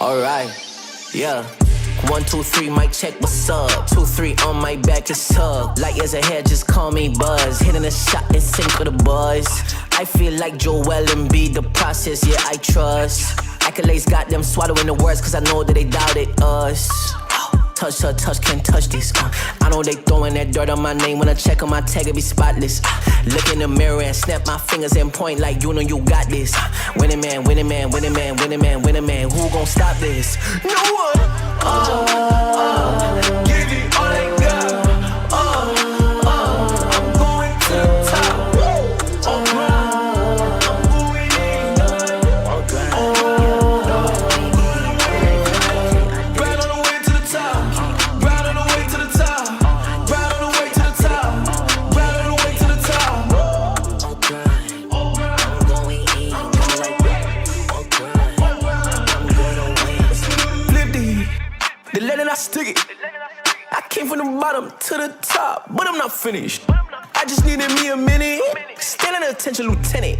Alright, yeah. 1, 2, 3, mic check, what's up? 2, 3 on my back, it's up. Light years ahead, just call me Buzz. Hitting a shot in sync with the buzz. I feel like Joel Embiid, the process, yeah, I trust. Accolades got them swallowing the words, cause I know that they doubted us. Touch her, touch, can't touch this. I know they throwing that dirt on my name. When I check on my tag, it be spotless. Look in the mirror and snap my fingers and point like you know you got this. Winning man, winning man, winning man, winning man, winning man. Who gon' stop this? No one. Give it all I got. I'm going to the top. I'm going in. Right on the way to the top. Right on the way to the top. Right on the way to the top. Right on the way to the top. I'm going in. Flip the letter, I stick it. I came from the bottom to the top, but I'm not finished. I just needed me a minute. Standing attention, lieutenant.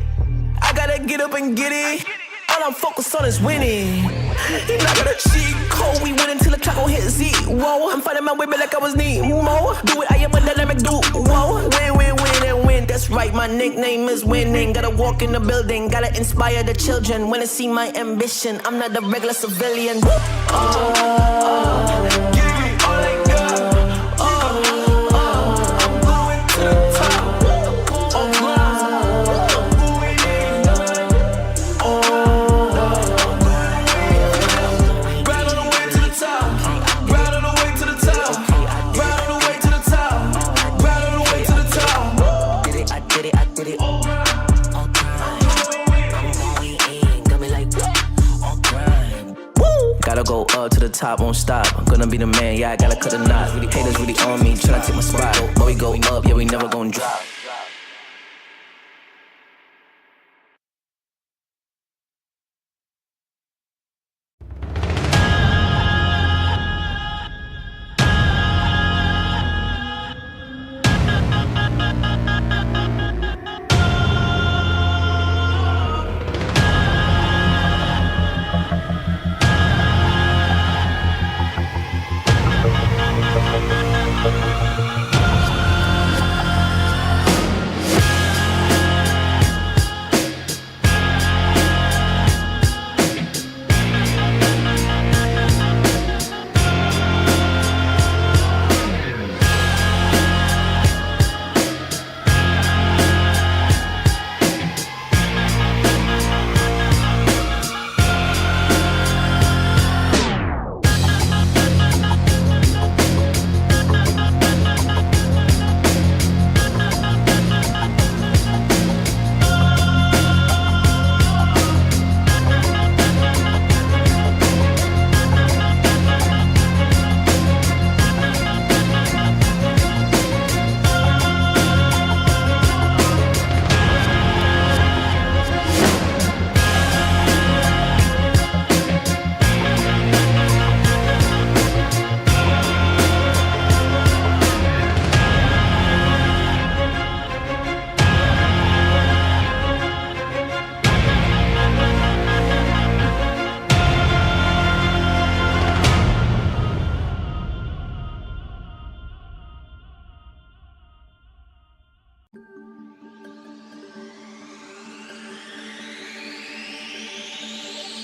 I gotta get up and get it. All I'm focused on is winning. You're not gonna cheat code. We win until the clock gon' hit zero. I'm fighting my way back like I was Nemo. Do it, I am a dynamic duo. Win, win, win, and win. That's right, my nickname is winning. Gotta walk in the building, gotta inspire the children. Wanna see my ambition, I'm not a regular civilian. Give it all I got. I'm going to the top. I'm going in. Right on the way to the top. Right on the way to the top. Right on the way to the top. Right on the way to the top. Did it, I did it, I did it. All grind. I'm going in. Got me like, all grind. Woo! Gotta go up to the top, won't stop. I'm gonna be the man, yeah, I gotta cut the knot. Haters really on me, tryna take my spot. But we go up, yeah, we never gon' drop.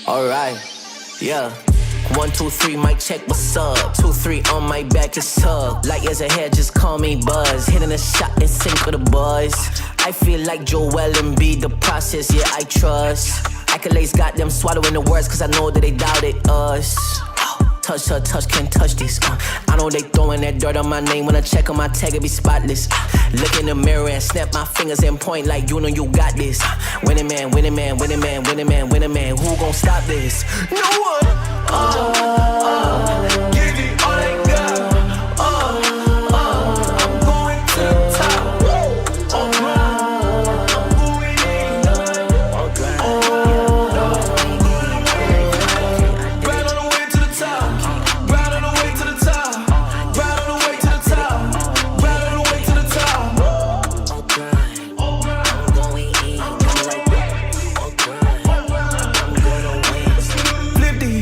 Alright, yeah. 1, 2, 3, mic check, what's up? 2, 3 on my back, it's up. Light years ahead, just call me Buzz. Hitting a shot in sync with the buzz. I feel like Joel Embiid, the process, yeah, I trust. Accolades got them swallowing the words, cause I know that they doubted us. Touch her, touch, can't touch this. I know they throwing that dirt on my name. When I check on my tag, it be spotless. Look in the mirror and snap my fingers and point like you know you got this. Winning man, winning man, winning man, winning man, winning man. Who gon' stop this? No one. Give it all I got. I'm going to the top. I'm going in. Right on the way to the top. Right on the way to the top. Right on the way to the top. Right on the way to the top. I'm going in. Flip the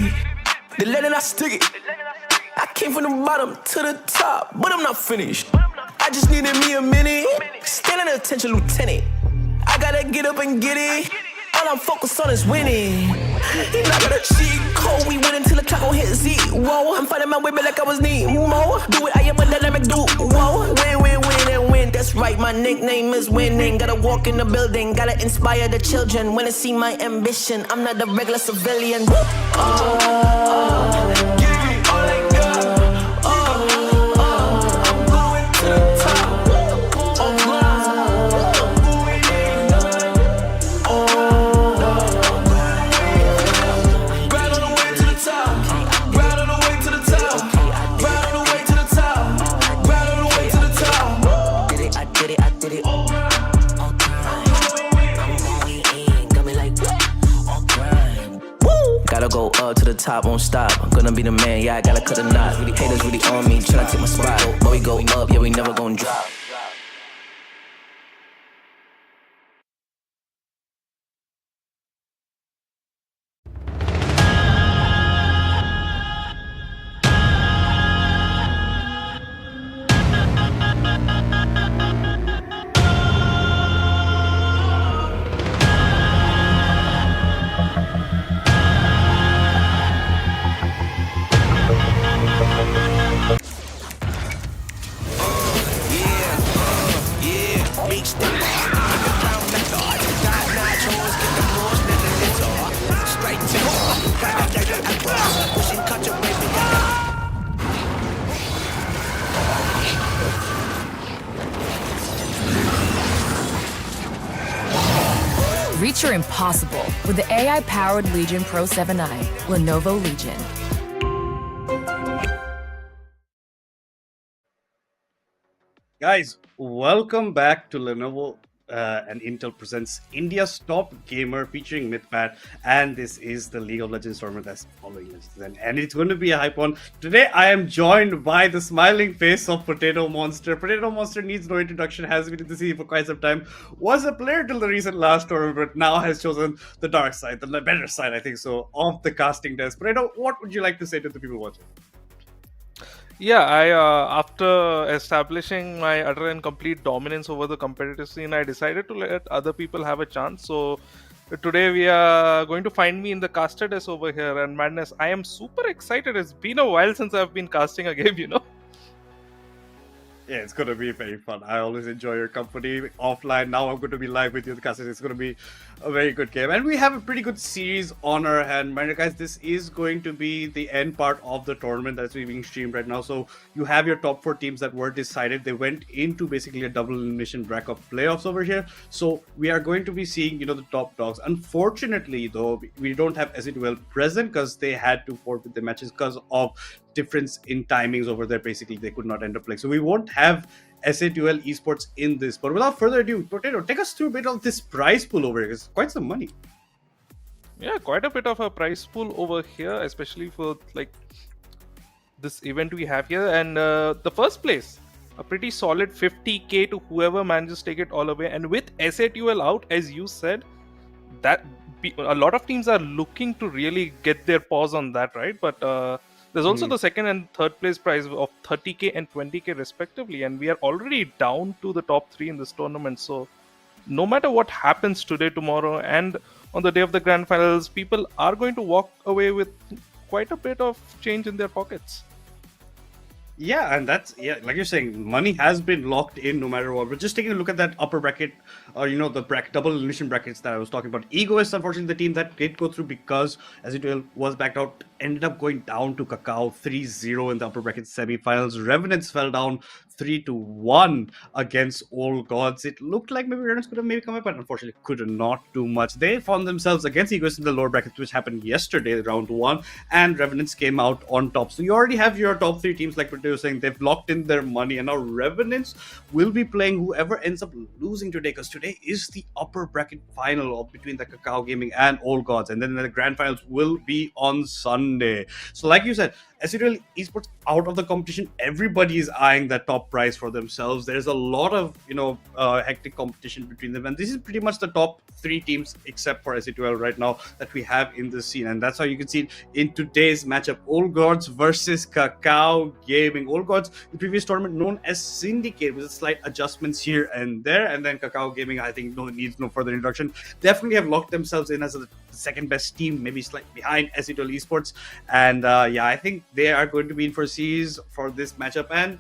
bottom to the top, but I'm not finished. I just needed me a minute. Standing attention, lieutenant. I gotta get up and get it. All I'm focused on is winning. He not gonna cheat code. We win until the clock gon' hit zero. I'm fighting my way back like I was Nemo. Do it, I am a dynamic duo. Win, win, win, and win. That's right, my nickname is winning. Gotta walk in the building, gotta inspire the children. Wanna see my ambition. I'm not a regular civilian. Gotta go up to the top, won't stop. I'm gonna be the man, yeah, I gotta cut a knot. Haters really on me, tryna take my spot. But we go up, yeah, we never gon' drop. Reach your impossible with the AI-powered Legion Pro 7i, Lenovo Legion. Guys, welcome back to Lenovo and Intel presents India's Top Gamer featuring Mythpat, and this is the League of Legends tournament that's following us, and it's going to be a hype one. Today I am joined by the smiling face of Potato Monster. Potato Monster needs no introduction, has been in the scene for quite some time, was a player till the recent last tournament, but now has chosen the dark side, the better side, I think so, of the casting desk. Potato, what would you like to say to the people watching? Yeah, I after establishing my utter and complete dominance over the competitive scene, I decided to let other people have a chance. So today we are going to find me in the caster desk over here, and madness, I am super excited. It's been a while since I've been casting a game, Yeah, it's going to be very fun. I always enjoy your company offline. Now I'm going to be live with you, the casters. It's going to be a very good game. And we have a pretty good series on our hand. Mind you, guys, this is going to be the end part of the tournament that's being streamed right now. So you have your top 4 teams that were decided. They went into basically a double elimination bracket playoffs over here. So we are going to be seeing, the top dogs. Unfortunately, though, we don't have SETUL present because they had to forfeit the matches because of difference in timings over there. Basically, they could not end up playing. So we won't have SATL Esports in this. But without further ado, Potato, take us through a bit of this prize pool over here. It's quite some money. Yeah, quite a bit of a prize pool over here, especially for like this event we have here. And the first place, a pretty solid 50k to whoever manages to take it all away. And with SATL out, as you said, that a lot of teams are looking to really get their paws on that, right? But there's also the second and third place prize of 30k and 20k respectively, and we are already down to the top 3 in this tournament. So no matter what happens today, tomorrow, and on the day of the grand finals, people are going to walk away with quite a bit of change in their pockets. Yeah, and that's, like you're saying, money has been locked in no matter what. But just taking a look at that upper bracket, the double elimination brackets that I was talking about. Egoist, unfortunately, the team that did go through because, as it was backed out, ended up going down to Kakao 3-0 in the upper bracket semifinals. Revenants fell down 3-1 against Old Gods. It looked like maybe Revenants could have maybe come up, but unfortunately could not do much. They found themselves against Egoist in the lower brackets, which happened yesterday, round 1, and Revenants came out on top. So you already have your top 3 teams, like we're saying, they've locked in their money, and now Revenants will be playing whoever ends up losing today, because today is the upper bracket final between the Kakao Gaming and Old Gods, and then the grand finals will be on Sunday. So like you said, SETL Esports out of the competition, everybody is eyeing that top prize for themselves. There's a lot of hectic competition between them, and this is pretty much the top 3 teams except for SETL right now that we have in the scene, and that's how you can see it in today's matchup. Old Gods versus Kakao Gaming. Old Gods, the previous tournament known as Syndicate, with slight adjustments here and there, and then Kakao Gaming, I think needs no further introduction. Definitely have locked themselves in as the second best team, maybe slightly behind SETL Esports, and I think they are going to be in for series for this matchup. And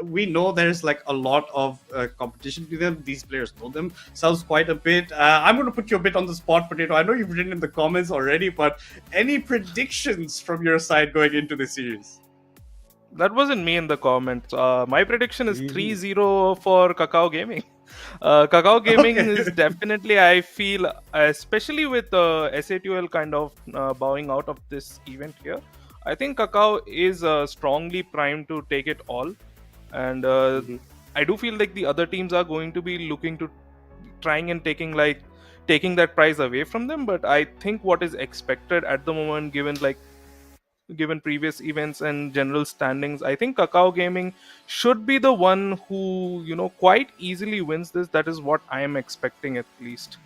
we know there's like a lot of competition between them. These players know themselves quite a bit. I'm going to put you a bit on the spot, Potato. I know you've written in the comments already, but any predictions from your side going into the series? That wasn't me in the comments. My prediction is 3-0 for Kakao Gaming. Kakao Gaming is definitely, I feel, especially with SATL kind of bowing out of this event here, I think Kakao is strongly primed to take it all. And I do feel like the other teams are going to be looking to trying and taking that prize away from them. But I think what is expected at the moment, given previous events and general standings, I think Kakao Gaming should be the one who quite easily wins this. That is what I am expecting, at least.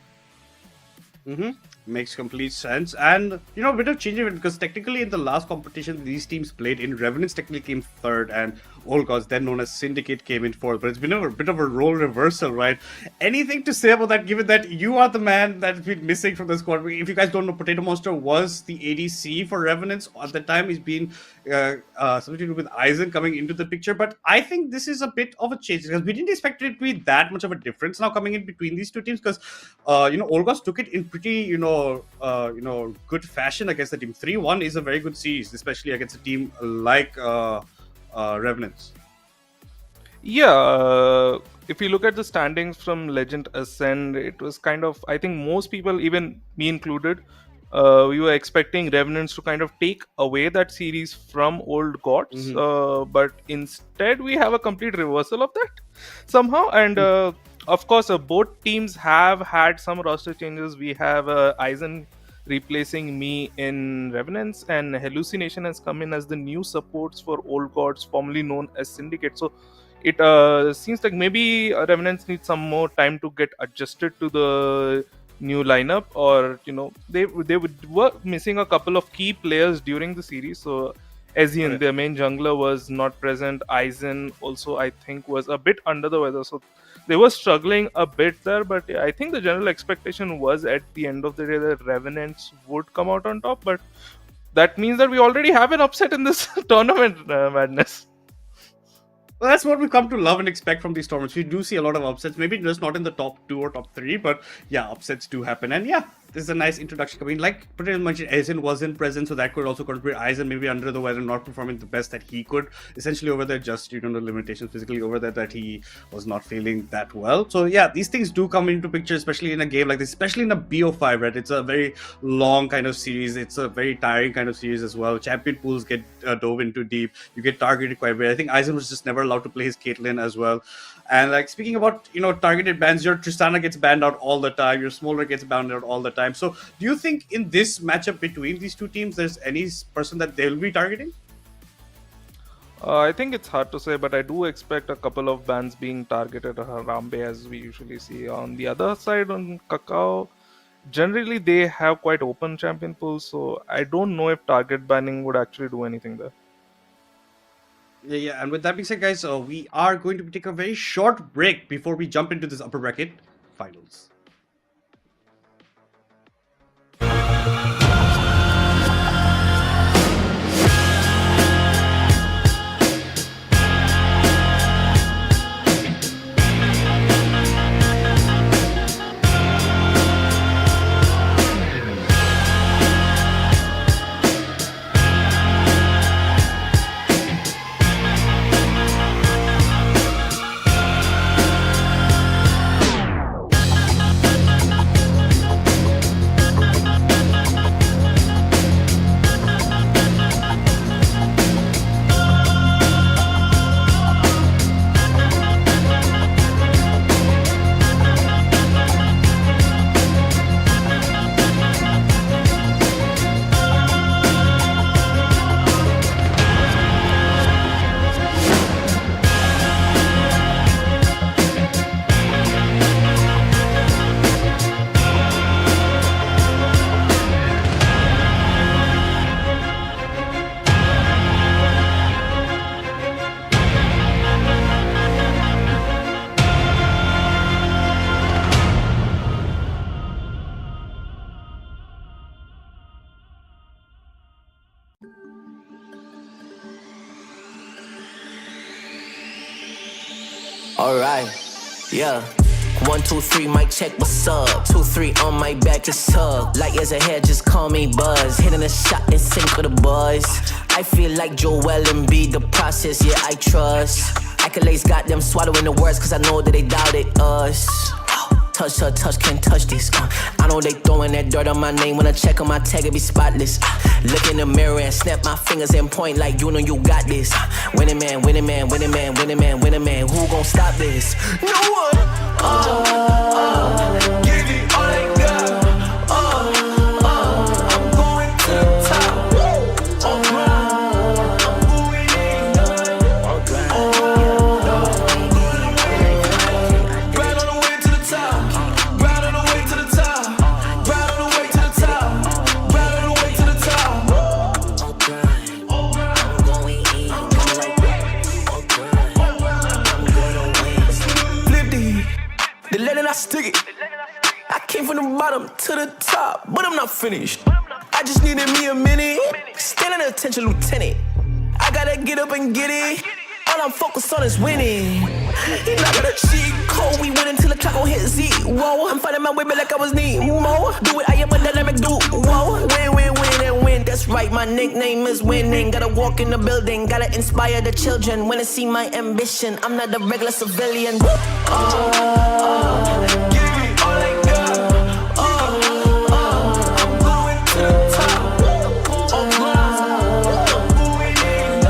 Makes complete sense. And a bit of change, because technically in the last competition these teams played in, Revenants technically came third and Old Gods, then known as Syndicate, came in fourth. But it's been a bit of a role reversal, right? Anything to say about that, given that you are the man that's been missing from the squad? If you guys don't know, Potato Monster was the ADC for Revenants at the time. He's been substituted with Eisen coming into the picture. But I think this is a bit of a change, because we didn't expect it to be that much of a difference now coming in between these two teams, because Old Gods took it in pretty good fashion against the team. 3-1 is a very good series, especially against a team like Revenants. Yeah, if you look at the standings from Legend Ascend, it was kind of, I think most people, even me included, we were expecting Revenants to kind of take away that series from Old Gods, but instead we have a complete reversal of that somehow. And of course, both teams have had some roster changes. We have Eisen replacing me in Revenants, and Hallucination has come in as the new supports for Old Gods, formerly known as Syndicate. So it seems like maybe Revenants need some more time to get adjusted to the new lineup, or they were missing a couple of key players during the series. So Ezian, their main jungler, was not present. Eisen also, I think, was a bit under the weather, so they were struggling a bit there. But I think the general expectation was at the end of the day that Revenants would come out on top. But that means that we already have an upset in this tournament, Madness. Well, that's what we come to love and expect from these tournaments. We do see a lot of upsets, maybe just not in the top 2 or top 3, but yeah, upsets do happen. And yeah, this is a nice introduction coming. Like Patel mentioned, Eisen wasn't present, so that could also contribute. Eisen maybe under the weather, not performing the best that he could. Essentially over there, just the limitations physically over there, that he was not feeling that well. So yeah, these things do come into picture, especially in a game like this, especially in a BO5, right? It's a very long kind of series. It's a very tiring kind of series as well. Champion pools get dove into deep. You get targeted quite a bit. I think Eisen was just never allowed to play his Caitlyn as well. And like speaking about targeted bans, your Tristana gets banned out all the time, your Smolder gets banned out all the time. So do you think in this matchup between these two teams there's any person that they'll be targeting? I think it's hard to say, but I do expect a couple of bans being targeted at Harambe, as we usually see. On the other side, on Kakao, generally they have quite open champion pools, so I don't know if target banning would actually do anything there. Yeah, and with that being said, guys, we are going to take a very short break before we jump into this upper bracket finals. Alright, yeah. 1, 2, 3, mic check, what's up? 2, 3 on my back, it's tug. Light years ahead, just call me Buzz. Hitting a shot in sync with the boys. I feel like Joel Embiid, the process, yeah, I trust. Accolades got them swallowing the words, cause I know that they doubted us. Touch her, touch, can't touch this. I know they throwing that dirt on my name. When I check on my tag, it be spotless. Look in the mirror and snap my fingers and point like you know you got this. Winning man, winning man, winning man, winning man, winning man. Who gon' stop this? No one. Give it all they got. I'm going to the top. I'm going in. Right on the way to the top. Right on the way to the top. Right on the way to the top. Right on the way to the top. I'm going in. I'm going on wings. Flip the lead and I stick it. I came from the bottom to the top, but I'm not finished. I just needed me a minute. Standing attention, lieutenant. I gotta get up and get it. All I'm focused on is winning. You're not gonna cheat code. We win until the clock gon' hit zero. I'm fighting my way back like I was Nemo. Do it, I am a dynamic duo. Win, win, win, and win. That's right, my nickname is winning. Gotta walk in the building, gotta inspire the children. When they see my ambition, I'm not a regular civilian. Give it all they got. I'm going to the top. I'm going in.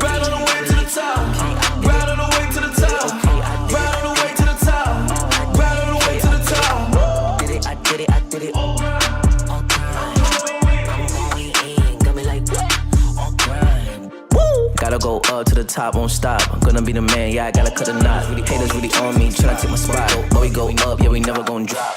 Right on the way to the top. Right on the way to the top. Right on the way to the top. Right on the way to the top. Did it, I did it, I did it. I'm going in. Got me like, all grind. Gotta go up to the top, won't stop. I'm gonna be the man, yeah, I gotta cut a knot. Haters really on me, tryna take my spot. But we go up, yeah, we never gon' drop.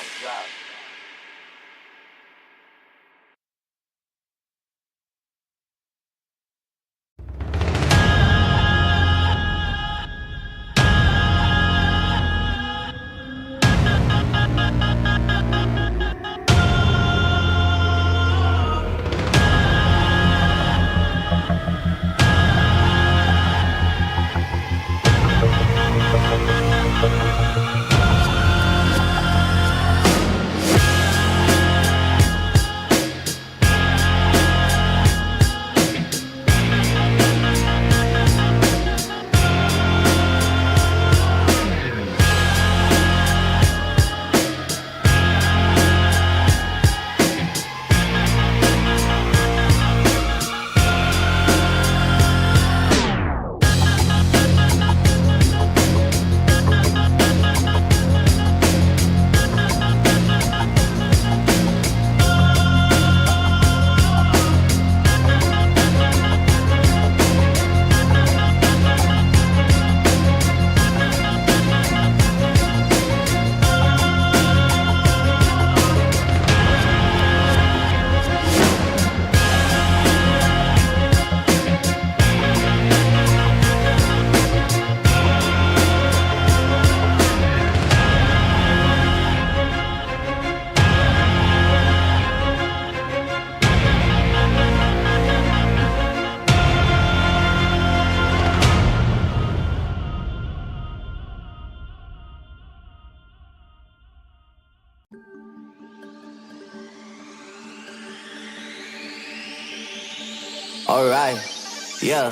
Alright, yeah.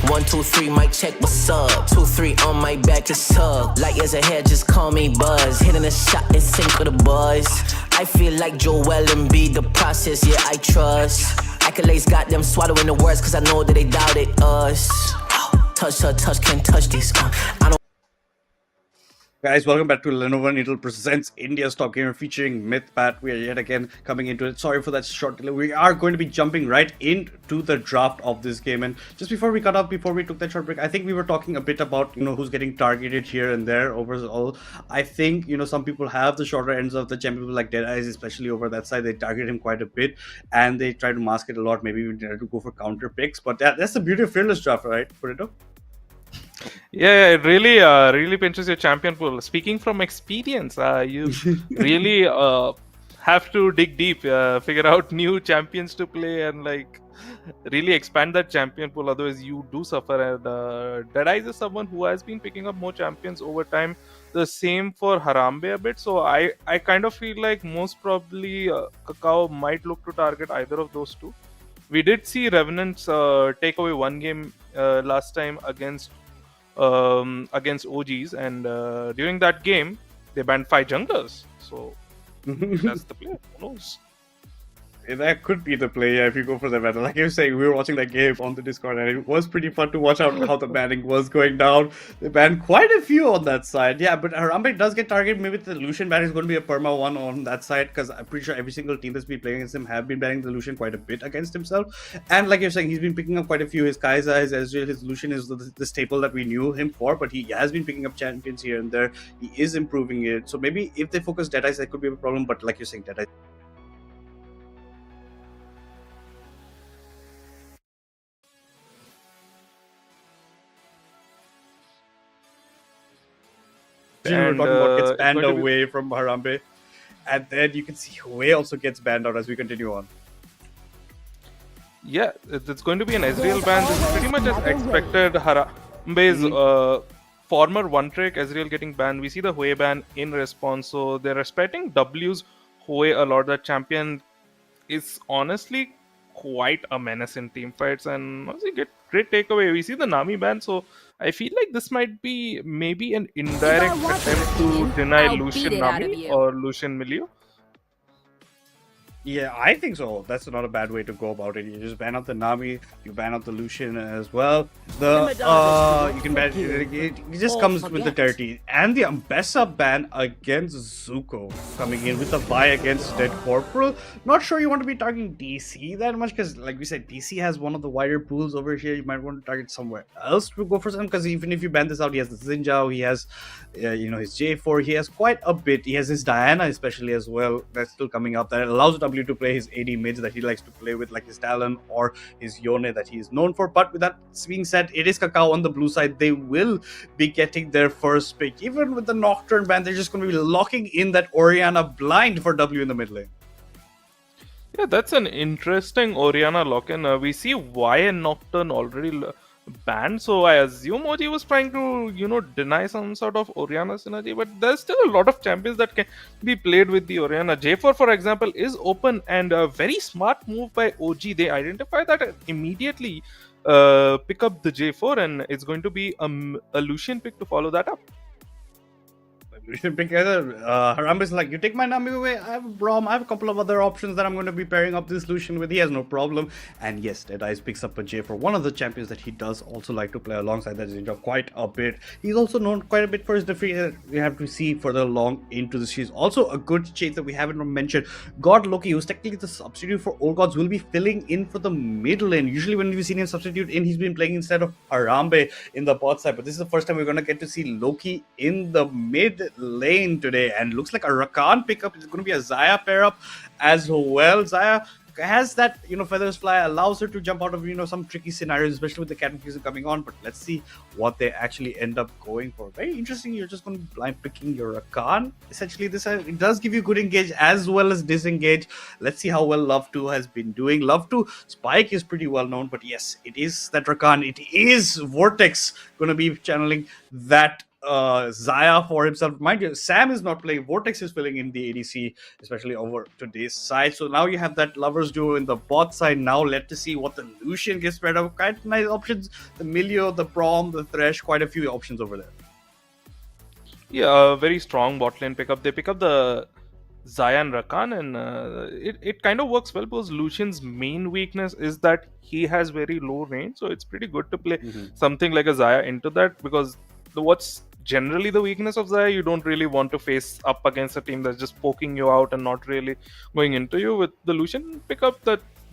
1, 2, 3, mic check, what's up? 2, 3 on my back, it's tug. Light years ahead, just call me Buzz. Hitting a shot in sync with the boys. I feel like Joel Embiid, the process, yeah, I trust. Accolades got them swallowing the words, cause I know that they doubted us. Touch her, touch, can't touch this. I don't. Guys, welcome back to Lenovo Needle Presents India's Top Gamer featuring Mythpat. We are yet again coming into it. Sorry for that short delay. We are going to be jumping right into the draft of this game. And just before we cut off, before we took that short break, I think we were talking a bit about, who's getting targeted here and there overall. I think, some people have the shorter ends of the champion, people like Deadeyes, especially over that side. They target him quite a bit and they try to mask it a lot. Maybe even try to go for counter picks. But that's the beauty of Fearless Draft, right, Purito? Yeah, it really pinches your champion pool. Speaking from experience, you really have to dig deep, figure out new champions to play, and really expand that champion pool. Otherwise, you do suffer. And Deadies is someone who has been picking up more champions over time. The same for Harambe a bit. So I kind of feel like most probably Kakao might look to target either of those two. We did see Revenants take away one game last time against OGs, and during that game they banned 5 junglers. So that's the play. Who knows? That could be the play, yeah, if you go for the meta. Like I was saying, we were watching that game on the Discord, and it was pretty fun to watch out how the banning was going down. They banned quite a few on that side. Yeah, but Harambe does get targeted. Maybe the Lucian ban is going to be a perma one on that side, because I'm pretty sure every single team that's been playing against him have been banning the Lucian quite a bit against himself. And like you're saying, he's been picking up quite a few. His Kai'Sa, his Ezreal, his Lucian is the staple that we knew him for, but he has been picking up champions here and there. He is improving it. So maybe if they focus Deadies, that could be a problem, but like you're saying, Deadies. We were talking about gets banned away from Harambe, and then you can see Hue also gets banned out as we continue on. Yeah, it's going to be an Ezreal ban. This is pretty much as expected. Harambe's former one trick Ezreal getting banned. We see the Hue ban in response, so they're respecting W's Hue a lot. That champion is honestly quite a menace in team fights, and honestly get great takeaway. We see the Nami ban, so I feel like this might be maybe an indirect attempt to deny Lucian Nami or Lucian Milio. Yeah, I think so. That's not a bad way to go about it. You just ban out the Nami, you ban out the Lucian as well. You can ban it just comes with the dirty. And the Ambessa ban against Zuko coming in with a buy against Dead Corporal. Not sure you want to be targeting DC that much, because like we said, DC has one of the wider pools over here. You might want to target somewhere else to go for some, because even if you ban this out, he has the Xinjiao, he has his J4, he has quite a bit. He has his Diana especially as well. That's still coming up. That allows W to play his AD mids that he likes to play with, like his Talon or his Yone that he is known for. But with that being said, it is Kakao on the blue side. They will be getting their first pick. Even with the Nocturne ban, they're just going to be locking in that Orianna blind for W in the mid lane. Yeah, that's an interesting Orianna lock-in. We see YN Nocturne already banned, so I assume OG was trying to, deny some sort of Orianna synergy, but there's still a lot of champions that can be played with the Orianna. J4, for example, is open, and a very smart move by OG. They identify that and immediately pick up the J4, and it's going to be a Lucian pick to follow that up. Lucian pick Harambe is like, you take my Nami away, I have a Braum, I have a couple of other options that I'm going to be pairing up this Lucian with. He has no problem. And yes, Deadies picks up a J for one of the champions that he does also like to play alongside that Xinjiao quite a bit. He's also known quite a bit for his defeat. We have to see further along into this. He's also a good chase that we haven't mentioned. God Loki, who's technically the substitute for Old Gods, will be filling in for the mid lane. Usually when we've seen him substitute in, he's been playing instead of Harambe in the bot side. But this is the first time we're going to get to see Loki in the mid lane today, and looks like a Rakan pickup. It's going to be a Xayah pair up as well. Xayah has that, feathers fly, allows her to jump out of, some tricky scenarios, especially with the Cataclysm coming on. But let's see what they actually end up going for. Very interesting. You're just going to be blind picking your Rakan. Essentially, it does give you good engage as well as disengage. Let's see how well Love 2 has been doing. Love 2 Spike is pretty well known, but yes, it is that Rakan. It is Vortex going to be channeling that Xayah for himself. Mind you, Sam is not playing. Vortex is filling in the ADC, especially over today's side. So now you have that lovers duo in the bot side. Now let's see what the Lucian gets spread out. Quite nice options. The Milio, the Braum, the Thresh, quite a few options over there. Yeah, a very strong bot lane pickup. They pick up the Xayah and Rakan, and it kind of works well because Lucian's main weakness is that he has very low range. So it's pretty good to play something like a Xayah into that, because what's generally the weakness of Xayah, you don't really want to face up against a team that's just poking you out and not really going into you. With the Lucian pickup,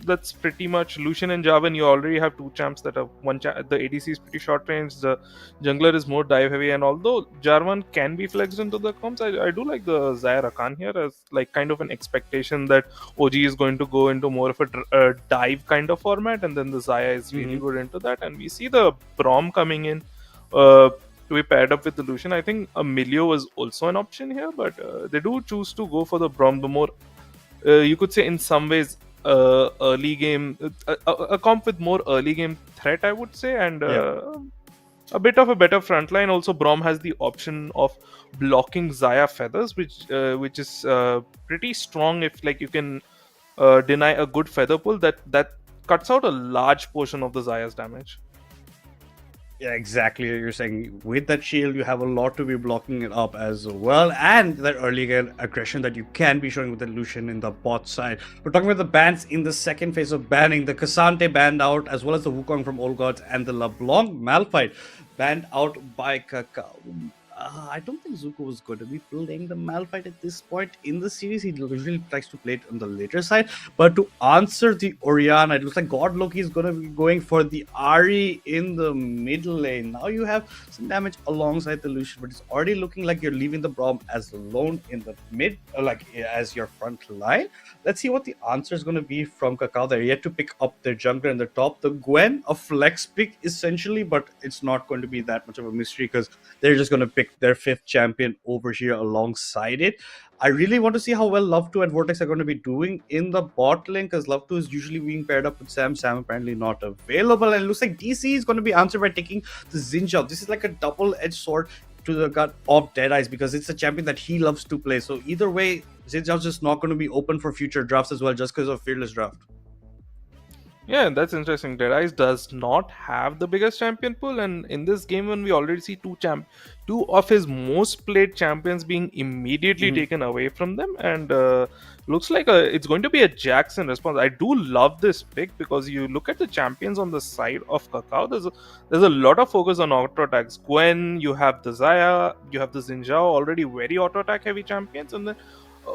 that's pretty much Lucian and Jarvan. You already have two champs that have the ADC is pretty short range, the jungler is more dive heavy, and although Jarvan can be flexed into the comps, I do like the Xayah Rakan here as like kind of an expectation that OG is going to go into more of a dive kind of format, and then the Xayah is really good into that. And we see the Braum coming in to be paired up with the Lucian. I think a Milio was also an option here, but they do choose to go for the Braum. The more, you could say in some ways, early game, a comp with more early game threat, I would say, and a bit of a better front line. Also, Braum has the option of blocking Zaya feathers, which is pretty strong. If like you can deny a good feather pull, that cuts out a large portion of the Zaya's damage. Yeah, exactly. You're saying with that shield, you have a lot to be blocking it up as well, and that early game aggression that you can be showing with the Lucian in the bot side. We're talking about the bans in the second phase of banning. The Cassante banned out, as well as the Wukong from Old Gods, and the LeBlanc Malphite banned out by Kakao. I don't think Zuko was going to be playing the Malphite at this point in the series. He usually likes to play it on the later side. But to answer the Orianna, it looks like God Loki is going to be going for the Ari in the mid lane. Now you have some damage alongside the Lucian, but it's already looking like you're leaving the Braum as alone in the mid, like as your front line. Let's see what the answer is going to be from Kakao. They're yet to pick up their jungler in the top. The Gwen, a flex pick essentially, but it's not going to be that much of a mystery because they're just going to pick their fifth champion over here alongside it. I really want to see how well Love 2 and Vortex are going to be doing in the bot lane because Love 2 is usually being paired up with Sam. Sam apparently not available, and it looks like DC is going to be answered by taking the Xinjiao. This is like a double-edged sword to the gut of Deadeyes because it's a champion that he loves to play. So either way, Xinjiao's just not going to be open for future drafts as well just because of Fearless Draft. Yeah, that's interesting. Deadeyes does not have the biggest champion pool, and in this game, when we already see two of his most played champions being immediately taken away from them, and looks like it's going to be a Jackson response. I do love this pick because you look at the champions on the side of Kakao. There's a lot of focus on auto attacks. Gwen, you have the Zaya, you have the Xinjiao, already very auto attack heavy champions, and then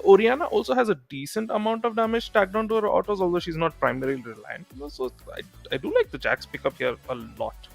Orianna also has a decent amount of damage tagged onto her autos, although she's not primarily reliant. So I do like the Jax pickup here a lot.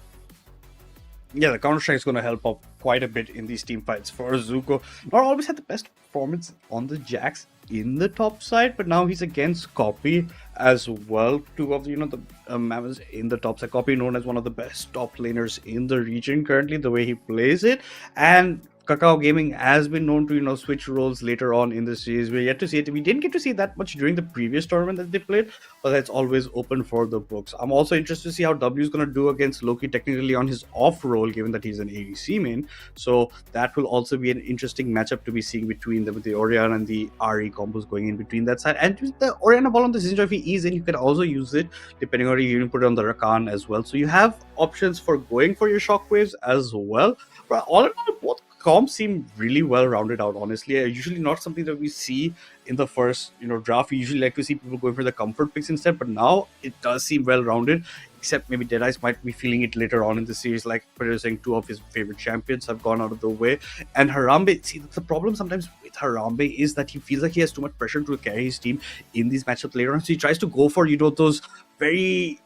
Yeah, the Counter Strike is going to help out quite a bit in these team fights for Zuko. Not always had the best performance on the Jax in the top side, but now he's against Copy as well. Two of the Mammoths in the top side. Copy known as one of the best top laners in the region currently, the way he plays it, and Kakao Gaming has been known to, switch roles later on in the series. We're yet to see it. We didn't get to see that much during the previous tournament that they played, but that's always open for the books. I'm also interested to see how W is going to do against Loki technically on his off role, given that he's an ADC main. So that will also be an interesting matchup to be seeing between them with the Orianna and the RE combos going in between that side. And with the Orianna ball on the Xinjiao, if he is in, you can also use it depending on you can put it on the Rakan as well. So you have options for going for your shockwaves as well. But all in all, both comps seem really well rounded out, honestly. Usually not something that we see in the first draft. We usually like to see people going for the comfort picks instead, but now it does seem well rounded, except maybe Deadeyes might be feeling it later on in the series, like Peter saying two of his favorite champions have gone out of the way. And Harambe, see, the problem sometimes with Harambe is that he feels like he has too much pressure to carry his team in these matchups later on, so he tries to go for those very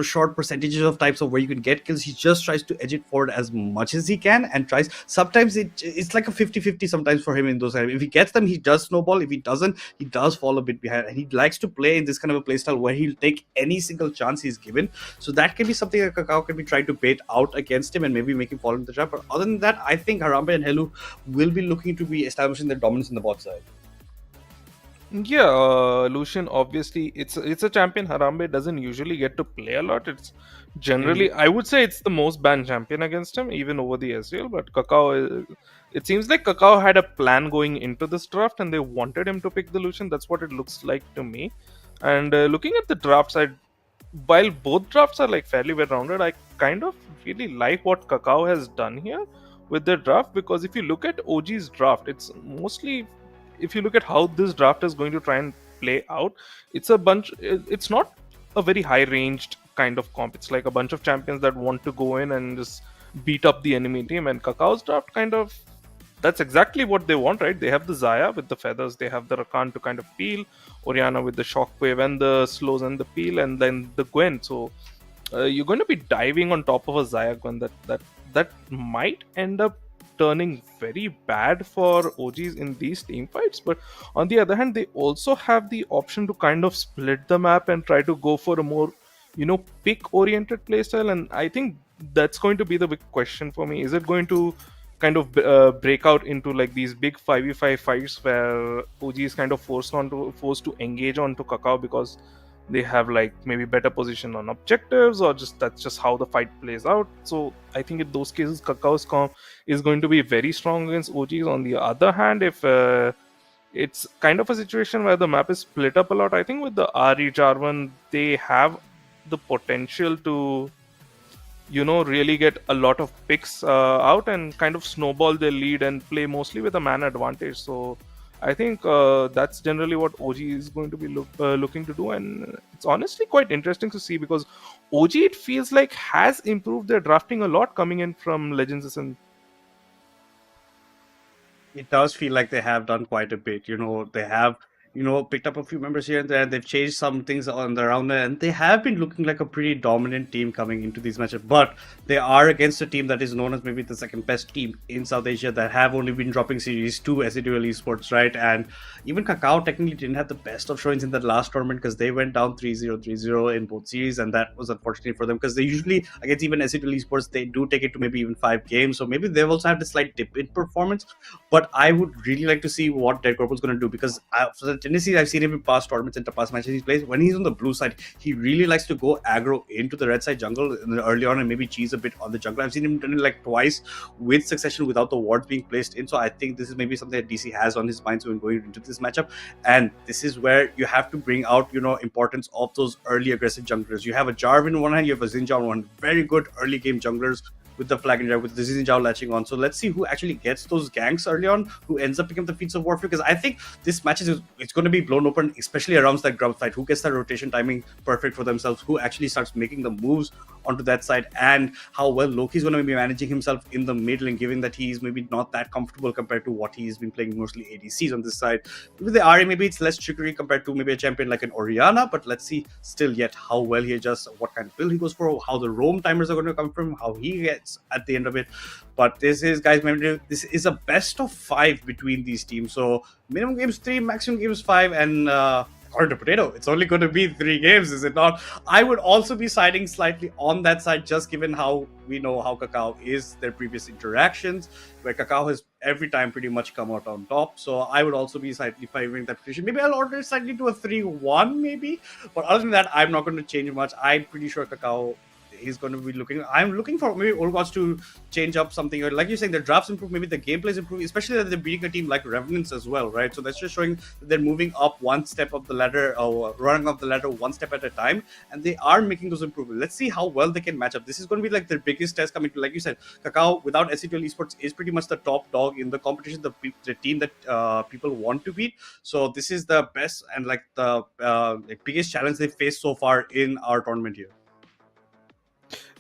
short percentages of types of where you can get kills. He just tries to edge it forward as much as he can and tries. Sometimes it's like a 50-50 sometimes for him in those. If he gets them, he does snowball. If he doesn't, he does fall a bit behind. And he likes to play in this kind of a playstyle where he'll take any single chance he's given. So that can be something that Kakao can be trying to bait out against him and maybe make him fall into the trap. But other than that, I think Harambe and Helu will be looking to be establishing their dominance in the bot side. Yeah, Lucian, obviously it's a champion Harambe doesn't usually get to play a lot. It's generally I would say it's the most banned champion against him, even over the SL. But Kakao, it seems like Kakao had a plan going into this draft and they wanted him to pick the Lucian. That's what it looks like to me. And looking at the draft side, while both drafts are like fairly well rounded, I kind of really like what Kakao has done here with their draft, because if you look at OG's draft, it's mostly, if you look at how this draft is going to try and play out, it's not a very high ranged kind of comp. It's like a bunch of champions that want to go in and just beat up the enemy team, and Kakao's draft that's exactly what they want, right? They have the Zaya with the feathers, they have the Rakan to kind of peel, Orianna with the shockwave and the slows and the peel, and then the Gwen. So you're going to be diving on top of a Zaya Gwen that might end up turning very bad for OGs in these team fights. But on the other hand, they also have the option to kind of split the map and try to go for a more pick oriented playstyle, and I think that's going to be the big question for me. Is it going to kind of break out into like these big 5v5 fights where OG is kind of forced to engage onto Kakao, because they have like maybe better position on objectives, or just that's just how the fight plays out. So I think in those cases, Kakao's comp is going to be very strong against OGs. On the other hand, if it's kind of a situation where the map is split up a lot, I think with the RE Jarvan, they have the potential to really get a lot of picks out and kind of snowball their lead and play mostly with a man advantage. So I think that's generally what OG is going to be looking to do, and it's honestly quite interesting to see because OG, it feels like, has improved their drafting a lot coming in from Legends. And it does feel like they have done quite a bit. They have, picked up a few members here and there. They've changed some things on the around there, and they have been looking like a pretty dominant team coming into these matches. But they are against a team that is known as maybe the second best team in South Asia that have only been dropping series to Residual Esports, right? And even Kakao technically didn't have the best of showings in that last tournament because they went down 3-0, 3-0 in both series, and that was unfortunate for them because they usually, against even Residual Esports, they do take it to maybe even 5 games. So maybe they've also had a slight dip in performance. But I would really like to see what Dead Corporal's going to do because for the tendencies I've seen him in past tournaments and past matches he plays, when he's on the blue side, he really likes to go aggro into the red side jungle early on and maybe cheese a bit on the jungle. I've seen him done it like twice with succession without the wards being placed in. So I think this is maybe something that DC has on his mind when going into this matchup. And this is where you have to bring out, importance of those early aggressive junglers. You have a Jarvan on one hand, you have a Xinjiao on one. Very good early game junglers with the flag and drive, with the Xinjiao latching on. So let's see who actually gets those ganks early on, who ends up picking up the feats of warfare. Because I think this match it's going to be blown open, especially around that grub side. Who gets that rotation timing perfect for themselves? Who actually starts making the moves onto that side? And how well Loki's going to be managing himself in the mid lane, given that he's maybe not that comfortable compared to what he's been playing mostly ADCs on this side. With the RA, maybe it's less trickery compared to maybe a champion like an Orianna. But let's see still yet how well he adjusts, what kind of build he goes for, how the roam timers are going to come from, how he gets at the end of it. But this is, guys, remember, this is a best of 5 between these teams. So minimum games 3, maximum games 5, and according to Potato, it's only going to be 3 games, is it not? I would also be siding slightly on that side, just given how we know how Kakao is, their previous interactions, where Kakao has every time pretty much come out on top. So I would also be slightly favoring that position. Maybe I'll order it slightly to a 3-1 maybe. But other than that, I'm not going to change much. I'm pretty sure Kakao he's going to be looking. I'm looking for maybe Orgots to change up something. Or like you're saying, the drafts improve, maybe the gameplays improve, especially that they're beating a team like Revenants as well, right? So that's just showing that they're moving up one step of the ladder, or running up the ladder one step at a time, and they are making those improvements. Let's see how well they can match up. This is going to be like their biggest test coming to, like you said, Kakao without SCTL Esports is pretty much the top dog in the competition, the team that people want to beat. So this is the best and like the biggest challenge they've faced so far in our tournament here.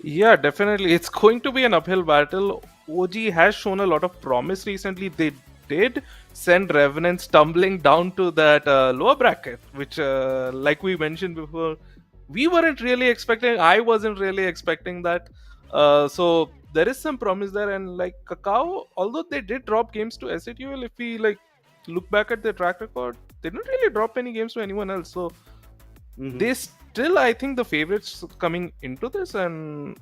Yeah, definitely. It's going to be an uphill battle. OG has shown a lot of promise recently. They did send Revenant stumbling down to that lower bracket, which, like we mentioned before, we weren't really expecting. I wasn't really expecting that. So there is some promise there. And like Kakao, although they did drop games to SATUL, if we like look back at their track record, they didn't really drop any games to anyone else. So they still, I think, the favorites coming into this. And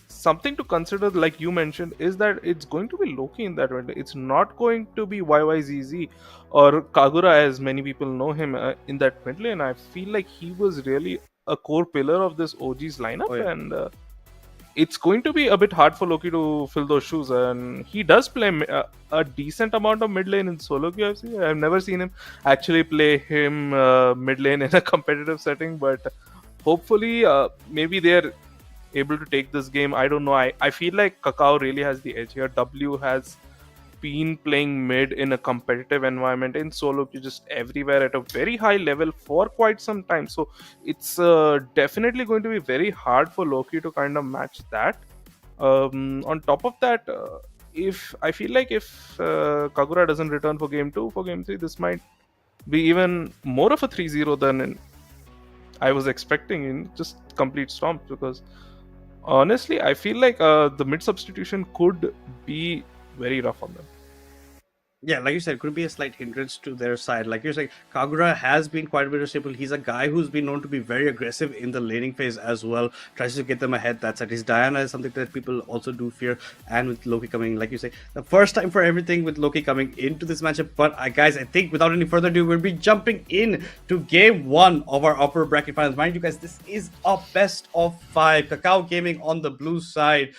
something to consider, like you mentioned, is that it's going to be Loki in that window. It's not going to be YYZZ or Kagura, as many people know him, in that mid lane. I feel like he was really a core pillar of this OG's lineup, and it's going to be a bit hard for Loki to fill those shoes. And he does play a decent amount of mid lane in solo queue. I've never seen him actually play him mid lane in a competitive setting, but hopefully maybe they're able to take this game. I don't know. I feel like Kakao really has the edge here. W has been playing mid in a competitive environment in solo queue, just everywhere at a very high level for quite some time. So it's definitely going to be very hard for Loki to kind of match that. On top of that, if I feel like if Kagura doesn't return for game 2, for game 3, this might be even more of a 3-0 than I was expecting in just complete stomp, because honestly, I feel like the mid substitution could be very rough on them. Yeah, like you said, could be a slight hindrance to their side. Like you're saying, Kagura has been quite a bit of stable. He's a guy who's been known to be very aggressive in the laning phase as well. Tries to get them ahead. That's it. His Diana is something that people also do fear. And with Loki coming, like you say, the first time for everything with Loki coming into this matchup. But guys, I think without any further ado, we'll be jumping in to game one of our upper bracket finals. Mind you guys, this is a best of 5. Kakao Gaming on the blue side.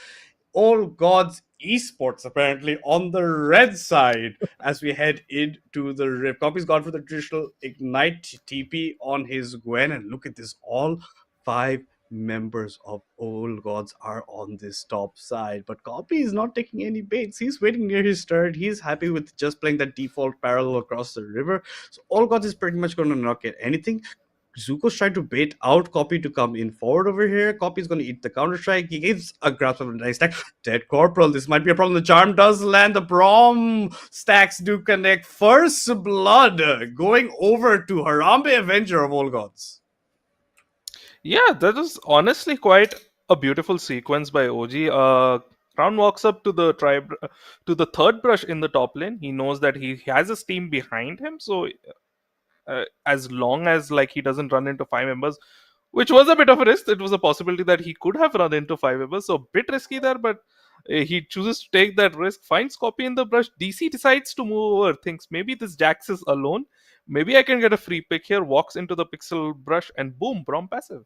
All Gods Esports apparently on the red side as we head into the Rift. Copy's gone for the traditional Ignite TP on his Gwen, and look at this, all 5 members of All Gods are on this top side. But Copy is not taking any baits. He's waiting near his turret. He's happy with just playing that default parallel across the river. So All Gods is pretty much going to not get anything. Zuko's trying to bait out Copy to come in forward over here. Copy's going to eat the counter strike. He gives a grasp of a nice stack. Dead Corporal. This might be a problem. The charm does land. The Braum stacks do connect. First blood going over to Harambe Avenger of All Gods. Yeah, that is honestly quite a beautiful sequence by OG. Crown walks up to the to the third brush in the top lane. He knows that he has his team behind him, so as long as like he doesn't run into 5 members, which was a bit of a risk. It was a possibility that he could have run into 5 members, so a bit risky there, but he chooses to take that risk, finds Copy in the brush. DC decides to move over, thinks maybe this Jax is alone, maybe I can get a free pick here, walks into the pixel brush, and boom, Braum passive.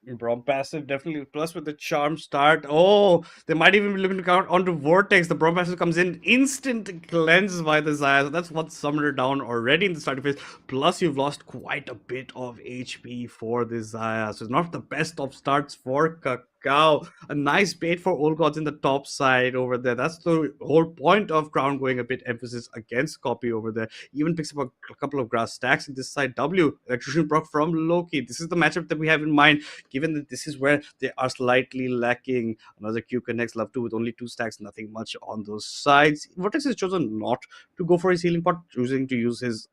Braum passive definitely plus with the charm start. Oh, they might even be looking to count onto Vortex. The Braum passive comes in, instant cleanse by the Xayah. So that's one summoner down already in the starting phase. Plus, you've lost quite a bit of HP for the Xayah. So it's not the best of starts for Kakao. A nice bait for All Gods in the top side over there. That's the whole point of Crown going a bit emphasis against Copy over there. Even picks up a couple of grass stacks in this side. W, Electrician proc from Loki. This is the matchup that we have in mind, given that this is where they are slightly lacking. Another Q connects love 2 with only 2 stacks, nothing much on those sides. Vortex has chosen not to go for his healing pot, choosing to use his,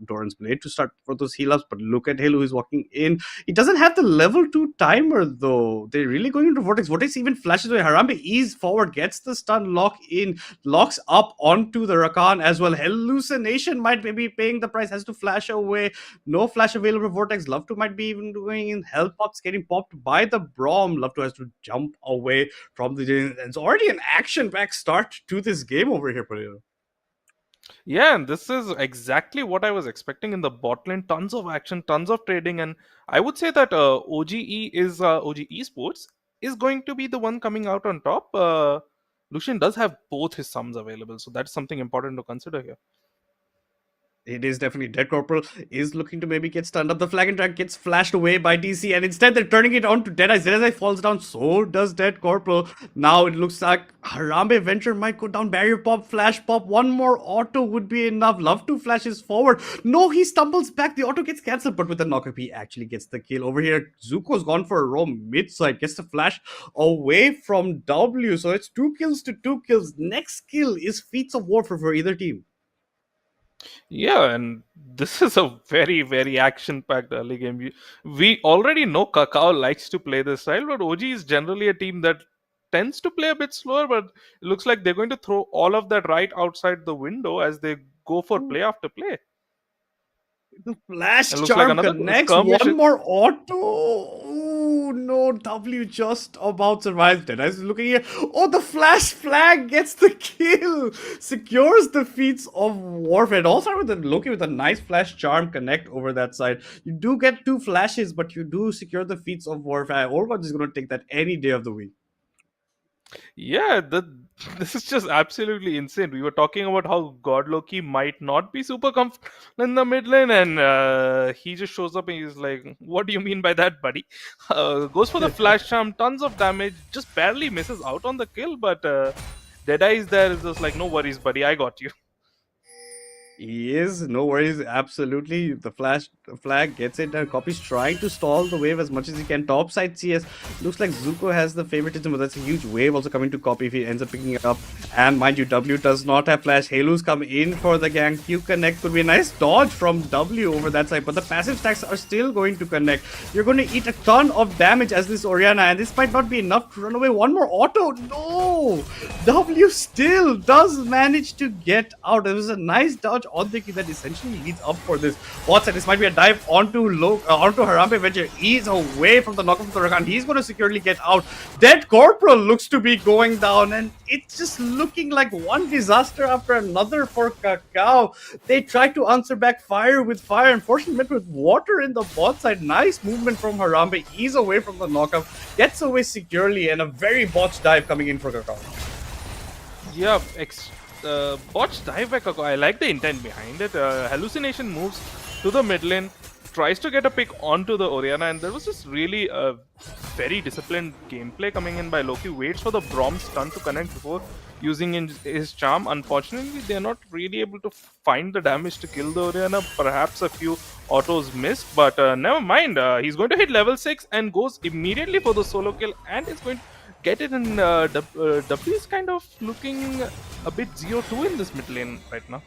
Doran's Blade to start for those heal ups. But look at Halo, who's walking in. He doesn't have the level 2 timer though. They're really going into Vortex. Vortex even flashes away. Harambe ease forward, gets the stun lock in, locks up onto the Rakan as well. Hallucination might be paying the price, has to flash away. No flash available. Vortex. Love to might be even doing in hell pops, getting popped by the Braum. Love to has to jump away from the. It's already an action-packed start to this game over here, Pereira. Yeah, and this is exactly what I was expecting in the bot lane. Tons of action, tons of trading, and I would say that OG Esports is going to be the one coming out on top. Lucian does have both his sums available, so that's something important to consider here. It is definitely Dead Corporal is looking to maybe get stunned up. The flag and track gets flashed away by DC, and instead they're turning it on to Deadeye. Deadeye falls down, so does Dead Corporal. Now it looks like Harambe Venture might go down. Barrier pop, flash pop. One more auto would be enough. Love to flashes forward. No, he stumbles back. The auto gets cancelled, but with the knockup, he actually gets the kill. Over here, Zuko's gone for a roam mid side. Gets the flash away from W. So it's 2 kills to 2 kills. Next kill is Feats of Warfare for either team. Yeah, and this is a very, very action-packed early game. We already know Kakao likes to play this style, but OG is generally a team that tends to play a bit slower, but it looks like they're going to throw all of that right outside the window as they go for play after play. The flash It looks like charm another connects. skirmish. One more auto. Oh no, W just about survived it. I was looking here. Oh, the flash flag gets the kill. Secures the Feats of Warfare. And also with the Loki with a nice flash charm connect over that side. You do get 2 flashes, but you do secure the Feats of Warfare. Orgod is going to take that any day of the week. Yeah, this is just absolutely insane. We were talking about how God Loki might not be super comfortable in the mid lane, and he just shows up and he's like, "What do you mean by that, buddy?" Goes for the flash charm, tons of damage, just barely misses out on the kill, but Deadeye is there, is just like, "No worries, buddy, I got you." He is, no worries, absolutely. The flag gets it, and Copy's trying to stall the wave as much as he can. Topside CS, looks like Zuko has the favoritism, but that's a huge wave also coming to Copy if he ends up picking it up. And mind you, W does not have flash. Halu's come in for the gang. Q connect could be a nice dodge from W over that side, but the passive stacks are still going to connect. You're going to eat a ton of damage as this Orianna, and this might not be enough to run away. One more auto, no! W still does manage to get out. It was a nice dodge on the key that essentially leads up for this. What's this might be a dive onto Harambe Venture. He's away from the knockup of the Rakan. He's going to securely get out. Dead Corporal looks to be going down, and it's just looking like one disaster after another for Kakao. They tried to answer back fire with fire. Unfortunately, met with water in the bot side. Nice movement from Harambe. He's away from the knockup. Gets away securely, and a very botched dive coming in for Kakao. Yeah, botch dive by Kakao. I like the intent behind it. Hallucination moves to the mid lane, tries to get a pick onto the Orianna, and there was just really a very disciplined gameplay coming in by Loki. Waits for the Braum stun to connect before using his charm. Unfortunately, they are not really able to find the damage to kill the Orianna. Perhaps a few autos missed, but never mind. He's going to hit level 6 and goes immediately for the solo kill, and is going to get it in. W is kind of looking a bit 0-2 in this mid lane right now.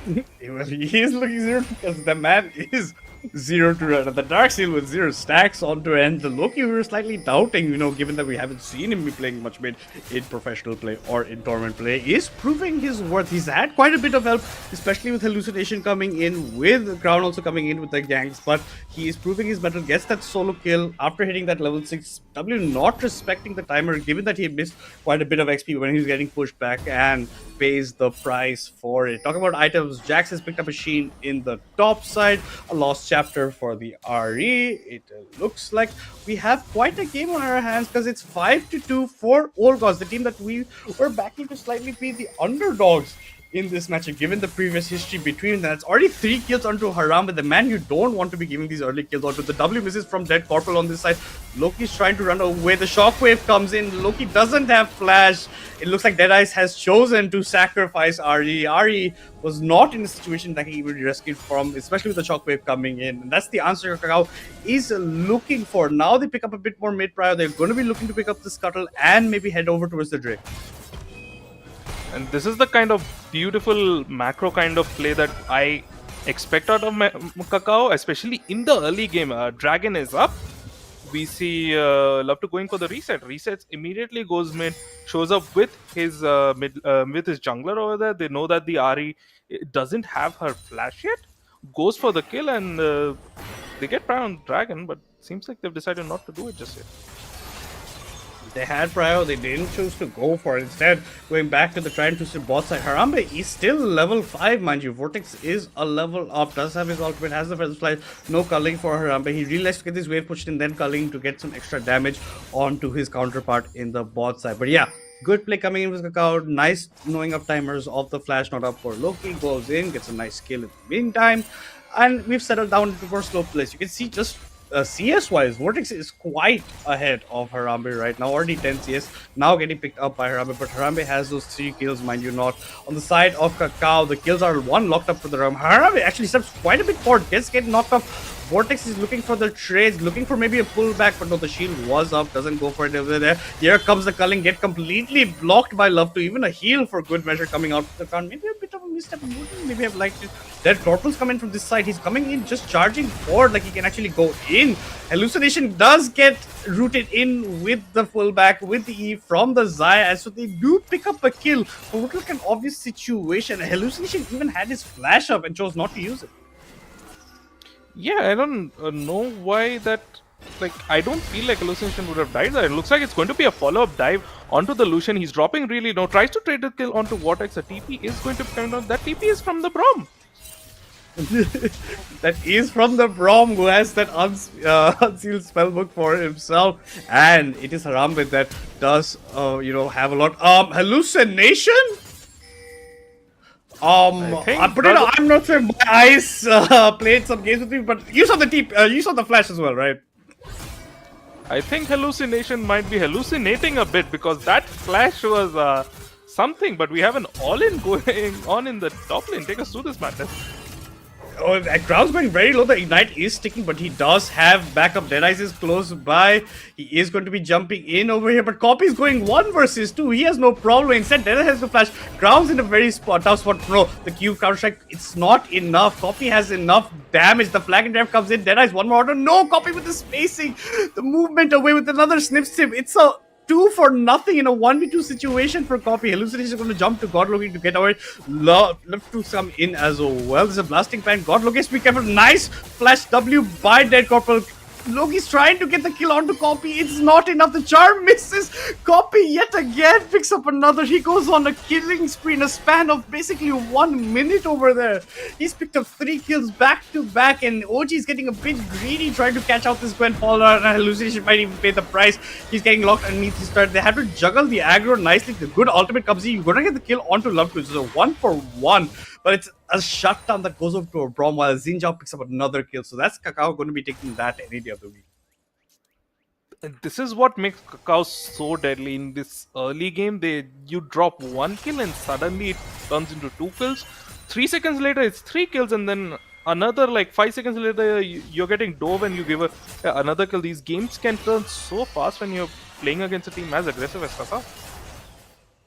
Well, he is looking 0 because the man is 0 to run. The Dark Seal with 0 stacks onto end. The Loki we were slightly doubting, given that we haven't seen him be playing much mid in professional play or in tournament play, is proving his worth. He's had quite a bit of help, especially with Hallucination coming in, with Crown also coming in with the gangs, but he is proving his mettle, gets that solo kill after hitting that level 6. W not respecting the timer, given that he missed quite a bit of XP when he was getting pushed back, and pays the price for it. Talking about items, Jax has picked up a Sheen in the top side, a lost chapter for the RE. It looks like we have quite a game on our hands because it's 5-2 for Olgos, the team that we were backing to slightly be the underdogs in this matchup, given the previous history between them. It's already 3 kills onto Harambe, the man you don't want to be giving these early kills onto. The W misses from Dead Corporal on this side. Loki's trying to run away. The shockwave comes in. Loki doesn't have flash. It looks like Deadeyes has chosen to sacrifice RE. RE was not in a situation that he would be rescued from, especially with the shockwave coming in. And that's the answer Kakao is looking for. Now they pick up a bit more mid-prior. They're going to be looking to pick up the Scuttle and maybe head over towards the Drake. And this is the kind of beautiful macro kind of play that I expect out of Kakao, especially in the early game. Dragon is up. We see Love to going for the reset. Resets immediately, goes mid, shows up with his with his jungler over there. They know that the RE doesn't have her flash yet. Goes for the kill, and they get prime on Dragon, but seems like they've decided not to do it just yet. They had prior, they didn't choose to go for it. Instead, going back to the try and twisted bot side. Harambe is still level 5, mind you. Vortex is a level up, does have his ultimate, has the feather fly. No culling for Harambe. He realized to get this wave pushed in, then culling to get some extra damage onto his counterpart in the bot side. But yeah, good play coming in with Kakao. Nice knowing of timers of the flash, not up for Loki. Goes in, gets a nice kill in the meantime. And we've settled down into more slow plays. You can see just CS-wise, Vortex is quite ahead of Harambe right now. Already 10 CS, now getting picked up by Harambe, but Harambe has those 3 kills, mind you not. On the side of Kakao, the kills are 1 locked up for the round. Harambe actually steps quite a bit forward, gets knocked off. Vortex is looking for the trades, looking for maybe a pullback, but no, the shield was up, doesn't go for it over there. Here comes the culling, get completely blocked by Love to, even a heal for good measure coming out of the count. Maybe a bit of a misstep, maybe have liked it. Dead Corporal's coming from this side, he's coming in just charging forward like he can actually go in. Hallucination does get rooted in with the fullback, with the E from the Zaya, and so they do pick up a kill. But look like an obvious situation. Hallucination even had his flash up and chose not to use it. Yeah, I don't know why that. Like, I don't feel like Hallucination would have died there. It looks like it's going to be a follow-up dive onto the Lucian. He's dropping really low. Tries to trade the kill onto Vortex. A TP is going to come down. That TP is from the Braum. That is from the Braum, who has that unsealed spellbook for himself, and it is Harambe that does have a lot. Hallucination. I'm not sure. My eyes played some games with me, but you saw the you saw the flash as well, right? I think Hallucination might be hallucinating a bit, because that flash was something, but we have an all-in going on in the top lane. Take us through this madness. Oh, Crowd's going very low. The Ignite is sticking, but he does have backup. Deadice is close by. He is going to be jumping in over here, but Copy is going 1 versus 2. He has no problem. Instead, Deadice has to flash. Crowd's in a very tough spot. No, the Q counter strike, it's not enough. Copy has enough damage. The flag and drive comes in. Deadice, one more order. No, Copy with the spacing. The movement away with another snip. It's a 2 for nothing in a 1v2 situation for Copy. Hallucination is going to jump to God Loki to get away. Love to come in as well. There's a blasting plan. God Loki, be careful. Nice flash W by Dead Corporal. Loki's trying to get the kill onto Copy. It's not enough. The charm misses. Copy yet again picks up another. He goes on a killing spree in a span of basically 1 minute over there. He's picked up 3 kills back to back, and OG is getting a bit greedy trying to catch out this Gwen Follower, and Hallucination might even pay the price. He's getting locked underneath his threat. They have to juggle the aggro nicely. The good ultimate comes in. You're going to get the kill onto Love 2. It's a 1-for-1. But it's a shutdown that goes over to a Braum while Xinjiao picks up another kill. So that's Kakao going to be taking that any day of the week. And this is what makes Kakao so deadly in this early game. You drop 1 kill and suddenly it turns into 2 kills. 3 seconds later, it's 3 kills, and then another 5 seconds later, you're getting dove and you give another kill. These games can turn so fast when you're playing against a team as aggressive as Kakao.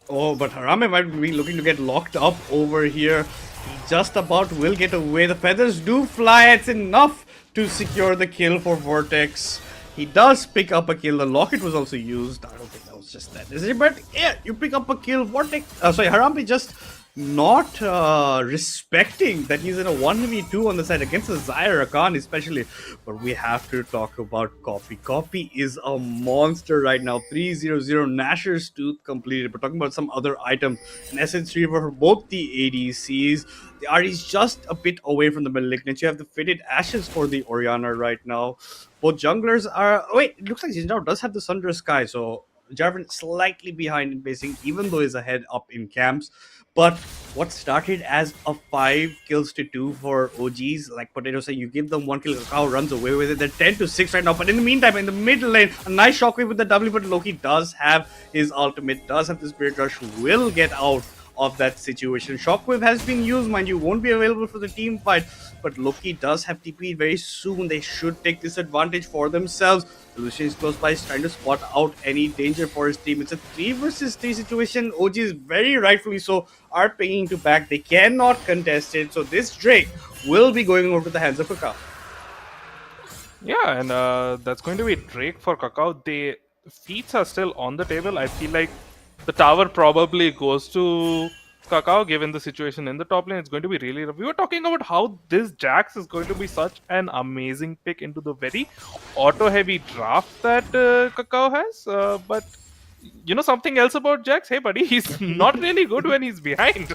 Oh, but Harame might be looking to get locked up over here. He just about will get away. The feathers do fly. It's enough to secure the kill for Vortex. He does pick up a kill. The locket was also used. I don't think that was just that, is it? But yeah, you pick up a kill. Vortex. Harambe just not respecting that he's in a 1v2 on the side against the Zaire Rakan especially. But we have to talk about Copy. Copy is a monster right now. 300 Nasher's Tooth completed. But talking about some other items, an Essence Reaver for both the ADCs. The RD's just a bit away from the Malignant. You have the Fitted Ashes for the Orianna right now. Both junglers are... Oh, wait, it looks like Xinjiao does have the Sundra Sky. So Jarvan slightly behind in pacing, even though he's ahead up in camps. But what started as a 5 kills to 2 for OGs, like Potato said, you give them 1 kill, Kakao runs away with it. They're 10 to 6 right now. But in the meantime, in the mid lane, a nice shockwave with the W, but Loki does have his ultimate, does have the Spirit Rush, will get out of that situation. Shockwave has been used, mind you, won't be available for the team fight, but Loki does have TP very soon. They should take this advantage for themselves. Lucian is close by, is trying to spot out any danger for his team. It's a 3 versus 3 situation. OG is very rightfully so are paying to back. They cannot contest it, so this Drake will be going over to the hands of Kakao. Yeah, and that's going to be Drake for Kakao. The feats are still on the table. I feel like the tower probably goes to Kakao, given the situation in the top lane. It's going to be really rough. We were talking about how this Jax is going to be such an amazing pick into the very auto-heavy draft that Kakao has. But you know something else about Jax? Hey, buddy, he's not really good when he's behind.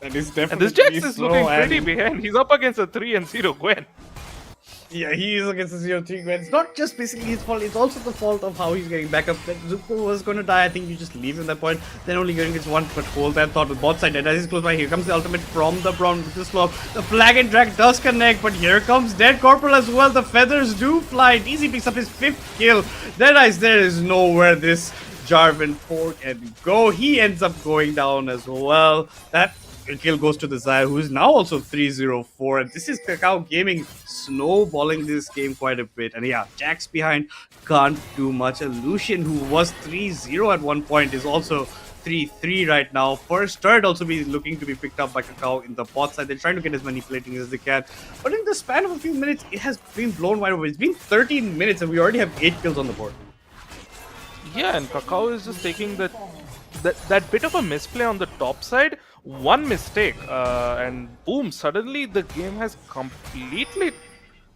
And this Jax is looking pretty behind. He's up against a 3-0 Gwen. Yeah, he is against the 0-3 Gwen. It's not just basically his fault, it's also the fault of how he's getting back up. That Zuko was going to die, I think you just leave him at that point. Then only getting gets one, but hold that thought with bot side. Dead is close by. Here comes the ultimate from the Braum with the slow. The flag and drag does connect, but here comes Dead Corporal as well. The feathers do fly. DZ picks up his 5th kill. Deadice, there is nowhere this Jarvan 4 can go. He ends up going down as well. That kill goes to the Zaire, who is now also 3-0-4, and this is Kakao Gaming snowballing this game quite a bit. And yeah, Jax behind can't do much. A Lucian, who was 3-0 at one point, is also 3-3 right now. First turret also be looking to be picked up by Kakao in the bot side. They're trying to get as many plating as they can, but in the span of a few minutes, it has been blown wide open. It's been 13 minutes, and we already have 8 kills on the board. Yeah, and Kakao is just taking that bit of a misplay on the top side. One mistake, and boom, suddenly the game has completely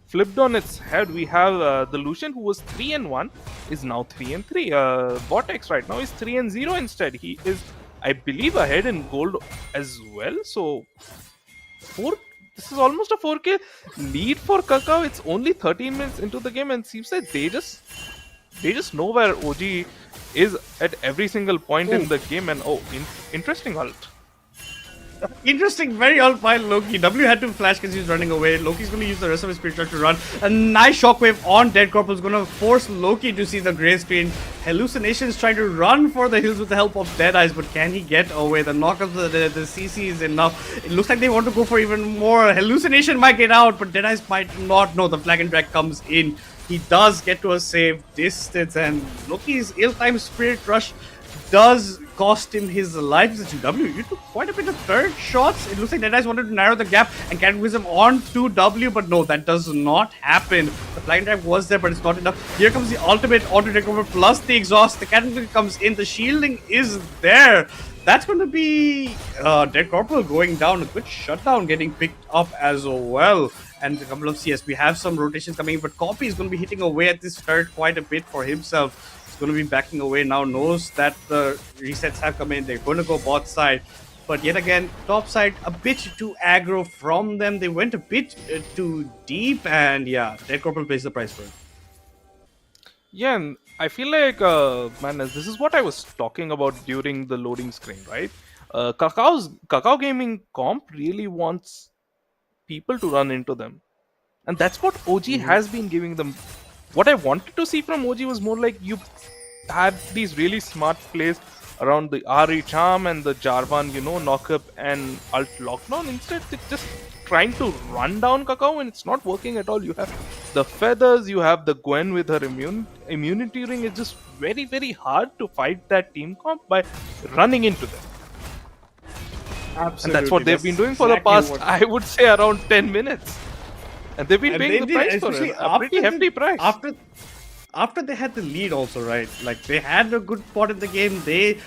flipped on its head. We have the Lucian, who was 3-1, is now 3-3. Vortex right now is 3-0 instead. He is, I believe, ahead in gold as well. So, this is almost a 4K lead for Kakao. It's only 13 minutes into the game, and seems like they just know where OG is at every single point in the game. And interesting ult. Interesting, very all fine Loki. W had to flash because he's running away. Loki's going to use the rest of his spirit to run. A nice shockwave on Dead Corporal is going to force Loki to see the grey screen. Hallucination is trying to run for the hills with the help of Dead Eyes, but can he get away? The knock of the CC is enough. It looks like they want to go for even more. Hallucination might get out, but Dead Eyes might not. No, the flag and drag comes in. He does get to a safe distance, and Loki's ill-timed Spirit Rush does cost him his life. W, you took quite a bit of third shots. It looks like Dead Eyes wanted to narrow the gap and Cataclysm on to W, but no, that does not happen. The flying drive was there, but it's not enough. Here comes the ultimate auto takeover plus the exhaust. The Cataclysm comes in. The shielding is there. That's going to be Dead Corporal going down. A good shutdown getting picked up as well. And a couple of CS. We have some rotations coming in, but Copy is going to be hitting away at this turret quite a bit for himself. He's going to be backing away now, knows that the resets have come in. They're going to go bot side. But yet again, top side, a bit too aggro from them. They went a bit too deep, and yeah, Dead Corporal pays the price for it. Yeah, and I feel like, man, this is what I was talking about during the loading screen, right? Kakao Gaming comp really wants people to run into them, and that's what OG has been giving them. What I wanted to see from OG was more like you had these really smart plays around the RE Charm and the Jarvan, knock up and alt lockdown. Instead, they're just trying to run down Kakao, and it's not working at all. You have the feathers, you have the Gwen with her immunity ring. It's just very, very hard to fight that team comp by running into them. Absolutely. And that's what they've been doing for the past, I would say, around 10 minutes. And they've been paying the price for it. A pretty hefty price. After they had the lead also, right? Like, they had a good spot in the game. They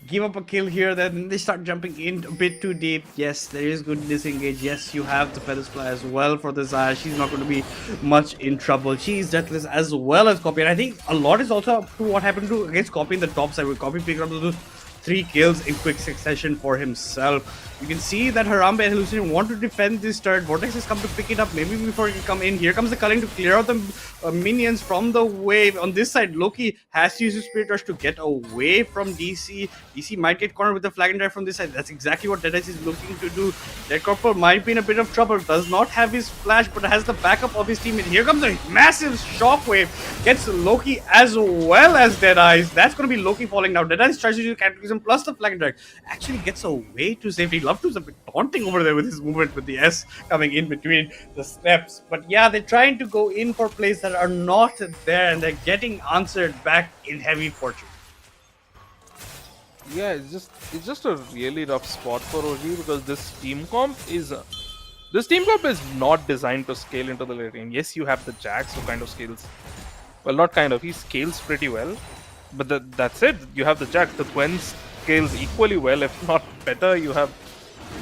give up a kill here, then they start jumping in a bit too deep. Yes, there is good disengage. Yes, you have the Feathers Fly as well for the Zaya. She's not going to be much in trouble. She's deathless as well as Copy. And I think a lot is also up to what happened against Copy in the top side, where Copy picked up those 3 kills in quick succession for himself. You can see that Harambe and Hallucination want to defend this turret. Vortex has come to pick it up maybe before it can come in. Here comes the culling to clear out the minions from the wave. On this side, Loki has to use his Spirit Rush to get away from DC. DC might get cornered with the flag and drive from this side. That's exactly what Dead Eyes is looking to do. Dead Corporal might be in a bit of trouble. Does not have his flash, but has the backup of his teammate. Here comes a massive shockwave. Gets Loki as well as Dead Eyes. That's going to be Loki falling now. Dead Eyes tries to use Cataclysm plus the flag and drag. Actually gets away to safety. Love to is a bit daunting over there with his movement with the S coming in between the steps. But yeah, they're trying to go in for plays that are not there, and they're getting answered back in heavy fortune. Yeah, it's just a really rough spot for OG, because this team comp is not designed to scale into the late game. Yes, you have the Jax who kind of scales, well, not kind of, he scales pretty well, but that's it. You have the Jax. The Gwen scales equally well, if not better. You have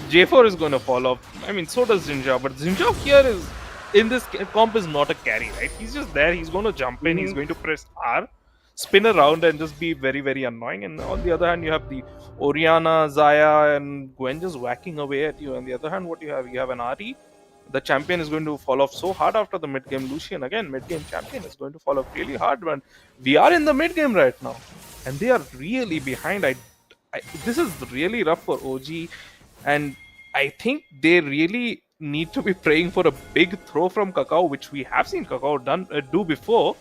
J4 is going to fall off. I mean, so does Zinja, but Zinja here is in this comp is not a carry, right? He's just there. He's going to jump in. He's going to press R, spin around, and just be very, very annoying. And on the other hand, you have the Orianna, Zaya, and Gwen just whacking away at you. On the other hand, what you have? You have an RE. The champion is going to fall off so hard after the mid game. Lucian, again, mid game champion, is going to fall off really hard. Man, we are in the mid game right now, and they are really behind. This is really rough for OG, and I think they really need to be praying for a big throw from Kakao, which we have seen Kakao do before.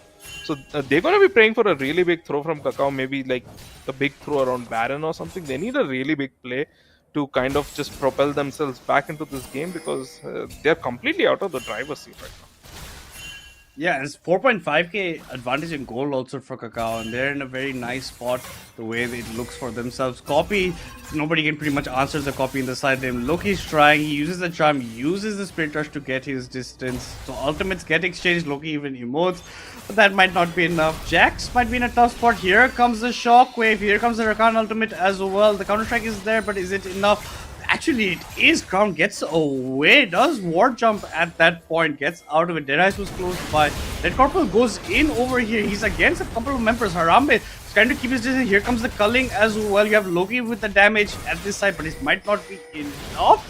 So they're going to be praying for a really big throw from Kakao, maybe like a big throw around Baron or something. They need a really big play to kind of just propel themselves back into this game, because they're completely out of the driver's seat right now. Yeah, it's 4.5k advantage in gold also for Kakao, and they're in a very nice spot the way it looks for themselves. Copy, nobody can pretty much answer the Copy in the side lane. Loki's trying, he uses the charm, uses the Spirit Rush to get his distance. So ultimates get exchanged, Loki even emotes, but that might not be enough. Jax might be in a tough spot. Here comes the Shockwave, here comes the Rakan ultimate as well. The counter strike is there, but is it enough? Actually, it is. Crown gets away, does ward jump at that point, gets out of it. Dead Eyes was close by. Dead Corporal goes in over here. He's against a couple of members. Harambe is trying to keep his distance. Here comes the culling as well. You have Loki with the damage at this side, but it might not be enough.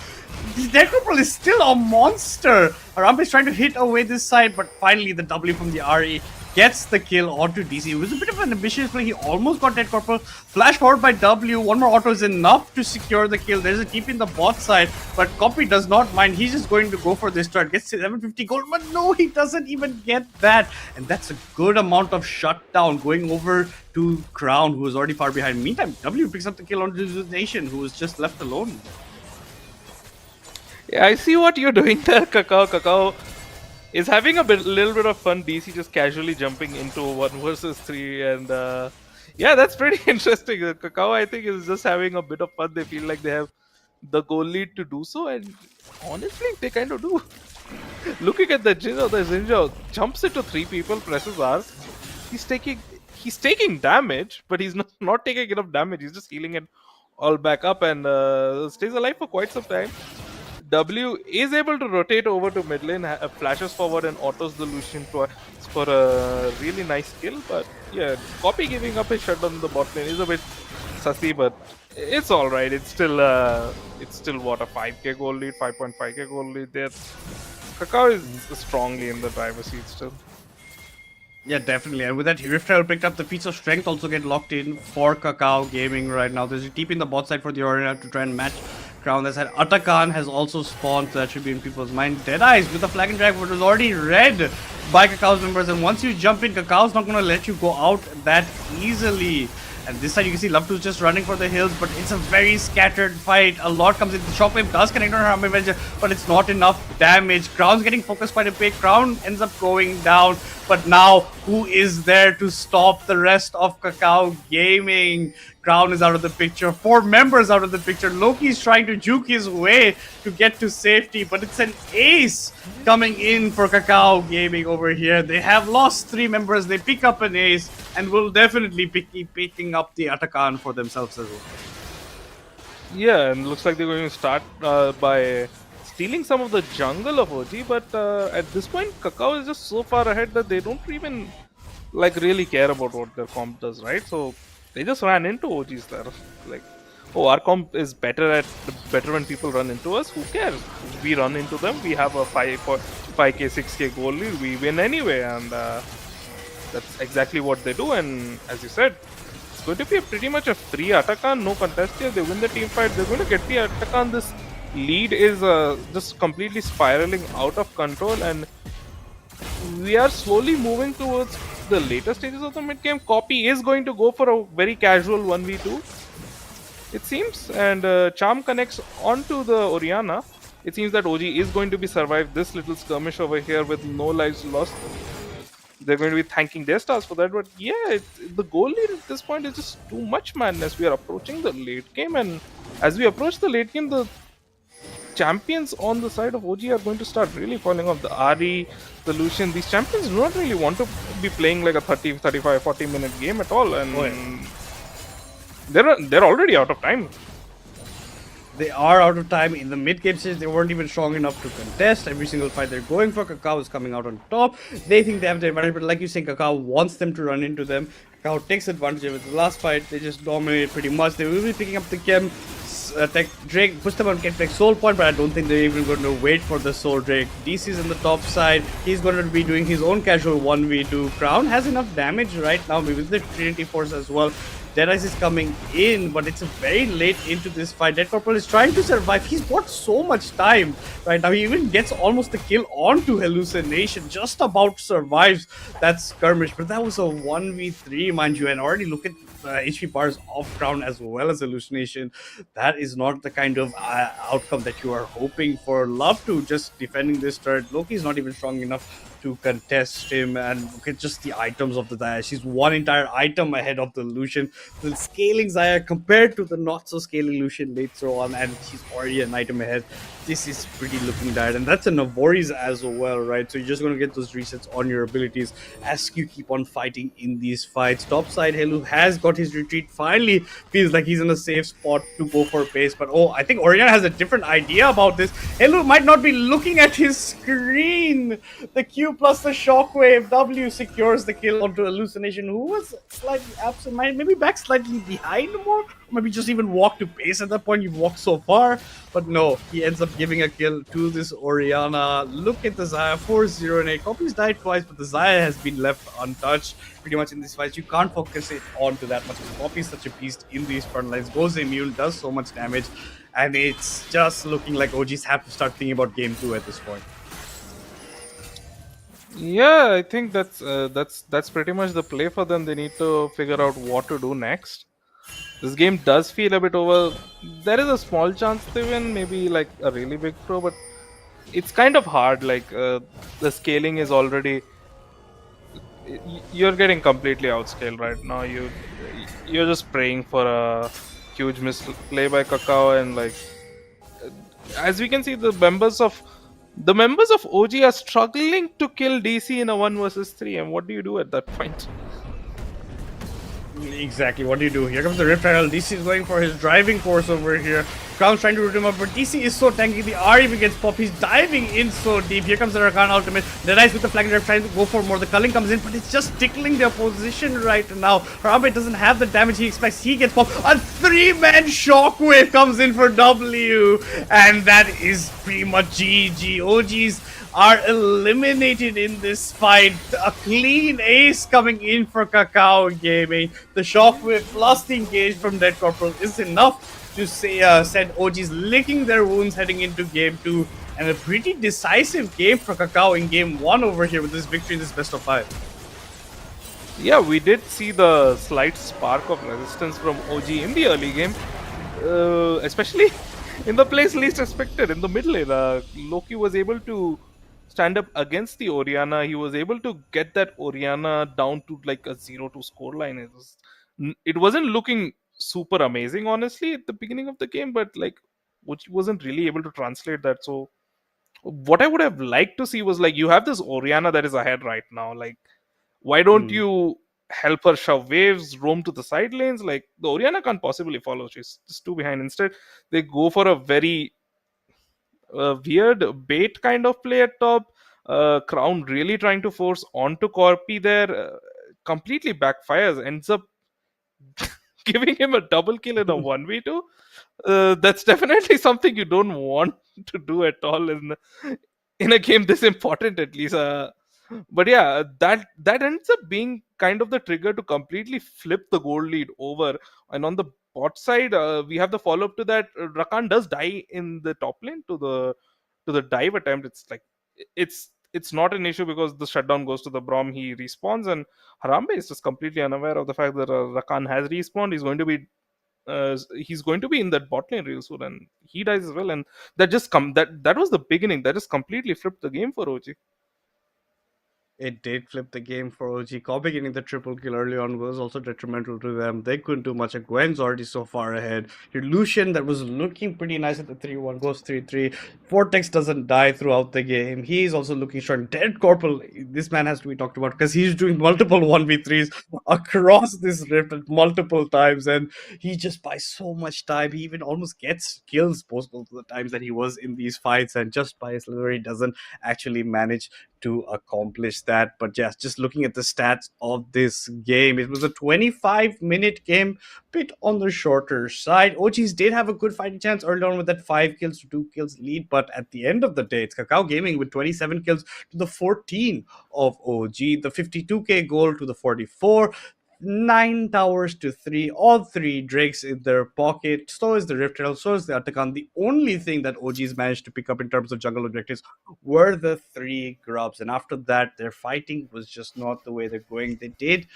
The Dead Corporal is still a monster. Harambe is trying to hit away this side, but finally the W from the RE gets the kill onto DC. It was a bit of an ambitious play. He almost got Dead Corporal. Flash forward by W. One more auto is enough to secure the kill. There's a TP in the bot side, but Copy does not mind. He's just going to go for this turret. Gets 750 gold, but no, he doesn't even get that. And that's a good amount of shutdown going over to Crown, who is already far behind. Meantime, W picks up the kill on Nation, who is just left alone. Yeah, I see what you're doing there, Kakao. Kakao is having a little bit of fun. DC just casually jumping into 1 versus 3, and yeah, that's pretty interesting. Kakao, I think, is just having a bit of fun. They feel like they have the goal lead to do so, and honestly, they kind of do. Looking at the Zinjo jumps into 3 people, presses R. He's taking damage, but he's not taking enough damage. He's just healing it all back up and stays alive for quite some time. W is able to rotate over to mid lane, flashes forward and autos the Lucian for a really nice kill. But yeah, Copy giving up his shutdown in the bot lane is a bit sussy, but it's all right. It's still what, a 5k goal lead, 5.5k goal lead there. Kakao is strongly in the driver's seat still. Yeah, definitely. And with that, Rift Trail picked up the feats of strength, also get locked in for Kakao Gaming right now. There's a TP in the bot side for the Oriana to try and match Crown. That side, Atakan has also spawned, so that should be in people's mind. Deadeyes with the flag and drag, but was already read by Kakao's members. And once you jump in, Kakao's not going to let you go out that easily. And this side, you can see Love 2 is just running for the hills, but it's a very scattered fight. A lot comes in. The Shockwave does connect on Harm Avenger, but it's not enough damage. Crown's getting focused by the pick. Crown ends up going down. But now, who is there to stop the rest of Kakao Gaming? Crown is out of the picture. 4 members out of the picture. Loki's trying to juke his way to get to safety, but it's an ace coming in for Kakao Gaming over here. They have lost 3 members. They pick up an ace and will definitely be picking up the Atakan for themselves as well. Yeah, and looks like they're going to start by stealing some of the jungle of OG, but at this point, Kakao is just so far ahead that they don't even really care about what their comp does, right? So they just ran into OGs there. Like, oh, our comp is better when people run into us. Who cares? We run into them. We have a 5k, 6k goal lead. We win anyway, and that's exactly what they do. And as you said, it's going to be pretty much a free Atakan, no contest here. They win the team fight. They're going to get the Atakan. This lead is just completely spiraling out of control, and we are slowly moving towards the later stages of the mid game. Copy is going to go for a very casual 1v2, it seems, and Charm connects onto the Oriana. It seems that OG is going to be survived this little skirmish over here with no lives lost. They're going to be thanking their stars for that, but yeah, the goal lead at this point is just too much madness. We are approaching the late game, and as we approach the late game, the champions on the side of OG are going to start really falling off. The Ari, the Lucian, these champions do not really want to be playing like a 30, 35, 40 minute game at all, and they're already out of time. They are out of time. In the mid-game stage, they weren't even strong enough to contest. Every single fight they're going for, Kakao is coming out on top. They think they have the advantage, but like you say, Kakao wants them to run into them. Kakao takes advantage of it. The last fight, they just dominated pretty much. They will be picking up the Chem. Drake puts them on Get Back Soul Point, but I don't think they're even going to wait for the Soul Drake. DC's on the top side. He's going to be doing his own casual 1v2. Crown has enough damage right now with the Trinity Force as well. Deadeyes is coming in, but it's very late into this fight. Dead Corporal is trying to survive. He's got so much time right now. He even gets almost the kill onto Hallucination. Just about survives that skirmish. But that was a 1v3, mind you. And already look at HP bars off Crown as well as Hallucination. That is not the kind of outcome that you are hoping for. Love to just defending this turret. Loki is not even strong enough to contest him, and look at just the items of the Zaya. She's one entire item ahead of the Lucian. The scaling Zaya compared to the not so scaling Lucian later on, and she's already an item ahead. This is pretty looking dire, and that's a Navori's as well, right? So you're just going to get those resets on your abilities as you keep on fighting in these fights. Top side, Helu has got his retreat. Finally feels like he's in a safe spot to go for pace, but oh, I think Oriana has a different idea about this. Helu might not be looking at his screen. The Q W plus the shockwave. W secures the kill onto Hallucination, who was slightly absent-minded, maybe back slightly behind more, or maybe just even walked to pace at that point. You've walked so far, but no, he ends up giving a kill to this Orianna. Look at the Xayah, 4-0 and 8. Copies died twice, but the Xayah has been left untouched pretty much in these fights. You can't focus it on to that much. Poppy is such a beast in these front lines, goes immune, does so much damage, and it's just looking like OGs have to start thinking about game 2 at this point. Yeah, I think that's pretty much the play for them. They need to figure out what to do next. This game does feel a bit over. There is a small chance they win, maybe like a really big throw, but it's kind of hard. Like the scaling is already. You're getting completely outscaled right now. You're just praying for a huge misplay by Kakao, and like as we can see, the members of OG are struggling to kill DC in a 1 versus 3, and what do you do at that point? Exactly, what do you do? Here comes the Rift Herald. DC is going for his driving force over here. Crown's trying to root him up, but DC is so tanky. The R even gets popped. He's diving in so deep. Here comes the Rakan ultimate. The Dice with the flag drive trying to go for more. The culling comes in, but it's just tickling their position right now. Harambe doesn't have the damage he expects. He gets popped. A 3-man shockwave comes in for W, and that is pretty much GG. OGs are eliminated in this fight. A clean ace coming in for Kakao Gaming. The shockwave plus the engage from Dead Corporal is enough to say send OGs licking their wounds heading into game 2, and a pretty decisive game for Kakao in game 1 over here with this victory in this best of 5. Yeah, we did see the slight spark of resistance from OG in the early game, especially in the place least expected, in the mid lane. Loki was able to stand up against the Orianna. He was able to get that Orianna down to like a 0-2 scoreline. It wasn't looking super amazing, honestly, at the beginning of the game, but like, which wasn't really able to translate that. So, what I would have liked to see was like, you have this Orianna that is ahead right now. Like, why don't you help her shove waves, roam to the side lanes? Like, the Orianna can't possibly follow. She's just too behind. Instead, they go for a very weird bait kind of play at top. Crown really trying to force onto Corpi there, completely backfires, ends up giving him a double kill in a 1v2. That's definitely something you don't want to do at all in a game this important, at least. But yeah, that ends up being kind of the trigger to completely flip the gold lead over. And on the bot side, we have the follow up to that. Rakan does die in the top lane to the dive attempt. It's like it's not an issue because the shutdown goes to the Brom. He respawns, and Harambe is just completely unaware of the fact that Rakan has respawned. He's going to be in that bot lane real soon, and he dies as well. And that was the beginning. That just completely flipped the game for OG. It did flip the game for OG. Kobe getting the triple kill early on was also detrimental to them. They couldn't do much. Gwen's already so far ahead. Your Lucian, that was looking pretty nice at the 3-1, goes 3-3. Vortex doesn't die throughout the game. He's also looking short. Dead Corporal, this man has to be talked about because he's doing multiple 1v3s across this rift at multiple times, and he just buys so much time. He even almost gets kills both of the times that he was in these fights, and just by his liver, he doesn't actually manage to accomplish that. But just looking at the stats of this game, it was a 25-minute game, bit on the shorter side. OGs did have a good fighting chance early on with that 5 kills to 2 kills lead, but at the end of the day, it's Kakao Gaming with 27 kills to the 14 of OG, the 52k goal to the 44. 9 towers to 3, all 3 Drakes in their pocket. So is the Rift Herald, so is the Atakan. The only thing that OGs managed to pick up in terms of jungle objectives were the 3 grubs, and after that their fighting was just not the way they're going. They did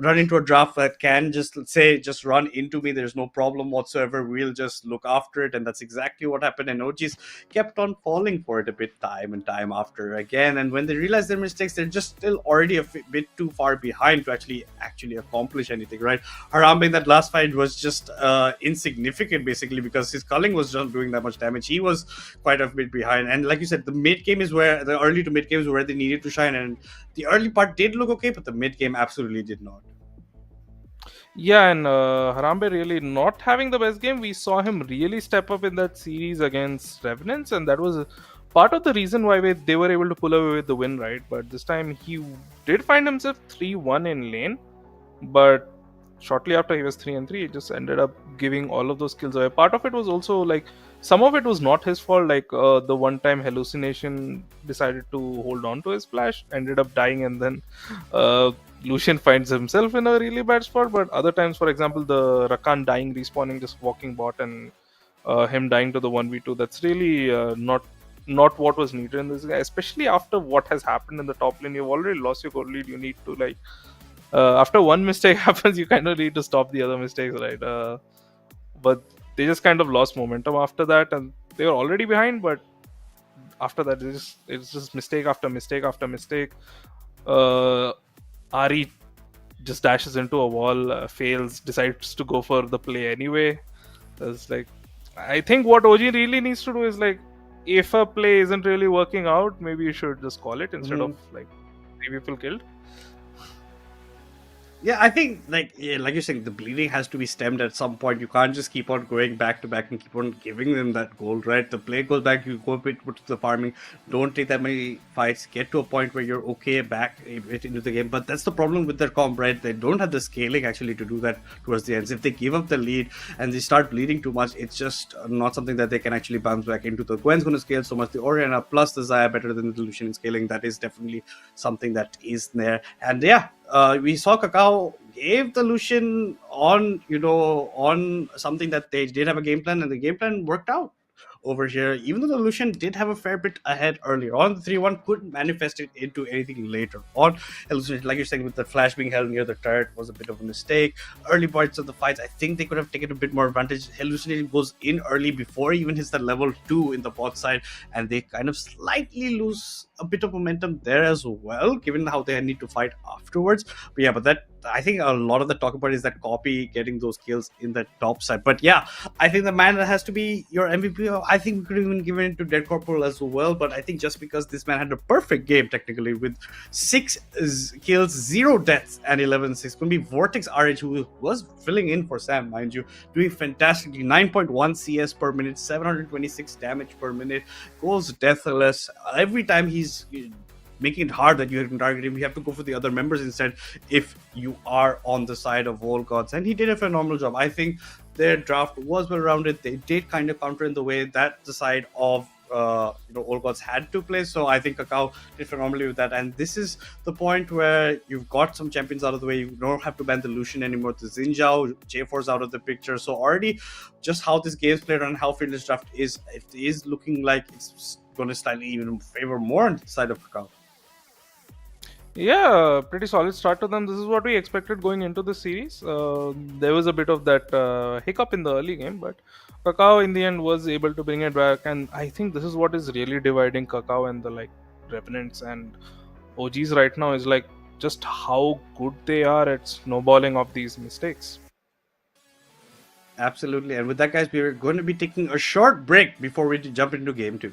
run into a draft that can just say, just run into me, there's no problem whatsoever, we'll just look after it, and that's exactly what happened. And OGs kept on falling for it a bit time and time after again, and when they realize their mistakes, they're just still already a bit too far behind to actually accomplish anything, right? Harambe in that last fight was just insignificant basically because his culling was not doing that much damage. He was quite a bit behind, and like you said, the mid game is where the early to mid game is where they needed to shine, and the early part did look okay, but the mid game absolutely did not. Yeah, and Harambe really not having the best game. We saw him really step up in that series against Revenants, and that was part of the reason why they were able to pull away with the win, right? But this time he did find himself 3-1 in lane, but shortly after he was 3-3, he just ended up giving all of those kills away. Part of it was also like some of it was not his fault. Like the one time hallucination decided to hold on to his flash, ended up dying, and then Lucian finds himself in a really bad spot. But other times, for example, the Rakan dying, respawning, just walking bot, and him dying to the 1v2, that's really not what was needed in this guy, especially after what has happened in the top lane. You've already lost your gold lead. You need to like after one mistake happens, you kind of need to stop the other mistakes, right? But they just kind of lost momentum after that, and they were already behind. But after that, it's just mistake after mistake after mistake. Ari just dashes into a wall, fails, decides to go for the play anyway. It's like, I think what OG really needs to do is like, if a play isn't really working out, maybe you should just call it instead of like 3 people killed. Yeah, I think like you're saying, the bleeding has to be stemmed at some point. You can't just keep on going back to back and keep on giving them that gold, right? The play goes back, you go a bit to the farming, don't take that many fights, get to a point where you're okay back a bit into the game. But that's the problem with their comp, right? They don't have the scaling actually to do that towards the ends. If they give up the lead and they start bleeding too much, it's just not something that they can actually bounce back into. The Gwen's going to scale so much, the Orianna plus the Xayah better than the Lucian in scaling. That is definitely something that is there. And yeah, we saw Kakao gave the Lucian on something that they did have a game plan, and the game plan worked out over here. Even though the Lucian did have a fair bit ahead earlier on, the 3-1 couldn't manifest it into anything later on. Like you're saying, with the flash being held near the turret was a bit of a mistake. Early parts of the fights, I think they could have taken a bit more advantage. Hallucination goes in early before he even hits the level 2 in the bot side, and they kind of slightly lose a bit of momentum there as well, given how they need to fight afterwards. But yeah, that I think a lot of the talk about is that copy getting those kills in the top side. But yeah, I think the man that has to be your MVP. I think we could even give it to Dead Corporal as well. But I think just because this man had a perfect game technically with 6 kills, 0 deaths, and 11-6, going to be Vortex RH, who was filling in for Sam, mind you, doing fantastically. 9.1 CS per minute, 726 damage per minute, goes deathless. Every time he's making it hard that you can target him, you have to go for the other members instead if you are on the side of Old Gods, and he did a phenomenal job. I think their draft was well rounded. They did kind of counter in the way that the side of Old Gods had to play. So I think Kakao did phenomenally with that, and this is the point where you've got some champions out of the way. You don't have to ban the Lucian anymore. The Xinjiao, J4's out of the picture. So already just how this game's played and how Fearless Draft is, it is looking like it's going to slightly even favor more on the side of Kakao. Yeah, pretty solid start to them. This is what we expected going into the series. There was a bit of that hiccup in the early game, but Kakao in the end was able to bring it back. And I think this is what is really dividing Kakao and the like Revenants and OGs right now, is like just how good they are at snowballing off these mistakes. Absolutely. And with that, guys, we're going to be taking a short break before we jump into game 2.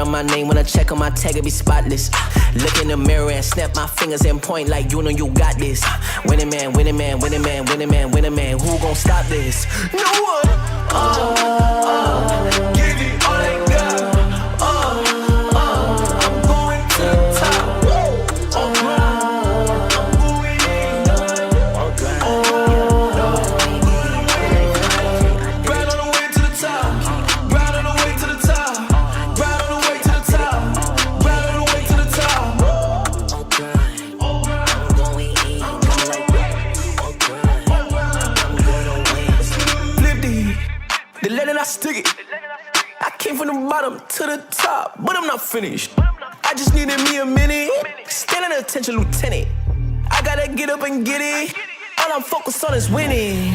on my name. When I check on my tag, it be spotless. Look in the mirror and snap my fingers and point like you know you got this. Winning man, winning man, winning man, winning man, winning man. Who gon' stop this? No one. Give it all they got. I'm going to the top. I'm going in. Right on the way to the top. Right on the way to the top. Right on the way to the top. Right on the way to the top. I'm going in. Flip the letter I stick it. I came from the bottom to the top, but I'm not finished. I just needed me a minute. Standing attention, lieutenant. I gotta get up and get it. All I'm focused on is winning.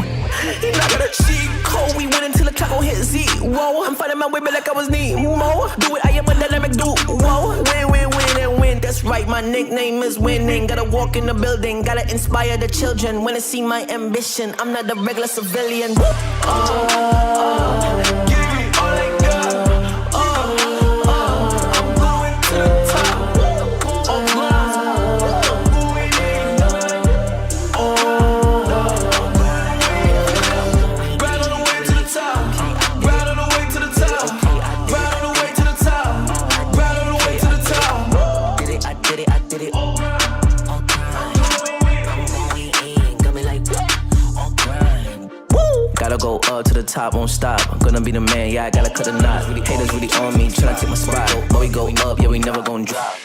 You not gonna cheat code. We win until the clock gon' hit zero. I'm finding my way back like I was Nemo. Do it, I am a dynamic duo. Win, win, win, and win. That's right, my nickname is winning. Gotta walk in the building, gotta inspire the children. Wanna see my ambition. I'm not a regular civilian. Give it all they got. I'm going to the top. I'm going in. Right on the way to the top. Right on the way to the top. Right on the way to the top. Right on the way to the top. Did it, I did it, I did it. I'm going in. Got me like, all grind. Gotta go up to the top, won't stop. I'm gonna be the man, yeah, I gotta cut the knot. Really haters really on me, tryna take my spot. But we go up, yeah, we never gon' drop.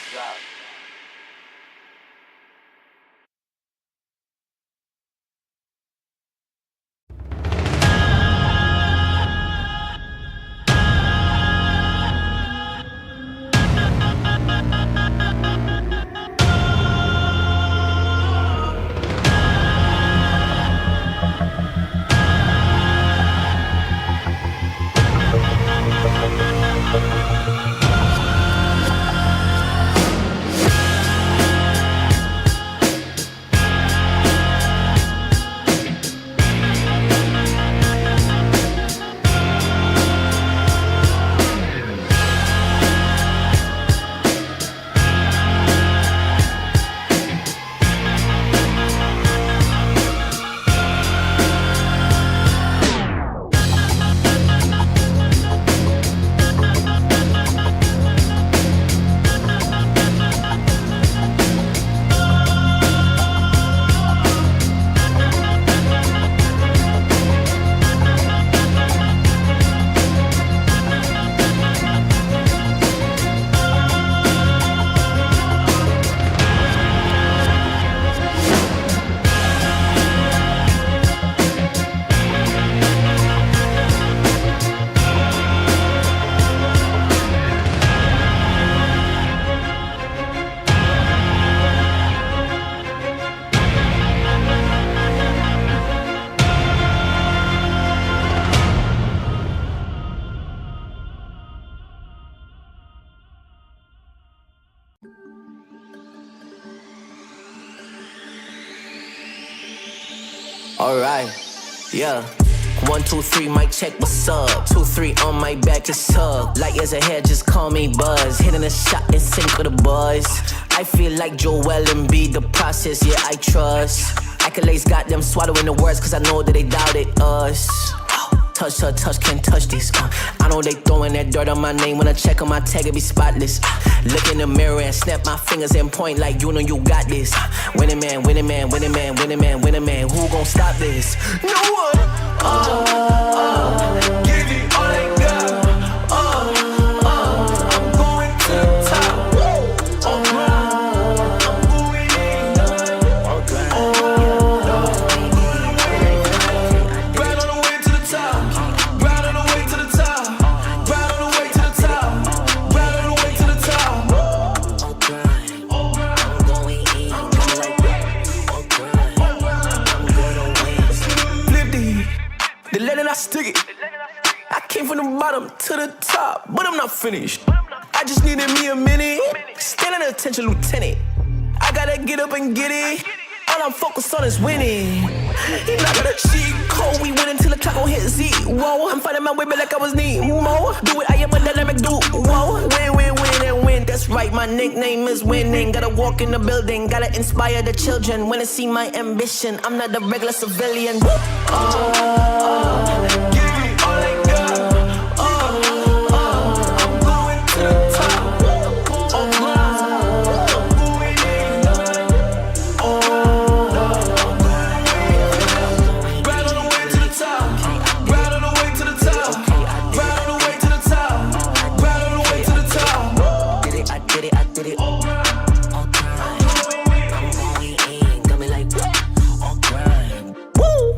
Alright, yeah. 1, 2, 3, mic check, what's up? 2, 3 on my back, just tug. Light years ahead, just call me Buzz. Hitting a shot in sync with the buzz. I feel like Joel Embiid, the process, yeah, I trust. Accolades got them swallowing the words, cause I know that they doubted us. Touch, touch, touch, can't touch this. I know they throwing that dirt on my name. When I check on my tag, it be spotless. Look in the mirror and snap my fingers and point like you know you got this. Winning man, winning man, winning man, winning man, winning man. Who gon' stop this? No one. Give it all they got. I'm going to the top. I'm going in. Right on the way to the top. Right on the way to the top. Right on the way to the top. Right on the way to the top. I'm going in. Flip the letter I stick it. I came from the bottom to the top, but I'm not finished. I just needed me a minute. Standing attention, lieutenant. I gotta get up and get it. All I'm focused on is winning. He not gonna cheat code. We win until the clock gon' hit zero. I'm finding my way back like I was Nemo. Do it, I am a dynamic duo. Win, win, win, and win. That's right, my nickname is winning. Gotta walk in the building, gotta inspire the children. Wanna see my ambition. I'm not a regular civilian. Give me all I got. I'm going to the top.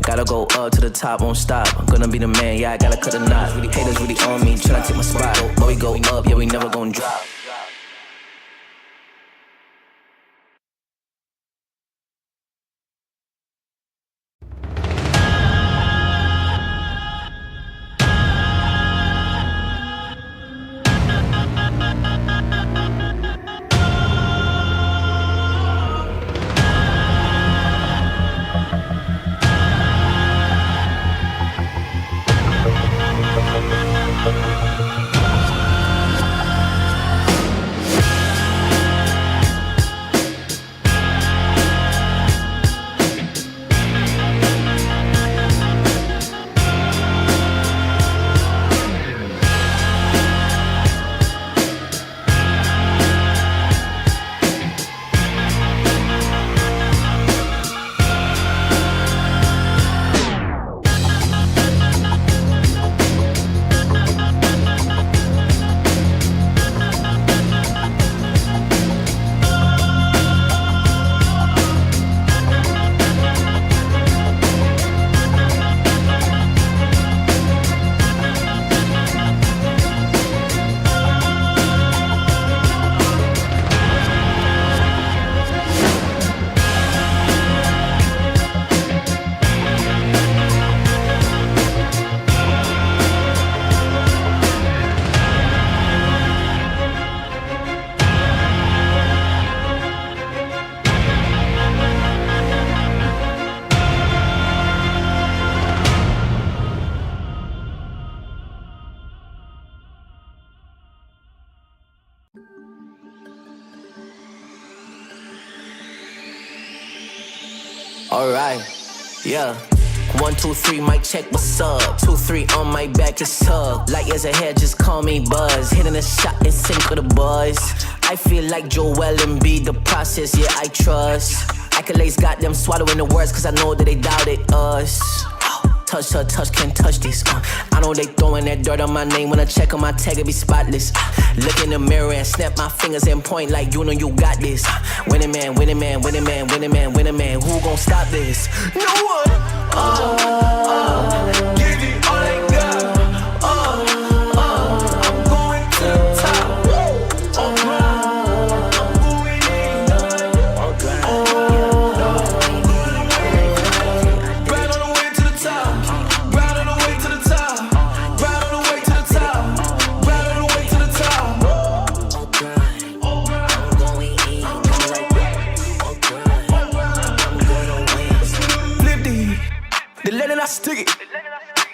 Gotta go up to the top, won't stop. I'm gonna be the man, yeah, I gotta cut the knot. Haters really on me, tryna take my spot. But we go up, yeah, we never gon' drop. Alright, yeah. 1, 2, 3, mic check, what's up? 2, 3 on my back, it's tug. Light years ahead, just call me Buzz. Hitting a shot in sync with the buzz. I feel like Joel Embiid, the process, yeah, I trust. Accolades got them swallowing the words, cause I know that they doubted us. Touch her, touch, can't touch this. I know they throwing that dirt on my name. When I check on my tag, it be spotless. Look in the mirror and snap my fingers and point like you know you got this. Winning man, winning man, winning man, winning man, winning man. Who gon' stop this? No one. Give me all I got. I'm going to the top. I'm going in. Right on the way to the top. Right on the way to the top. Right on the way to the top. Right on the way to the top. I'm going in. Flip the letter I stick it.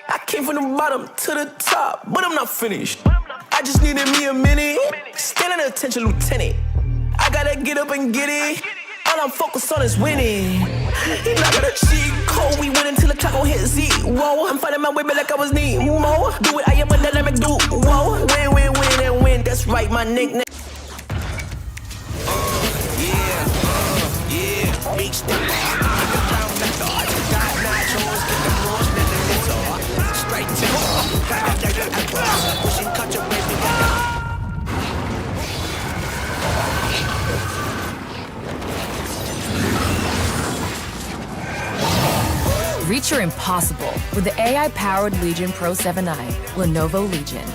I came from the bottom to the top, but I'm not finished. I just needed me a minute. Standing attention, lieutenant. I gotta get up and get it. All I'm focused on is winning. He not gonna cheat code. We win until the clock gon' hit zero. I'm finding my way back like I was Nemo. Do it, I am a dynamic duo. Win, win, win, and win. That's right, my nickname. Reach your impossible with the AI-powered Legion Pro 7i, Lenovo Legion.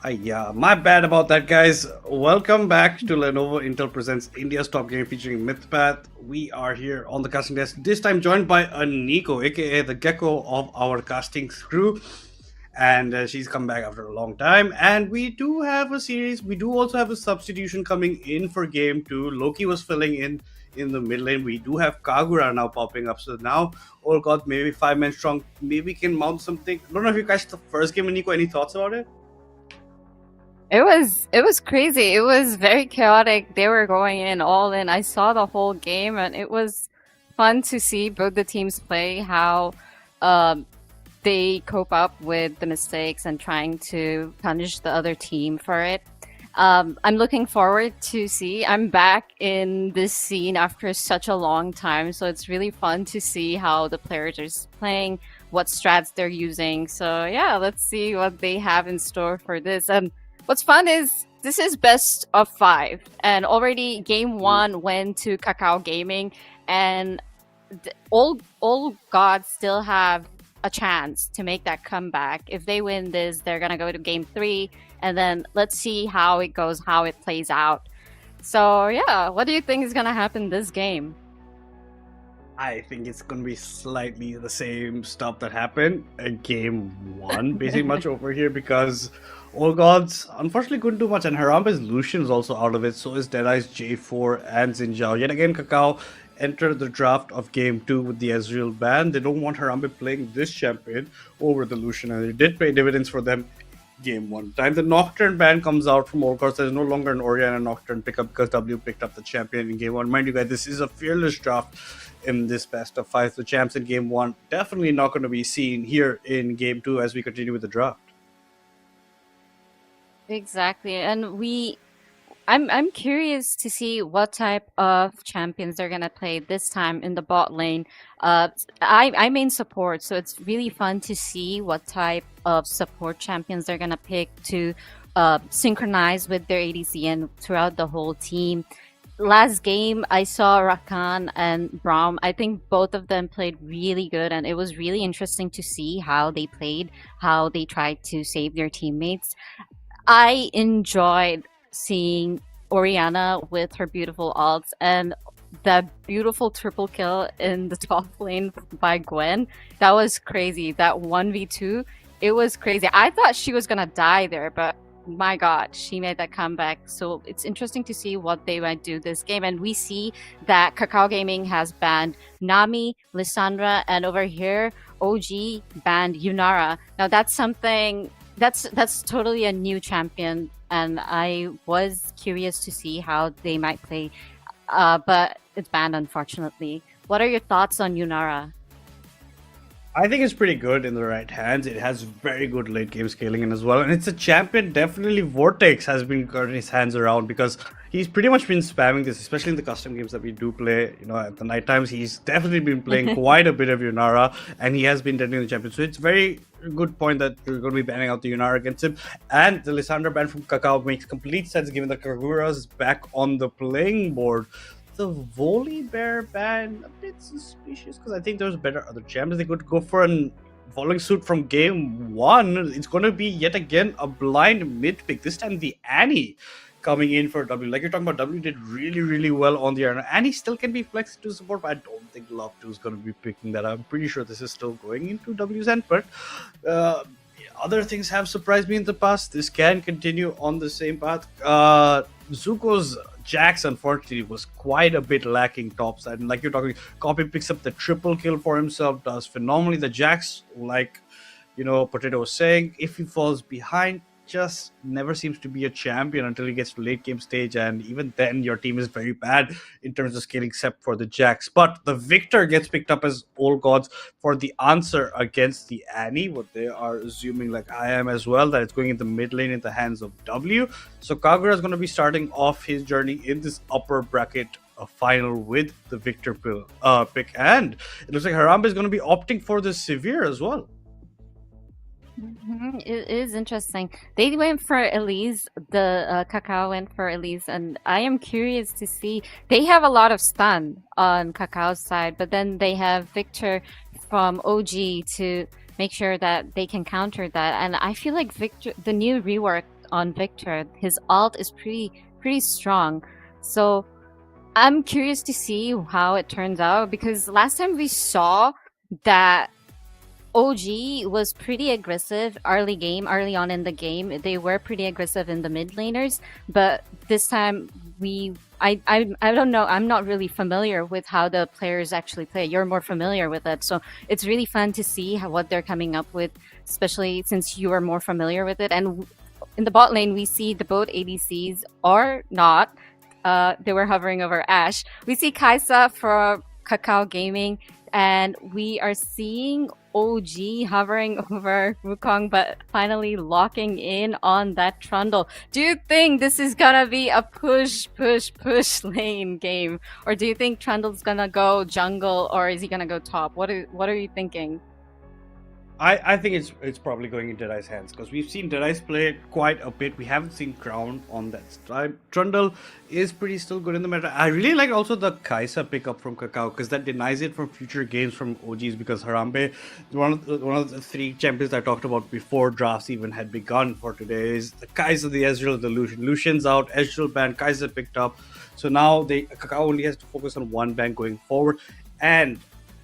Yeah, my bad about that, guys. Welcome back to Lenovo Intel Presents India's Top Game featuring Mythpat. We are here on the casting desk, this time joined by a Nico, aka the gecko of our casting crew. And she's come back after a long time. And we do have a series. We do also have a substitution coming in for game 2. Loki was filling in the mid lane. We do have Kagura now popping up. So now, oh god, maybe 5 men strong. Maybe we can mount something. I don't know if you catch the first game, Nico. Any thoughts about it? It was crazy. It was very chaotic. They were going in all in. I saw the whole game, and it was fun to see both the teams play, how they cope up with the mistakes and trying to punish the other team for it. I'm looking forward to see. I'm back in this scene after such a long time, so it's really fun to see how the players are playing, what strats they're using. So yeah, let's see what they have in store for this. And what's fun is this is best of 5, and already game 1 went to Kakao Gaming, and all gods still have a chance to make that comeback. If they win this, they're gonna go to game 3, and then let's see how it goes, how it plays out. So yeah, what do you think is gonna happen this game? I think it's going to be slightly the same stuff that happened in game 1, basically much over here, because All Gods unfortunately couldn't do much, and Harambe's Lucian is also out of it, so is Deadeye's J4 and Xinjiao. Yet again, Kakao entered the draft of game 2 with the Ezreal ban. They don't want Harambe playing this champion over the Lucian, and it did pay dividends for them game 1. Time the Nocturne ban comes out from All Gods, there's no longer an Orianna Nocturne pickup because W picked up the champion in game 1. Mind you guys, this is a fearless draft in this best of 5. The champs in game 1 definitely not going to be seen here in game 2 as we continue with the draft. Exactly, and I'm curious to see what type of champions they're gonna play this time in the bot lane. I main support, so it's really fun to see what type of support champions they're gonna pick to synchronize with their ADC and throughout the whole team. Last game, I saw Rakan and Braum. I think both of them played really good, and it was really interesting to see how they played, how they tried to save their teammates. I enjoyed seeing Orianna with her beautiful ults and that beautiful triple kill in the top lane by Gwen. That was crazy. That 1v2, it was crazy. I thought she was gonna die there, but my god, she made that comeback. So it's interesting to see what they might do this game. And we see that Kakao Gaming has banned Nami, Lissandra, and over here OG banned Yunara. Now that's something that's totally a new champion, and I was curious to see how they might play, but it's banned, unfortunately. What are your thoughts on Yunara? I think it's pretty good in the right hands. It has very good late game scaling in as well, and it's a champion definitely Vortex has been getting his hands around, because he's pretty much been spamming this, especially in the custom games that we do play. You know, at the night times, he's definitely been playing quite a bit of Yunara, and he has been deadly in the champion. So it's very good point that you're going to be banning out the Yunara against him, and the Lissandra ban from Kakao makes complete sense given that Kagura is back on the playing board. The Volibear ban, a bit suspicious, because I think there's better other champions. They could go for an following suit from game 1. It's going to be yet again a blind mid pick. This time the Annie coming in for W. Like you're talking about, W did really well on the arena. Annie still can be flexed to support, but I don't think Love 2 is going to be picking that. I'm pretty sure this is still going into W's end, but other things have surprised me in the past. This can continue on the same path. Zuko's Jax, unfortunately, was quite a bit lacking topside. And like you're talking, Copy picks up the triple kill for himself, does phenomenally. The Jax, like, you know, Potato was saying, if he falls behind, just never seems to be a champion until he gets to late game stage, and even then your team is very bad in terms of scaling except for the Jax. But the Victor gets picked up as All Gods for the answer against the Annie, what they are assuming, like I am as well, that it's going in the mid lane in the hands of W. So Kagura is going to be starting off his journey in this upper bracket final with the Victor pick, and it looks like Harambe is going to be opting for the Severe as well. It is interesting. They went for Elise, the Kakao went for Elise, and I am curious to see. They have a lot of stun on Kakao's side, but then they have Victor from OG to make sure that they can counter that. And I feel like Victor, the new rework on Victor. His ult is pretty strong. So I'm curious to see how it turns out, because last time we saw that OG was pretty aggressive early on in the game. They were pretty aggressive in the mid laners, but this time I don't know. I'm not really familiar with how the players actually play. You're more familiar with it, so it's really fun to see what they're coming up with, especially since you are more familiar with it. And in the bot lane, we see the both ADCs are not. They were hovering over Ashe. We see Kaisa for Kakao Gaming, and we are seeing OG hovering over Wukong, but finally locking in on that Trundle. Do you think this is gonna be a push lane game, or do you think Trundle's gonna go jungle, or is he gonna go top? What are you thinking? I think it's probably going in Deadeye's hands, because we've seen Deadeye's play quite a bit. We haven't seen Crown on that side. Trundle is pretty still good in the meta. I really like also the Kaisa pickup from Kakao, because that denies it from future games from OGs, because Harambe, one of the three champions I talked about before drafts even had begun for today, is the Kaisa, the Ezreal, the Lucian. Lucian's out, Ezreal banned, Kaisa picked up. So now Kakao only has to focus on one ban going forward. And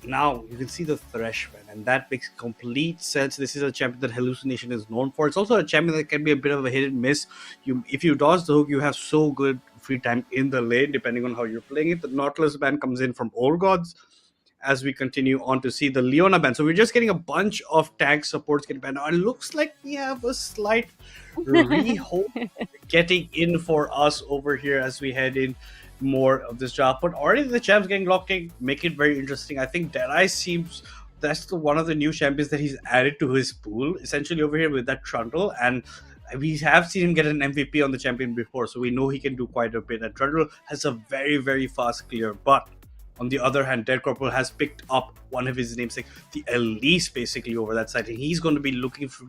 now you can see the Thresh, man, and that makes complete sense. This is a champion that Hallucination is known for. It's also a champion that can be a bit of a hit and miss. If you dodge the hook, you have so good free time in the lane, depending on how you're playing it. The Nautilus ban comes in from Old Gods as we continue on to see the Leona ban. So we're just getting a bunch of tank supports getting banned. Now it looks like we have a slight re-hope getting in for us over here as we head in more of this draft, but already the champs getting locked in make it very interesting. I think Deadeye seems that's one of the new champions that he's added to his pool essentially over here with that Trundle, and we have seen him get an MVP on the champion before, so we know he can do quite a bit. And Trundle has a very fast clear, but on the other hand, Dead Corporal has picked up one of his namesake, the Elise, basically over that side, and he's going to be looking for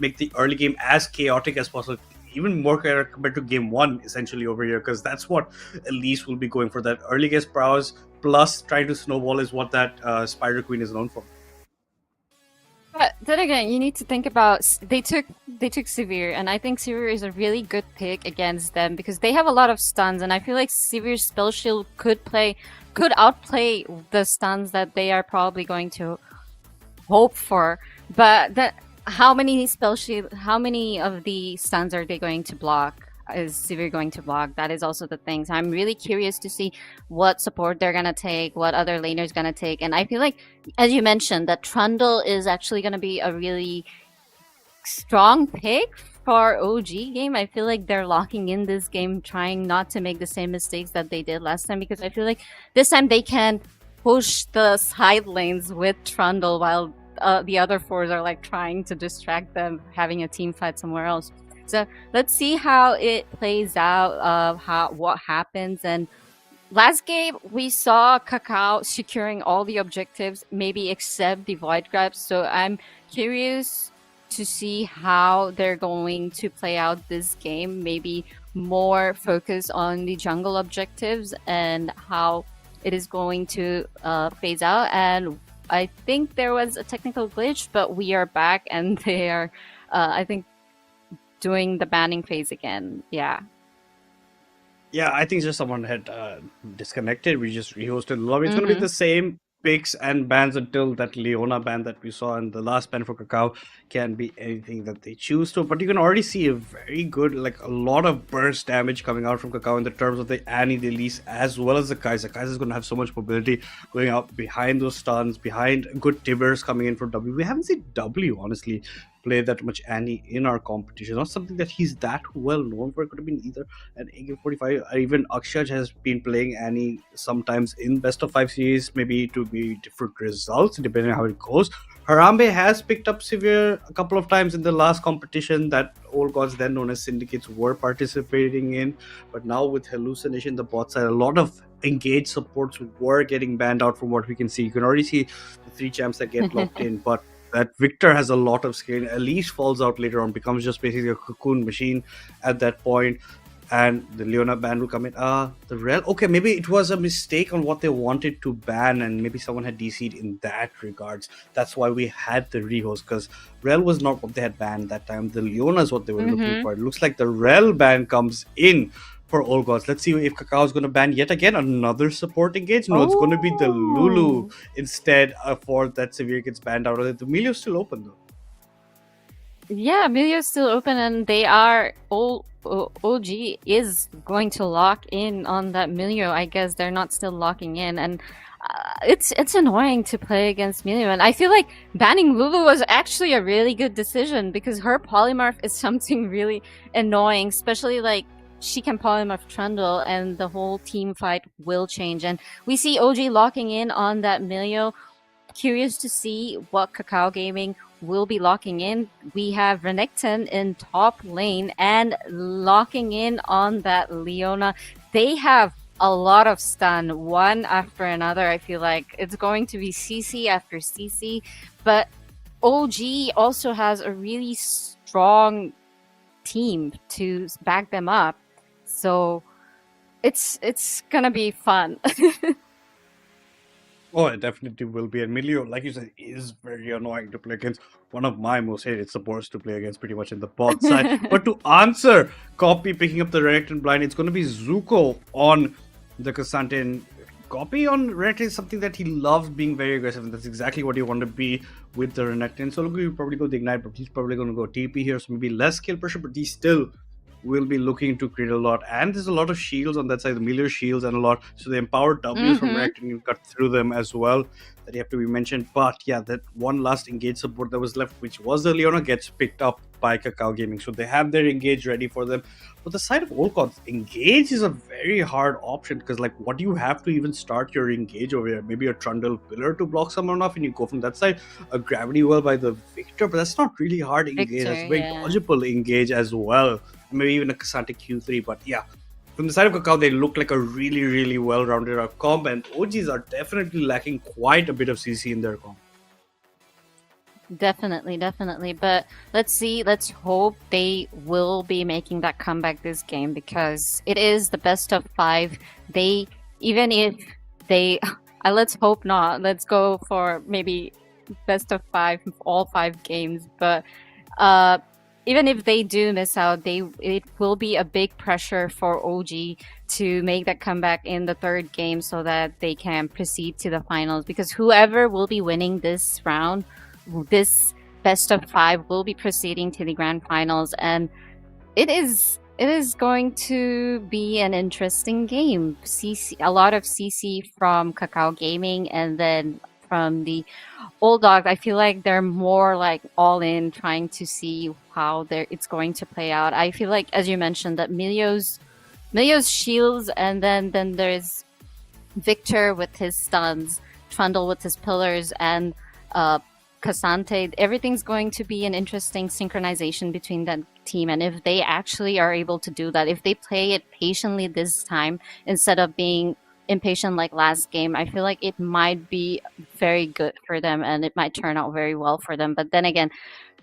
make the early game as chaotic as possible, even more compared to game one essentially over here, because that's what Elise will be going for. That early game prowess plus trying to snowball is what that Spider Queen is known for. But then again, you need to think about they took Sivir, and I think Sivir is a really good pick against them because they have a lot of stuns, and I feel like Sivir's spell shield could outplay the stuns that they are probably going to hope for. But how many of the stuns are they going to block? Is Sivir going to block? That is also the thing. So I'm really curious to see what support they're gonna take, what other laners gonna take, and I feel like, as you mentioned, that Trundle is actually gonna be a really strong pick for OG game. I feel like they're locking in this game, trying not to make the same mistakes that they did last time, because I feel like this time they can push the side lanes with Trundle while the other fours are like trying to distract them, having a team fight somewhere else. So let's see how it plays out, what happens. And last game, we saw Kakao securing all the objectives, maybe except the Void Grabs. So I'm curious to see how they're going to play out this game. Maybe more focus on the jungle objectives and how it is going to phase out. And I think there was a technical glitch, but we are back, and they are, I think, doing the banning phase again. Yeah, I think just someone had disconnected. We just rehosted the lobby. It's going to be the same picks and bans until that Leona ban that we saw, and the last ban for Kakao can be anything that they choose to. But you can already see a very good, like a lot of burst damage coming out from Kakao in the terms of the Annie, the Elise, as well as the Kaiser. Kaiser is going to have so much mobility going out behind those stuns, behind good Tibbers coming in for W. We haven't seen W, honestly, play that much Annie in our competition. Not something that he's that well known for. It could have been either an AK-45 or even Akshaj has been playing Annie sometimes in best of 5 series, maybe to be different results depending on how it goes. Harambe has picked up Sivir a couple of times in the last competition that Old Gods, then known as Syndicates, were participating in. But now with Hallucination, the bot side, a lot of engaged supports were getting banned out from what we can see. You can already see the 3 champs that get locked in, but that Victor has a lot of skill. Elise falls out later on, becomes just basically a cocoon machine at that point. and the Leona ban will come in. The Rel. Okay, maybe it was a mistake on what they wanted to ban, and maybe someone had DC'd in that regards. That's why we had the rehost, because Rel was not what they had banned that time. The Leona is what they were looking for. It looks like the Rel ban comes in for All Gods. Let's see if Kakao is going to ban yet again another support engage. No, it's going to be the Lulu instead for that Severe gets banned out of it. The Emilio's still open though. Yeah, Emilio's still open, and they are all. OG is going to lock in on that Milio. I guess they're not still locking in, and it's annoying to play against Milio. And I feel like banning Lulu was actually a really good decision because her polymorph is something really annoying, especially like she can polymorph Trundle, and the whole team fight will change. And we see OG locking in on that Milio. Curious to see what Kakao Gaming will be locking in. We have Renekton in top lane and locking in on that Leona. They have a lot of stun, one after another. I feel like it's going to be CC after CC, but OG also has a really strong team to back them up. So it's gonna be fun. Oh, it definitely will be. And Milio, like you said, is very annoying to play against. One of my most hated supports to play against pretty much in the bot side. But to answer Copy picking up the Renekton blind, it's going to be Zuko on the Cassandra. And Copy on Renekton is something that he loves being very aggressive, and that's exactly what you want to be with the Renekton. So look, he'll probably go the Ignite, but he's probably going to go TP here, so maybe less skill pressure, but he still will be looking to create a lot. And there's a lot of shields on that side, the Miller shields and a lot. So the empowered W's from Renekton, you cut through them as well. That you have to be mentioned. But yeah, that one last engage support that was left, which was the Leona, gets picked up by Kakao Gaming. So they have their engage ready for them. But the side of All Gods, engage is a very hard option because, like, what do you have to even start your engage over here? Maybe a Trundle pillar to block someone off, and you go from that side. A gravity well by the Victor, but that's not really hard engage. Victor, That's very yeah. dodgeable engage as well. Maybe even a Cassandra Q3, but yeah. From the side of Kakao, they look like a really, really well-rounded comp, and OGs are definitely lacking quite a bit of CC in their comp. Definitely. But let's see. Let's hope they will be making that comeback this game because it is the best of 5. Even if they, let's hope not. Let's go for maybe best of 5, all 5 games. But even if they do miss out, it will be a big pressure for OG to make that comeback in the 3rd game so that they can proceed to the finals. Because whoever will be winning this round, this best of 5 will be proceeding to the grand finals, and it is going to be an interesting game. A lot of CC from Kakao Gaming, and then from the Old Dogs, I feel like they're more like all in, trying to see how it's going to play out. I feel like, as you mentioned, that Milio's shields, and then there's Victor with his stuns, Trundle with his pillars, and Cassante. Everything's going to be an interesting synchronization between that team, and if they actually are able to do that, if they play it patiently this time instead of being impatient like last game, I feel like it might be very good for them and it might turn out very well for them. But then again,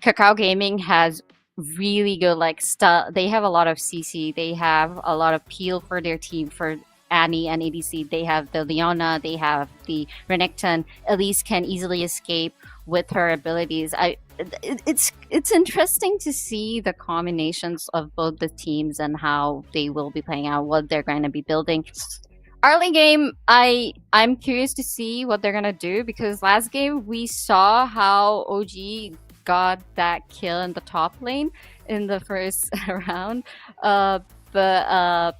Kakao Gaming has really good stuff. They have a lot of CC, they have a lot of peel for their team, for Annie and ADC. They have the Leona, they have the Renekton. Elise can easily escape with her abilities. It's interesting to see the combinations of both the teams and how they will be playing out, what they're going to be building. Early game, I'm curious to see what they're gonna do, because last game we saw how OG got that kill in the top lane in the first round. But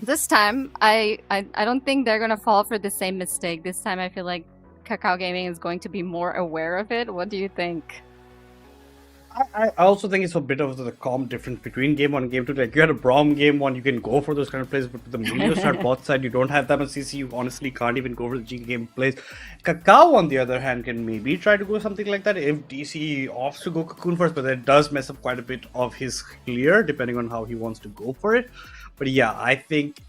this time, I don't think they're gonna fall for the same mistake. This time, I feel like Kakao Gaming is going to be more aware of it. What do you think? I also think it's a bit of the comp difference between game 1 and game 2. Like, you had a Braum game 1, you can go for those kind of plays, but with the Milio start bot side, you don't have that much CC. You honestly can't even go for the G game plays. Kakao, on the other hand, can maybe try to go something like that if DC opts to go Cocoon first, but that does mess up quite a bit of his clear, depending on how he wants to go for it. But yeah, I think,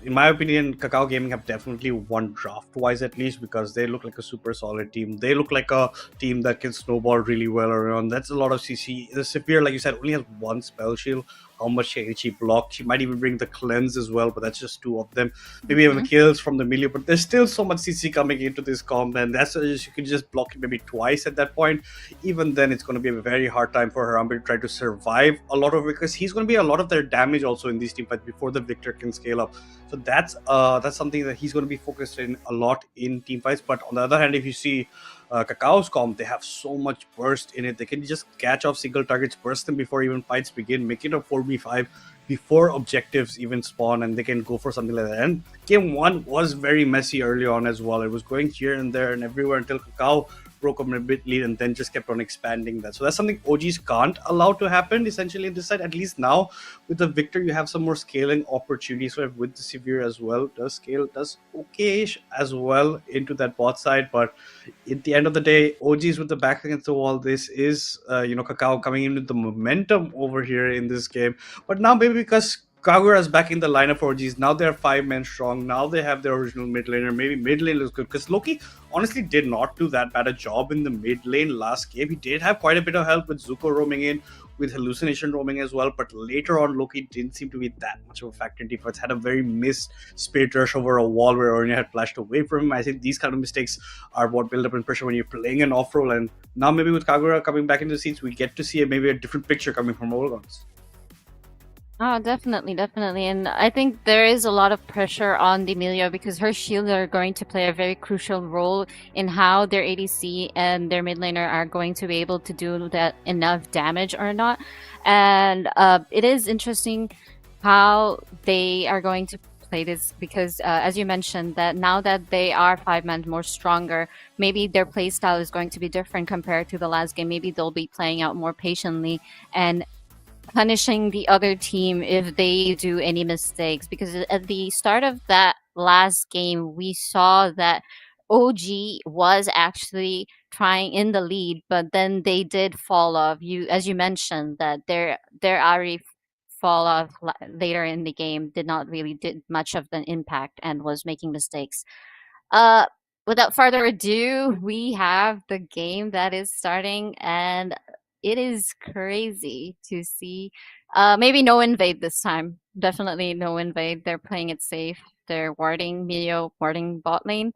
in my opinion, Kakao Gaming have definitely won draft-wise, at least, because they look like a super solid team. They look like a team that can snowball really well around. That's a lot of CC. The Severe, like you said, only has 1 spell shield. how much she blocked. She might even bring the cleanse as well, but that's just two of them. Maybe even kills from the milieu, but there's still so much CC coming into this comp, and that's you can just block it maybe twice at that point. Even then, it's going to be a very hard time for Harambe to try to survive a lot of it, because he's going to be a lot of their damage also in these team fights before the Victor can scale up. So that's something that he's going to be focused in a lot in team fights. But on the other hand, if you see Kakao's comp, they have so much burst in it. They can just catch off single targets, burst them before even fights begin, make it a 4v5 before objectives even spawn, and they can go for something like that. And game one was very messy early on as well. It was going here and there and everywhere until Kakao broke up a bit lead and then just kept on expanding that. So that's something OGs can't allow to happen essentially in this side. At least now with the Victor, you have some more scaling opportunities. So with the Severe as well, does okay-ish as well into that bot side. But at the end of the day, OGs with the back against the wall, this is Kakao coming in with the momentum over here in this game. But now maybe because Kagura is back in the lineup for OGs. Now they're 5 men strong. Now they have their original mid laner. Maybe mid lane looks good, because Loki honestly did not do that bad a job in the mid lane last game. He did have quite a bit of help with Zuko roaming in, with Hallucination roaming as well. But later on, Loki didn't seem to be that much of a factor in defense. Had a very missed Spirit Rush over a wall where Ornia had flashed away from him. I think these kind of mistakes are what build up in pressure when you're playing an off role. And now maybe with Kagura coming back into the seats, we get to see maybe a different picture coming from Olgons. Oh, definitely. And I think there is a lot of pressure on Demilio because her shields are going to play a very crucial role in how their ADC and their mid laner are going to be able to do that enough damage or not. And it is interesting how they are going to play this because, as you mentioned, that now that they are 5 men more stronger, maybe their playstyle is going to be different compared to the last game. Maybe they'll be playing out more patiently and punishing the other team if they do any mistakes, because at the start of that last game we saw that OG was actually trying in the lead, but then they did fall off. As you mentioned, that their Ari fall off later in the game did not really did much of an impact and was making mistakes. Without further ado, we have the game that is starting, and it is crazy to see. Maybe no invade this time. Definitely no invade. They're playing it safe. They're warding Mio, warding bot lane.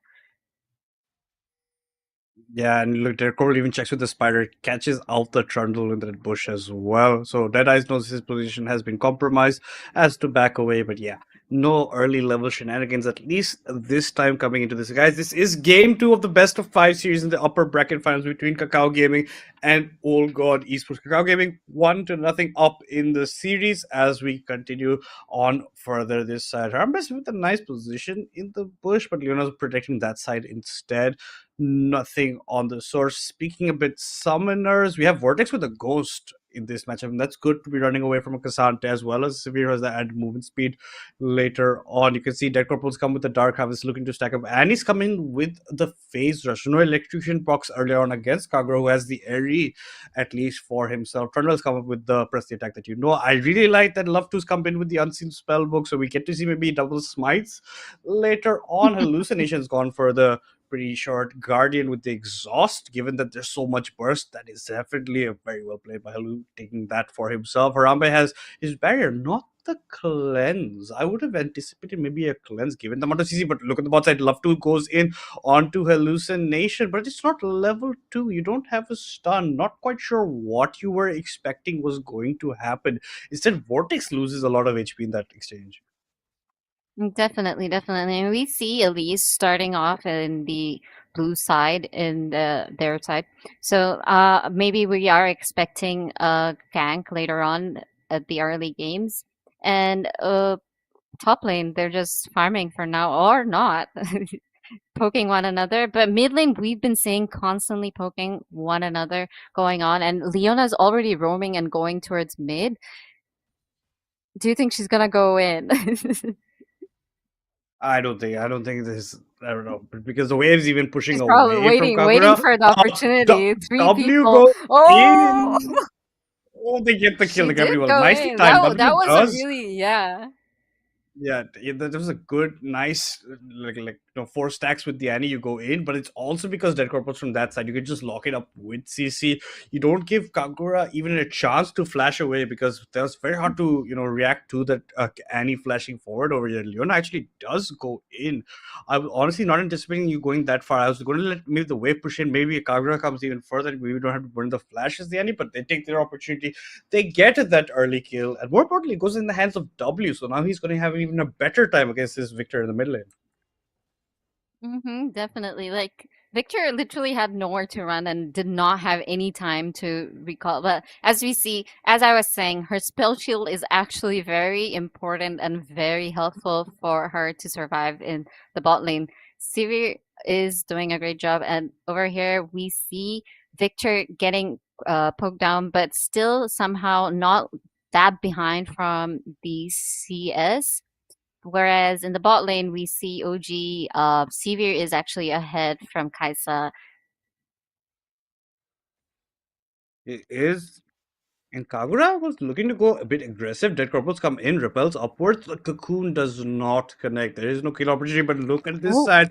Yeah, and look, their core even checks with the spider, catches out the trundle in that bush as well. So Deadeyes knows his position has been compromised, has to back away. But yeah, no early level shenanigans, at least this time coming into this. Guys, this is game 2 of the best of 5 series in the upper bracket finals between Kakao Gaming and Old God Esports. Kakao Gaming 1-0 up in the series as we continue on further this side. Rambus with a nice position in the bush, but Leona's protecting that side instead. Nothing on the source. Speaking a bit summoners, we have Vortex with a ghost in this matchup, and that's good to be running away from a Cassante as well as Severe has the added movement speed later on. You can see Dead Corporals come with the Dark Harvest looking to stack up, and he's coming with the Phase Rush. No Electrocution procs earlier on against Kagura, who has the Airy at least for himself. Trundle's come up with the press the attack that you know. I really like that Love To's come in with the Unseen Spellbook, so we get to see maybe double smites later on. Hallucination's gone for the pretty short Guardian with the exhaust, given that there's so much burst. That is definitely a very well played by Halu, taking that for himself. Harambe has his barrier, not the cleanse. I would have anticipated maybe a cleanse given the amount of CC, but look at the bot side. Love 2 goes in onto Hallucination, but it's not level 2. You don't have a stun. Not quite sure what you were expecting was going to happen. Instead, Vortex loses a lot of HP in that exchange. Definitely. And we see Elise starting off in the blue side in their side. So maybe we are expecting a gank later on at the early games. And top lane, they're just farming for now or not. Poking one another. But mid lane, we've been seeing constantly poking one another going on. And Leona's already roaming and going towards mid. Do you think she's gonna go in? I don't think this. I don't know, because the wave's even pushing She's probably away from waiting Kagura. for the opportunity. Three W people. goes Oh, in. Oh, they get the kill she like did everyone. go Nicely in. timed. That W was does. a really, yeah. Yeah, that was a good, nice, like 4 stacks with the Annie you go in, but it's also because Dead Corpus from that side, you can just lock it up with CC. You don't give Kagura even a chance to flash away because that's very hard to react to that Annie flashing forward over here. Leon actually does go in. I was honestly not anticipating you going that far. I was going to let maybe the wave push in, maybe Kagura comes even further. Maybe we don't have to burn the flashes the Annie, but they take their opportunity. They get that early kill, and more importantly, it goes in the hands of W. So now he's going to have even a better time against this Victor in the mid lane. Definitely. Like Victor literally had nowhere to run and did not have any time to recall. But as we see, as I was saying, her spell shield is actually very important and very helpful for her to survive in the bot lane. Sivir is doing a great job, and over here we see Victor getting poked down, but still somehow not that behind from the CS. Whereas in the bot lane, we see OG Sivir is actually ahead from Kaisa. It is. And Kagura was looking to go a bit aggressive. Dead Corpus come in, repels upwards. The cocoon does not connect. There is no kill opportunity, but look at this Oh. side.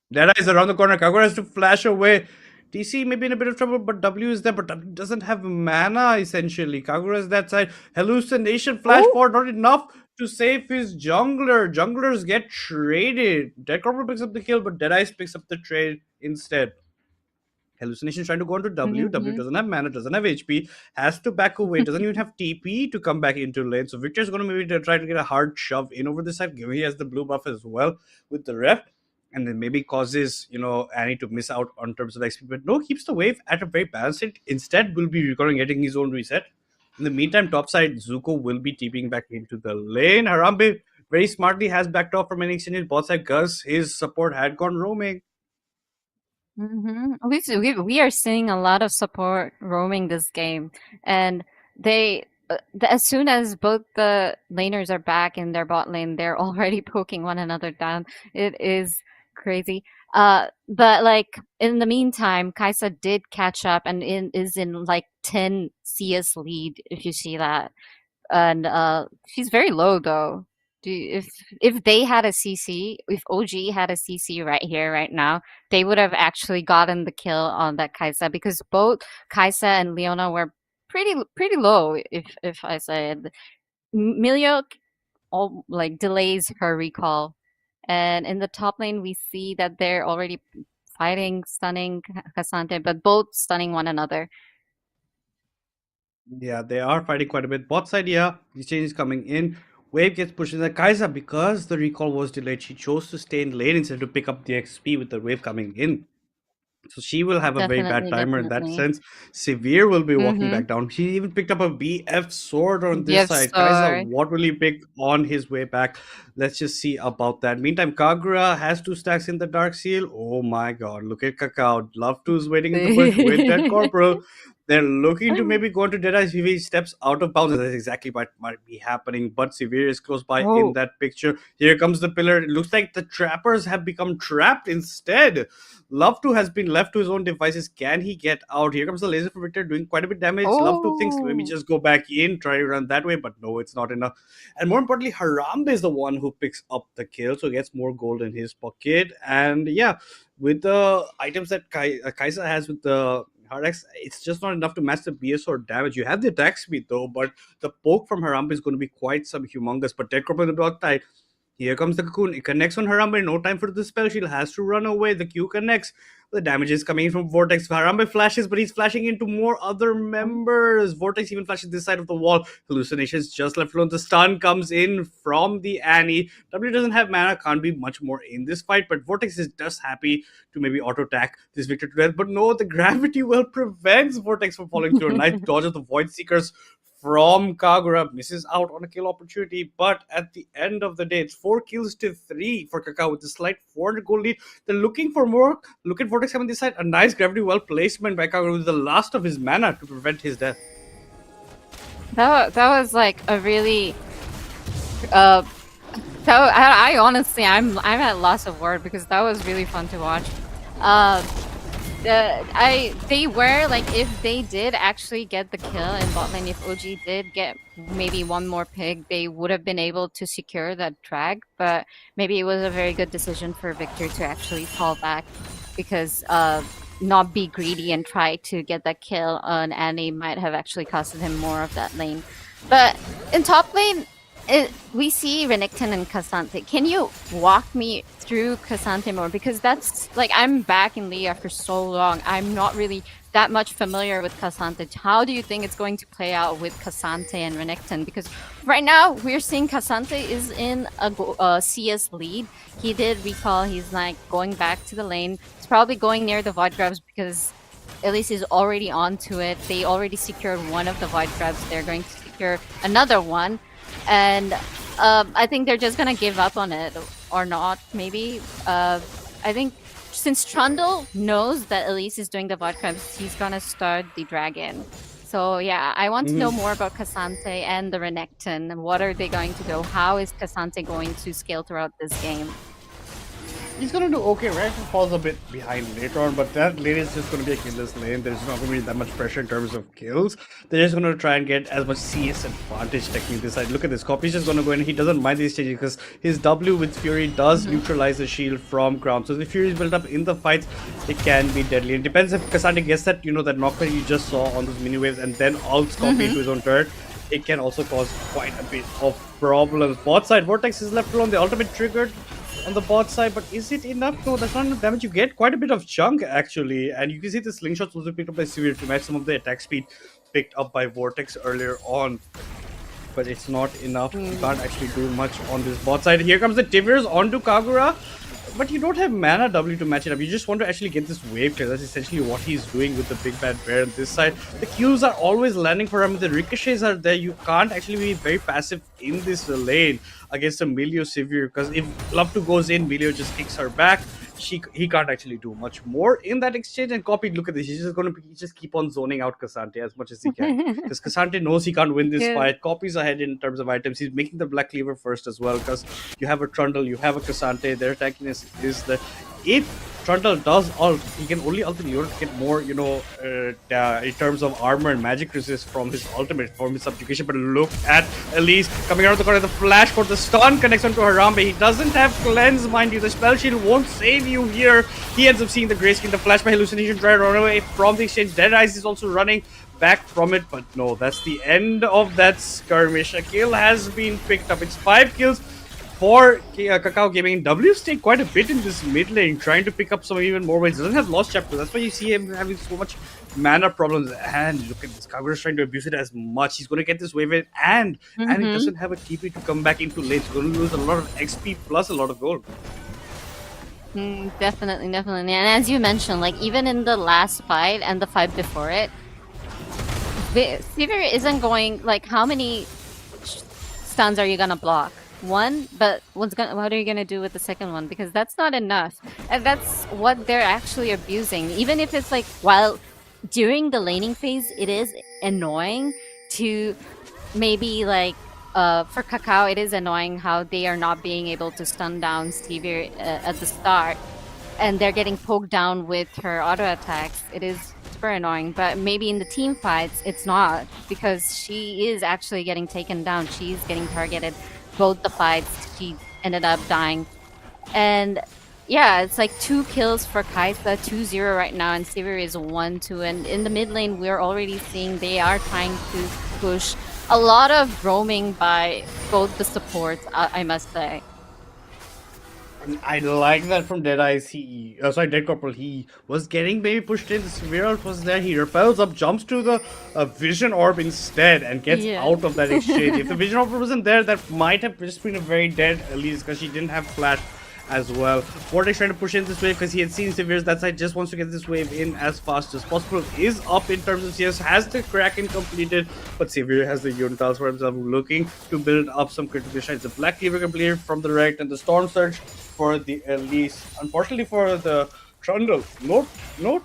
Deadeye is around the corner. Kagura has to flash away. TC may be in a bit of trouble, but W is there, but W doesn't have mana essentially. Kagura is that side. Hallucination flash Oh. forward, not enough to save his jungler. Junglers get traded. Dead Corpus picks up the kill, but Deadeye picks up the trade instead. Hallucination trying to go into W. W Mm-hmm. doesn't have mana, doesn't have HP, has to back away, doesn't even have TP to come back into lane. So Victor's going to maybe try to get a hard shove in over this side, given he has the blue buff as well with the ref. And then maybe causes, Annie to miss out on terms of XP. But no, keeps the wave at a very balanced rate. Instead, will be recording getting his own reset. In the meantime, topside, Zuko will be TPing back into the lane. Harambe very smartly has backed off from any exchange. Bot side Gus, his support had gone roaming. We are seeing a lot of support roaming this game, and they as soon as both the laners are back in their bot lane, they're already poking one another down. It is crazy. But like in the meantime, Kaisa did catch up and is in like 10 CS lead. If you see that, and she's very low though. If they had a CC, if OG had a CC right here, right now, they would have actually gotten the kill on that Kaisa because both Kaisa and Leona were pretty low. If I said Milio all like delays her recall, and in the top lane we see that they're already fighting, stunning Cassante, but both stunning one another. Yeah, they are fighting quite a bit. Bot side, yeah, the change is coming in. Wave gets pushed in the Kaiser because the recall was delayed. She chose to stay in lane instead to pick up the XP with the wave coming in. So she will have a very bad Definitely, timer in that definitely. sense. Severe will be walking Mm-hmm. back down. He even picked up a BF sword on this Yes, side. Kaiser, sword. what will he pick on his way back? Let's just see about that. Meantime, Kagura has 2 stacks in the Dark Seal. Oh my god, look at Kakao. Love to is waiting in the bush with that Corporal. They're looking to maybe go into Deadeye's VV steps out of bounds. That's exactly what might be happening. But Severe is close by in Oh. that picture. Here comes the pillar. It looks like the trappers have become trapped instead. Love to has been left to his own devices. Can he get out? Here comes the laser for Victor, doing quite a bit damage. Love to thinks maybe Oh. just go back in, try to run that way, but no, it's not enough. And more importantly, Harambe is the one who picks up the kill, so gets more gold in his pocket. And yeah, with the items that Kaisa has with the hard X, it's just not enough to match the BS or damage. You have the attack speed though, but the poke from Harambe is going to be quite some humongous. But Dead Corp in the block tied. Here comes the cocoon. It connects on Harambe. No time for the spell. She has to run away. The Q connects. The damage is coming in from Vortex. Harambe flashes, but he's flashing into more other members. Vortex even flashes this side of the wall. Hallucinations just left alone. The stun comes in from the Annie. W doesn't have mana. Can't be much more in this fight. But Vortex is just happy to maybe auto attack this Victor to death. But no, the gravity well prevents Vortex from falling through. A nice dodge of the Void Seekers from Kagura, misses out on a kill opportunity, but at the end of the day, it's 4 kills to 3 for Kakao with a slight 400 goal lead. They're looking for more. Look at Vortex coming this side. A nice gravity well placement by Kagura with the last of his mana to prevent his death. That was like a really I honestly I'm at loss of word because that was really fun to watch. They were like, if they did actually get the kill in bot lane, if OG did get maybe one more pick, they would have been able to secure that drag. But maybe it was a very good decision for Victor to actually fall back, because not be greedy and try to get that kill on Annie might have actually costed him more of that lane. But in top lane, we see Renekton and Cassante. Can you walk me through Cassante more? Because that's like, I'm back in League after so long. I'm not really that much familiar with Cassante. How do you think it's going to play out with Cassante and Renekton? Because right now we're seeing Cassante is in a CS lead. He did recall. He's like going back to the lane. He's probably going near the Void Grabs because Elise is already onto it. They already secured one of the Void Grabs. They're going to secure another one. And I think they're just gonna give up on it, or not, maybe. I think since Trundle knows that Elise is doing the Void Crabs, he's gonna start the Dragon. So yeah, I want to know more about Cassante and the Renekton. What are they going to do? How is Cassante going to scale throughout this game? He's gonna do okay. Renekton falls a bit behind later on, but that lane is just gonna be a killless lane. There's not gonna be that much pressure in terms of kills. They're just gonna try and get as much CS advantage taking this side. Look at this. Copy's just gonna go in. He doesn't mind these changes because his W with Fury does neutralize the shield from ground. So if the Fury is built up in the fights, it can be deadly. It depends if Cassante gets that, that knockback you just saw on those mini waves and then ults Copy into his own turret. It can also cause quite a bit of problems. Bot side, Vortex is left alone. The ultimate triggered on the bot side, but is it enough? No, that's not enough damage. You get quite a bit of chunk actually, and you can see the slingshots also picked up by Severe to match some of the attack speed picked up by Vortex earlier on. But it's not enough. You can't actually do much on this bot side. Here comes the Tivirs onto Kagura, but you don't have mana W to match it up. You just want to actually get this wave clear. That's essentially what he's doing with the big bad bear on this side. The Qs are always landing for him. The ricochets are there. You can't actually be very passive in this lane against a Milio Severe, because if Love2 goes in, Milio just kicks her back. He can't actually do much more in that exchange. And Copy, look at this. He's just going to just keep on zoning out Cassante as much as he can, because Cassante knows he can't win this fight. Copy's ahead in terms of items. He's making the Black Cleaver first as well, because you have a Trundle, you have a Cassante. Their tankiness is the... If Trundle does ult, he can only ult in Europe to get more, in terms of armor and magic resist from his ultimate, from his subjugation. But look at Elise coming around the corner. The flash for the stun connects onto Harambe. He doesn't have cleanse, mind you. The spell shield won't save you here. He ends up seeing the grayskin, the flash by hallucination, try to run away from the exchange. Dead Eyes is also running back from it, but no, that's the end of that skirmish. A kill has been picked up. It's 5 kills for Kakao Gaming. W stayed quite a bit in this mid lane, trying to pick up some even more wins. Doesn't have Lost Chapter. That's why you see him having so much mana problems. And look at this. Kagura's trying to abuse it as much. He's going to get this wave in, and he doesn't have a TP to come back into lane. He's going to lose a lot of XP plus a lot of gold. Definitely. And as you mentioned, like even in the last fight and the fight before it, Sivir isn't going, like, how many stuns are you gonna block? One, but what are you gonna do with the second one? Because that's not enough, and that's what they're actually abusing. Even if it's like while during the laning phase, it is annoying to maybe like for Kakao, it is annoying how they are not being able to stun down Stevie at the start, and they're getting poked down with her auto attacks. It is super annoying, but maybe in the team fights, it's not, because she is actually getting taken down. She's getting targeted. Both the fights, she ended up dying. And yeah, it's like 2 kills for Kaisa, 2-0 right now, and Sivir is 1-2. And in the mid lane, we're already seeing they are trying to push a lot of roaming by both the supports, I must say. I like that from Deadeyes. Dead Corporal. He was getting maybe pushed in. The Severe was there. He repels up, jumps to the Vision Orb instead, and gets out of that exchange. If the Vision Orb wasn't there, that might have just been a very dead Elise, because she didn't have flash as well. Vortex trying to push in this wave because he had seen Severe's that side, just wants to get this wave in as fast as possible. Is up in terms of CS, has the Kraken completed, but Severe has the Unitals for himself, looking to build up some critical shots. The Black Cleaver completed from the right, and the Storm Surge for the Elise. Unfortunately for the Trundle, no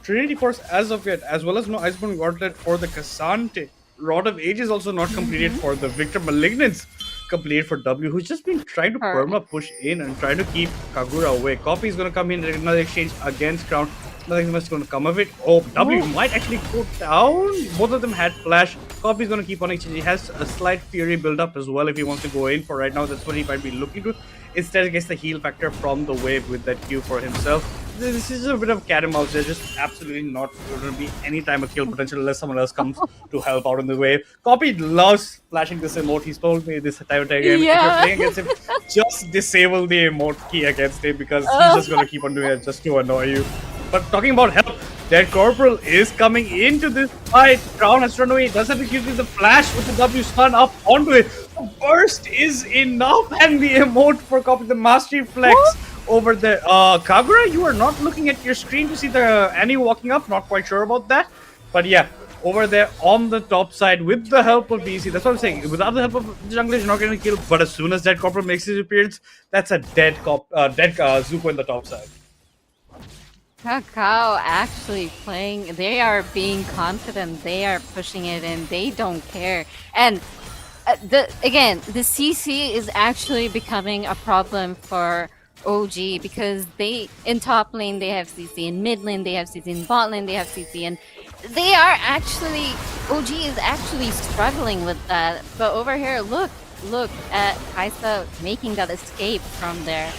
Trinity Force as of yet, as well as no Iceborne Gauntlet for the Cassante. Rod of Age is also not completed for the Victor. Malignance complete for W, who's just been trying to perma push in and trying to keep Kagura away. Copy is going to come in another exchange against Crown. Nothing's much going to come of it. Oh, W might actually go down. Both of them had flash. Copy's going to keep on exchanging. He has a slight fury build up as well if he wants to go in for right now. That's what he might be looking to. Instead, he gets the heal factor from the wave with that Q for himself. This is a bit of cat and mouse. There's just absolutely not going to be any time of kill potential unless someone else comes to help out in the wave. Copy loves flashing this emote. He's told me this time and time again. If you're playing against him, just disable the emote key against him because he's just going to keep on doing it just to annoy you. But talking about help, Dead Corporal is coming into this fight. Crown has run away. Does have to give you the flash with the W stun up onto it. The burst is enough, and the emote for Copy the Mastery Flex over there. Kagura, you are not looking at your screen to see the Annie walking up. Not quite sure about that. But yeah, over there on the top side with the help of BC. That's what I'm saying. Without the help of the junglers, you're not getting killed. But as soon as Dead Corporal makes his appearance, that's a dead Zuko in the top side. Kakao actually playing. They are being confident. They are pushing it in. They don't care. And the CC is actually becoming a problem for OG because they in top lane they have CC, in mid lane they have CC, in bot lane they have CC, and they are actually OG is actually struggling with that. But over here, look at Kaisa making that escape from there.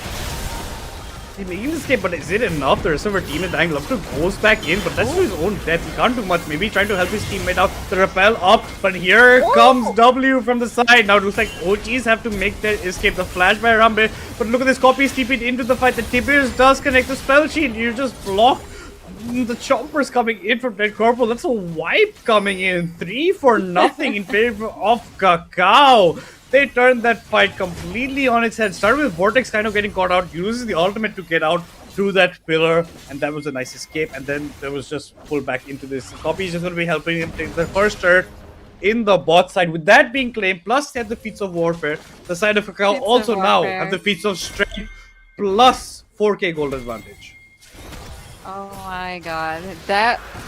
He's making the escape, but is it enough? The rest of our team is dying. Love2 goes back in, but that's to his own death. He can't do much. Maybe trying to help his teammate out. The repel up, but here comes W from the side. Now it looks like OGs have to make their escape. The flash by Rambe, but look at this copy TP'd into the fight. The Tiberius does connect the spell sheet. You just block the choppers coming in from Dead Corporal. That's a wipe coming in. 3-0 in favor of Kakao. They turned that fight completely on its head. Started with Vortex kind of getting caught out, uses the ultimate to get out through that pillar, and that was a nice escape. And then there was just pulled back into this. Copy is just going to be helping him take the first turret in the bot side. With that being claimed, plus they have the feats of warfare. The side of Kakao also now have the feats of strength plus 4k gold advantage. Oh my god.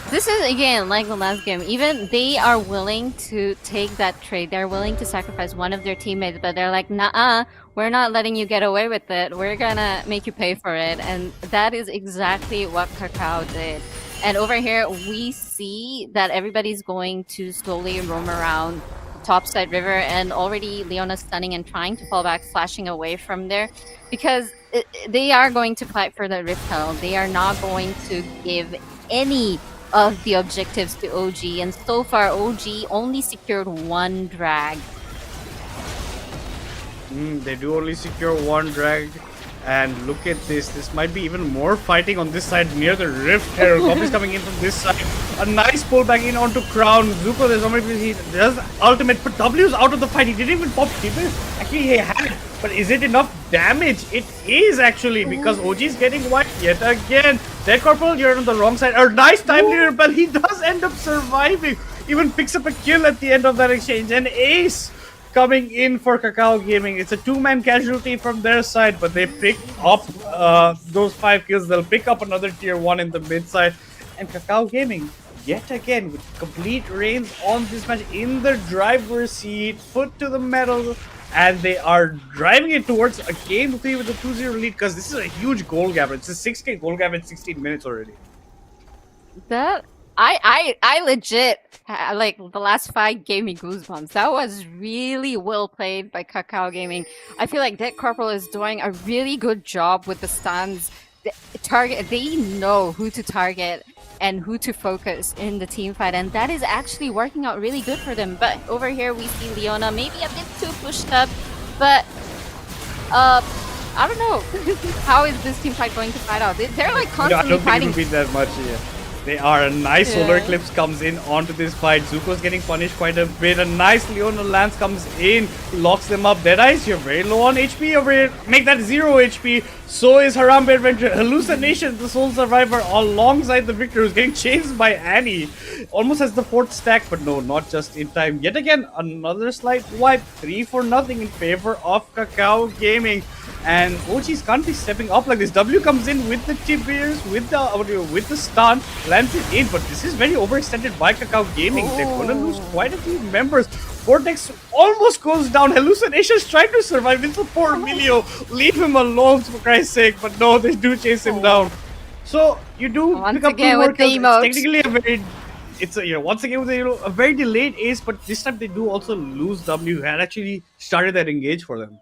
This is again like the last game. Even they are willing to take that trade. They're willing to sacrifice one of their teammates, but they're like, nah, we're not letting you get away with it. We're gonna make you pay for it. And that is exactly what Kakao did. And over here we see that everybody's going to slowly roam around topside river, and already Leona's stunning and trying to fall back, flashing away from there because they are going to fight for the Rift Tunnel. They are not going to give any of the objectives to OG, and so far OG only secured one drag. They do only secure one drag. And look at this. This might be even more fighting on this side near the Rift Herald. Copy's coming in from this side. A nice pullback in onto Crown. Zuko, there's somebody he does ultimate, but W's out of the fight. He didn't even pop Tibble. Actually, he had. But is it enough damage? It is actually, because OG's getting wiped yet again. Dead Corporal, you're on the wrong side. A nice timely repel. He does end up surviving. Even picks up a kill at the end of that exchange. An ace coming in for Kakao Gaming. It's a two-man casualty from their side, but they pick up those 5 kills. They'll pick up another tier 1 in the mid side. And Kakao Gaming, yet again, with complete reigns on this match in the driver's seat, foot to the metal, and they are driving it towards a game 3 with a 2-0 lead, because this is a huge goal gap. It's a 6k goal gap in 16 minutes already. That I legit like the last fight gave me goosebumps. That was really well played by Kakao Gaming. I feel like Dead Corporal is doing a really good job with the stuns. They know who to target and who to focus in the team fight, and that is actually working out really good for them. But over here we see Leona maybe a bit too pushed up, but I don't know. How is this team fight going to fight out? They're like constantly fighting. I don't think it will be that much here. They are. A nice solar eclipse comes in onto this fight. Zuko's getting punished quite a bit. A nice Leona Lance comes in, locks them up. Deadies, you're very low on HP over here. Make that 0 HP. So is Harambe Adventure. Hallucination, the sole survivor, alongside the victor who's getting chased by Annie. Almost has the 4th stack, but no, not just in time. Yet again, another slight wipe. 3-0 in favor of Kakao Gaming. And OGs can't be stepping up like this. W comes in with the Tiberius, with the stun, lands it in, but this is very overextended by Kakao Gaming. They're gonna lose quite a few members. Vortex almost goes down. Hallucination's trying to survive. It's a poor Emilio. Leave him alone, for Christ's sake. But no, they do chase him down. So You do Once pick up two again more with the kills. It's emote. technically a very, it's a once again with a very delayed ace, but this time they do also lose W. Had actually started that engage for them.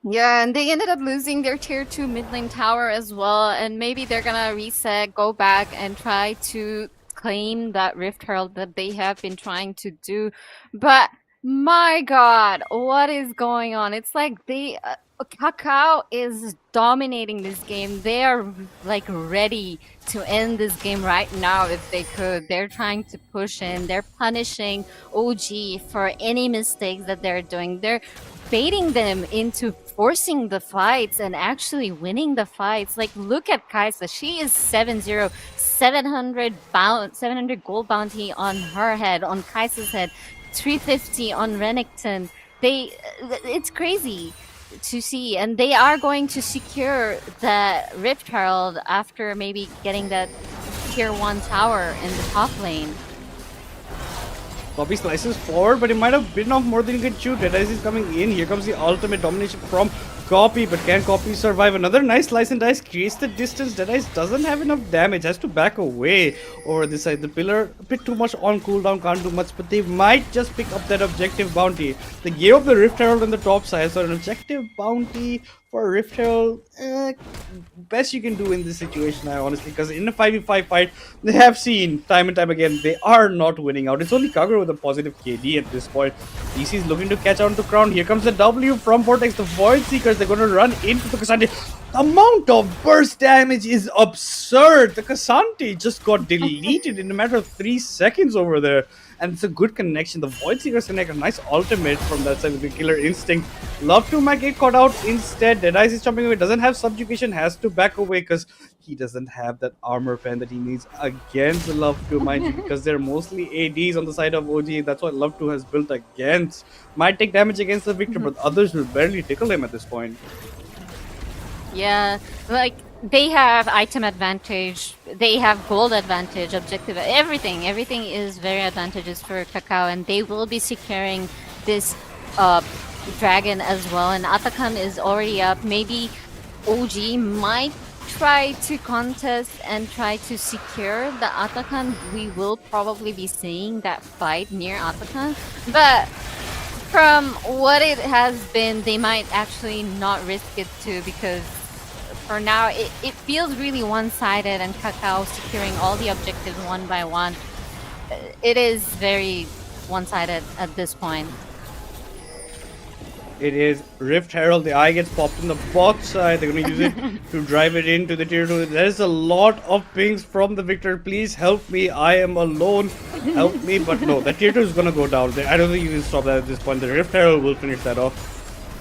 Yeah, and they ended up losing their tier 2 mid lane tower as well, and maybe they're gonna reset, go back, and try to claim that Rift Herald that they have been trying to do. But my god, what is going on? It's like Kakao is dominating this game. They are like ready to end this game right now if they could. They're trying to push in. They're punishing OG for any mistakes that they're doing. They're baiting them into forcing the fights and actually winning the fights. Like, look at Kaisa. She is 7-0, 700 gold bounty on her head, on Kaisa's head, 350 on Renekton. It's crazy to see, and they are going to secure the Rift Herald after maybe getting that tier 1 tower in the top lane. Copy slices forward, but it might have bitten off more than you can chew. Deadice is coming in. Here comes the ultimate domination from Copy, but can Copy survive? Another nice slice and dice creates the distance. Deadice doesn't have enough damage, has to back away over this side. The pillar, a bit too much on cooldown, can't do much, but they might just pick up that objective bounty. They gave up the Rift Herald on the top side, so an objective bounty for Rift Herald, best you can do in this situation, I honestly, because in a 5v5 fight, they have seen time and time again, they are not winning out. It's only Kagura with a positive KD at this point. DC is looking to catch on to Crown. Here comes the W from Vortex. The Void Seekers, they're going to run into the Cassandra. The amount of burst damage is absurd. The Cassandra just got deleted in a matter of 3 seconds over there. And it's a good connection. The Void Seekers connect a nice ultimate from that side with the Killer Instinct. Love to might get caught out instead. Deadice is jumping away. Doesn't have subjugation. Has to back away because he doesn't have that armor pen that he needs against Love to, mind you, because they're mostly ADs on the side of OG. That's what Love to has built against. Might take damage against the Victor, but others will barely tickle him at this point. Yeah, like they have item advantage, they have gold advantage, objective, everything is very advantageous for Kakao, and they will be securing this dragon as well. And Atakan is already up. Maybe OG might try to contest and try to secure the Atakan. We will probably be seeing that fight near Atakan, but from what it has been, they might actually not risk it too, because for now it feels really one-sided and Kakao securing all the objectives one by one. It is very one-sided at this point. It is Rift Herald. The eye gets popped in the bot side. They're going to use it to drive it into the tier 2. There's a lot of pings from the Victor. Please help me. I am alone. Help me. But no, the tier 2 is going to go down. I don't think you can stop that at this point. The Rift Herald will finish that off.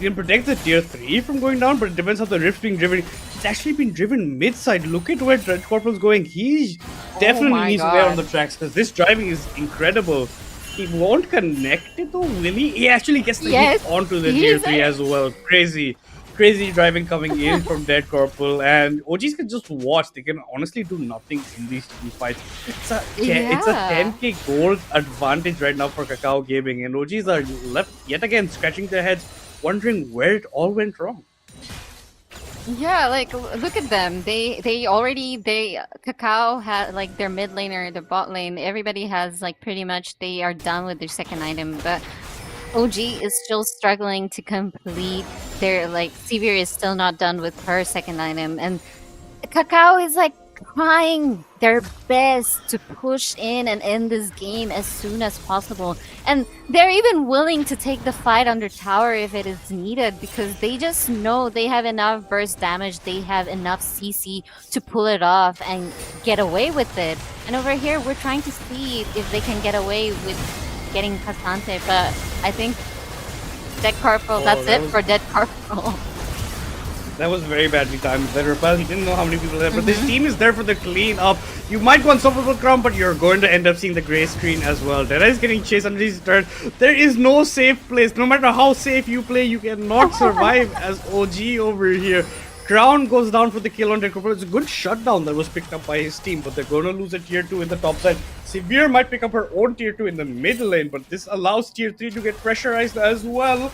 You can protect the tier 3 from going down, but it depends how the Rift's being driven. He's actually been driven mid-side. Look at where Dread Corporal's going. He definitely needs to wear on the tracks because this driving is incredible. He won't connect it though, will he? He actually gets the hit onto the tier 3 as well. Crazy driving coming in from Dead Corporal, and OGs can just watch. They can honestly do nothing in these team fights. It's a 10k gold advantage right now for Kakao Gaming, and OGs are left yet again scratching their heads, wondering where it all went wrong. Yeah, like look at them. Kakao had like their mid laner, the bot lane. Everybody has like pretty much they are done with their second item, but OG is still struggling to complete their like Sevier is still not done with her second item, and Kakao is like trying their best to push in and end this game as soon as possible. And they're even willing to take the fight under tower if it is needed, because they just know they have enough burst damage, they have enough CC to pull it off and get away with it. And over here, we're trying to see if they can get away with getting Cassante, but I think Dead Corporal, that's it for Dead Corporal. That was very badly timed. The Repel, he didn't know how many people there, but this team is there for the clean up. You might go Unstoppable Crown, but you're going to end up seeing the gray screen as well. Deadice is getting chased under his turn. There is no safe place. No matter how safe you play, you cannot survive as OG over here. Crown goes down for the kill on Dead Corporal. It's a good shutdown that was picked up by his team, but they're going to lose a tier 2 in the top side. Sevier might pick up her own tier 2 in the mid lane, but this allows tier 3 to get pressurized as well.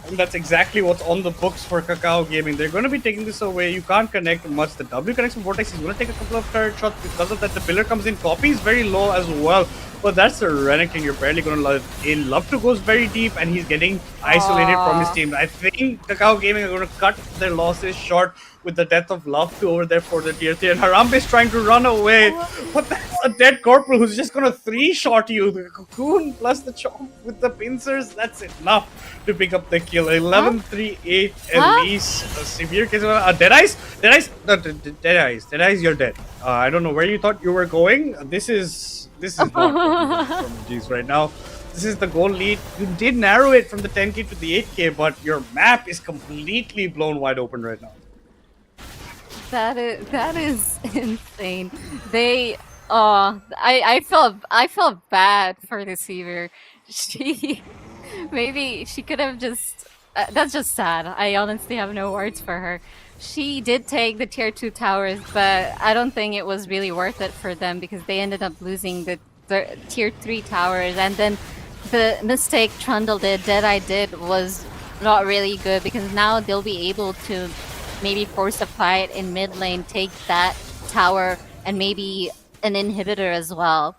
And that's exactly what's on the books for Kakao Gaming. They're going to be taking this away. You can't connect much. The W connects from Vortex. He's going to take a couple of turret shots because of that. The pillar comes in. Copy is very low as well. But that's the Renekton. You're barely going to love in. Love to goes very deep and he's getting isolated from his team. I think Kakao Gaming are going to cut their losses short with the death of Love to over there for the tier 3. And Harambe is trying to run away. But that's a dead Corporal who's just going to 3-shot you. The Cocoon plus the Chomp with the pincers. That's enough to pick up the kill. 11-3-8 Elise. A severe case of Deadice? Deadice? No, Deadice. Deadice, you're dead. I don't know where you thought you were going. This is not from G's right now. This is the goal lead. You did narrow it from the 10k to the 8k, but your map is completely blown wide open right now. That is insane. They I felt bad for the Seaver. Maybe she could have just that's just sad. I honestly have no words for her. She did take the tier 2 towers, but I don't think it was really worth it for them because they ended up losing the tier 3 towers, and then the mistake Trundle did, Deadeye did, was not really good because now they'll be able to maybe force a fight in mid lane, take that tower, and maybe an inhibitor as well.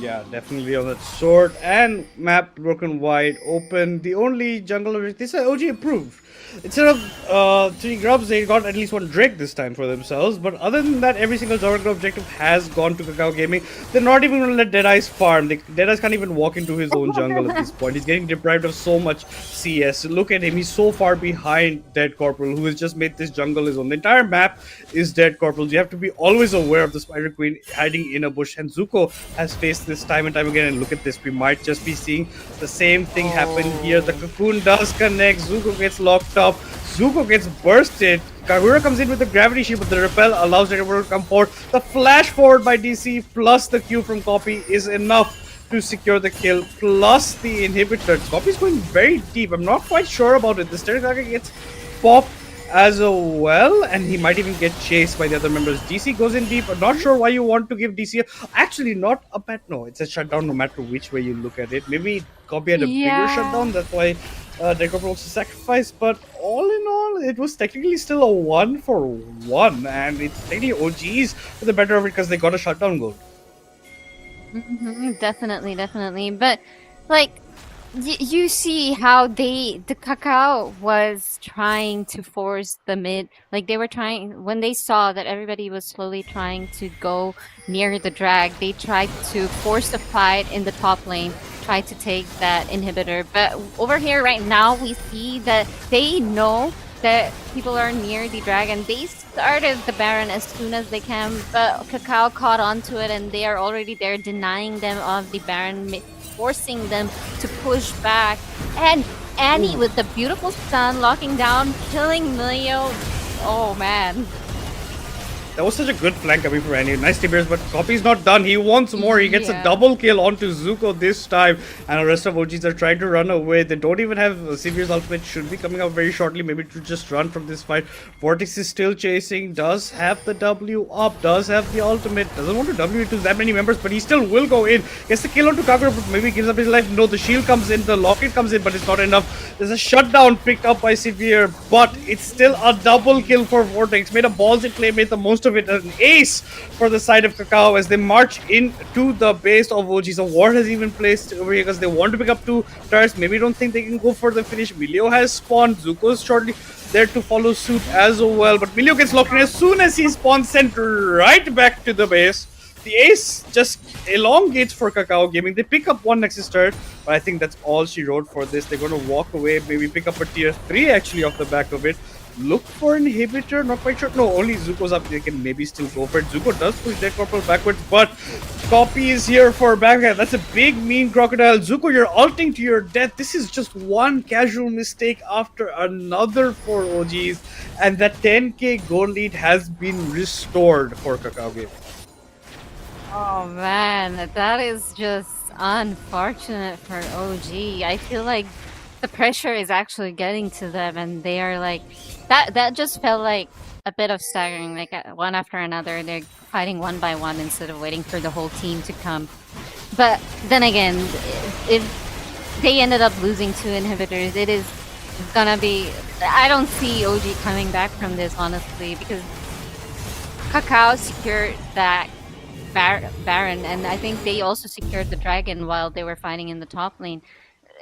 Yeah, definitely on that sword and map broken wide open. The only jungle of this OG approved. Instead of 3 grubs, they got at least 1 Drake this time for themselves. But other than that, every single jungle objective has gone to Kakao Gaming. They're not even going to let Deadice farm. Deadice can't even walk into his own jungle at this point. He's getting deprived of so much CS. Look at him. He's so far behind Dead Corporal, who has just made this jungle his own. The entire map is Dead Corporals. You have to be always aware of the Spider Queen hiding in a bush. And Zuko has faced this time and time again. And look at this. We might just be seeing the same thing happen here. The Cocoon does connect. Zuko gets locked up. Zuko gets bursted. Kahura comes in with the gravity shield, but the repel allows the to come forward. The flash forward by DC plus the Q from Copy is enough to secure the kill, plus the inhibitor. Copy's going very deep. I'm not quite sure about it. The Stereo gets popped as well, and he might even get chased by the other members. DC goes in deep. I'm not sure why you want to give DC actually not a bad. No, it's a shutdown no matter which way you look at it. Maybe Copy had a bigger shutdown, that's why Decorp also sacrificed, but all in all, it was technically still a 1-for-1, and it's technically OGs for the better of it because they got a shutdown goal. Definitely. But like, you see how the Kakao was trying to force the mid. Like they were trying when they saw that everybody was slowly trying to go near the drag. They tried to force the fight in the top lane, try to take that inhibitor. But over here right now, we see that they know that people are near the dragon. They started the Baron as soon as they can, but Kakao caught onto it and they are already there denying them of the Baron, forcing them to push back. And Annie with the beautiful stun, locking down, killing Milio. Oh man. That was such a good flank coming from Annie. Nice TBS, but Copy's not done. He wants more. He gets a double kill onto Zuko this time. And the rest of OGs are trying to run away. They don't even have Sever's ultimate. Should be coming out very shortly. Maybe to just run from this fight. Vortex is still chasing. Does have the W up. Does have the ultimate. Doesn't want to W into that many members, but he still will go in. Gets the kill onto Kakao, but maybe gives up his life. No, the shield comes in. The locket comes in, but it's not enough. There's a shutdown picked up by Severe, but it's still a double kill for Vortex. Made a ballsy play, made the most of it. An ace for the side of Kakao as they march into the base of OG. So ward has even placed over here because they want to pick up 2 turrets. Maybe don't think they can go for the finish. Milio has spawned. Zuko is shortly there to follow suit as well. But Milio gets locked in as soon as he spawns, sent right back to the base. The ace just elongates for Kakao Gaming. They pick up 1 Nexus turret, but I think that's all she wrote for this. They're going to walk away, maybe pick up a tier 3 actually off the back of it. Look for an inhibitor, not quite sure. No, only Zuko's up. They can maybe still go for it. Zuko does push Dead Corporal backwards, but Copy is here for backhand. That's a big, mean crocodile. Zuko, you're ulting to your death. This is just one casual mistake after another for OGs, and that 10k goal lead has been restored for Kakao Gaming. Oh man, that is just unfortunate for OG. I feel like the pressure is actually getting to them, and they are like that just felt like a bit of staggering, like one after another. They're fighting one by one instead of waiting for the whole team to come. But then again, if they ended up losing 2 inhibitors. It is gonna be. I don't see OG coming back from this, honestly, because Kakao secured that Baron, and I think they also secured the dragon while they were fighting in the top lane.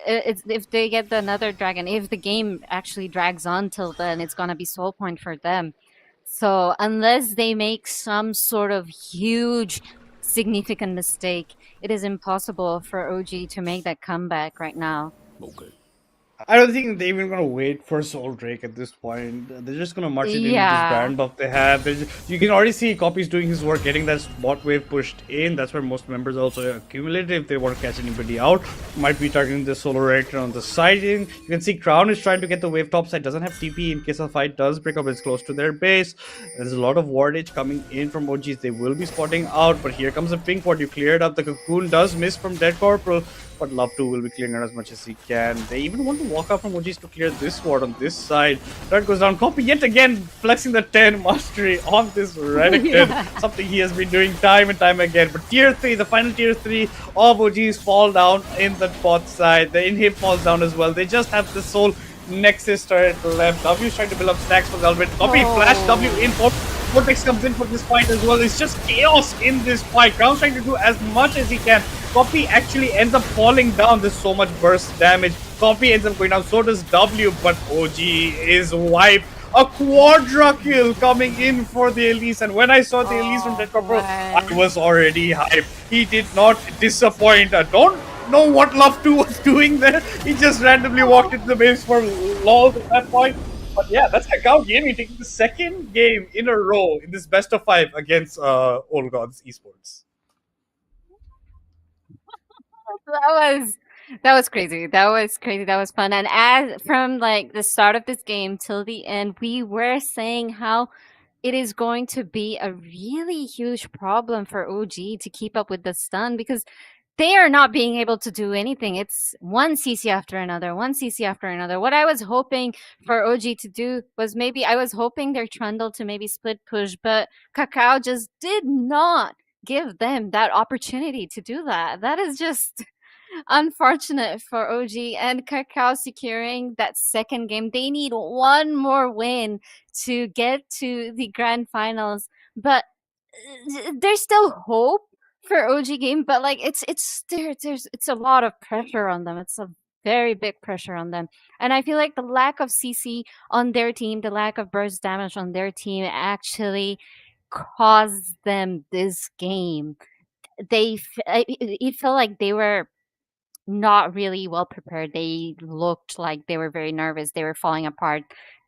If they get another dragon, if the game actually drags on till then, it's gonna be soul point for them. So unless they make some sort of huge, significant mistake, it is impossible for OG to make that comeback right now. I don't think they're even gonna wait for Soul Drake at this point. They're just gonna march it in with this Baron buff they have. You can already see Copy's doing his work, getting that bot wave pushed in. That's where most members also accumulate if they want to catch anybody out. Might be targeting the Solo Rector on the side. You can see Crown is trying to get the wave top side. Doesn't have TP in case a fight does break up. It's close to their base. There's a lot of wardage coming in from OGs. They will be spotting out, but here comes a pink ward. You cleared up. The cocoon does miss from Dead Corporal, but Love 2 will be clearing out as much as he can. They even want to walk out from OGs to clear this ward on this side. That goes down. Copy yet again flexing the 10 mastery on this Renekton. Something he has been doing time and time again. But tier 3, the final tier 3 of OGs fall down in the bot side. The inhib falls down as well. They just have the soul Nexus turret left. W is trying to build up stacks for the ultimate. Copy flash W in. Vortex comes in for this fight as well. It's just chaos in this fight. Crown's trying to do as much as he can. Copy actually ends up falling down. There's so much burst damage. Copy ends up going down. So does W, but OG is wiped. A quadra kill coming in for the Elise, and when I saw the Elise from Dead Corporal, I was already hyped. He did not disappoint. I don't know what Love 2 was doing there. He just randomly walked into the base for LOL at that point. But yeah, that's Kakao Gaming taking the second game in a row in this best of 5 against Old Gods Esports. That was crazy. That was crazy. That was fun. And as from like the start of this game till the end, we were saying how it is going to be a really huge problem for OG to keep up with the stun, because they are not being able to do anything. It's one CC after another, one CC after another. What I was hoping for OG to do was maybe I was hoping their Trundle to maybe split push, but Kakao just did not give them that opportunity to do that. That is just unfortunate for OG, and Kakao securing that second game. They need one more win to get to the grand finals, but there's still hope for OG game, but like it's a lot of pressure on them. It's a very big pressure on them, and I feel like the lack of CC on their team, the lack of burst damage on their team, actually caused them this game. It felt like they were not really well prepared. They looked like they were very nervous. They were falling apart.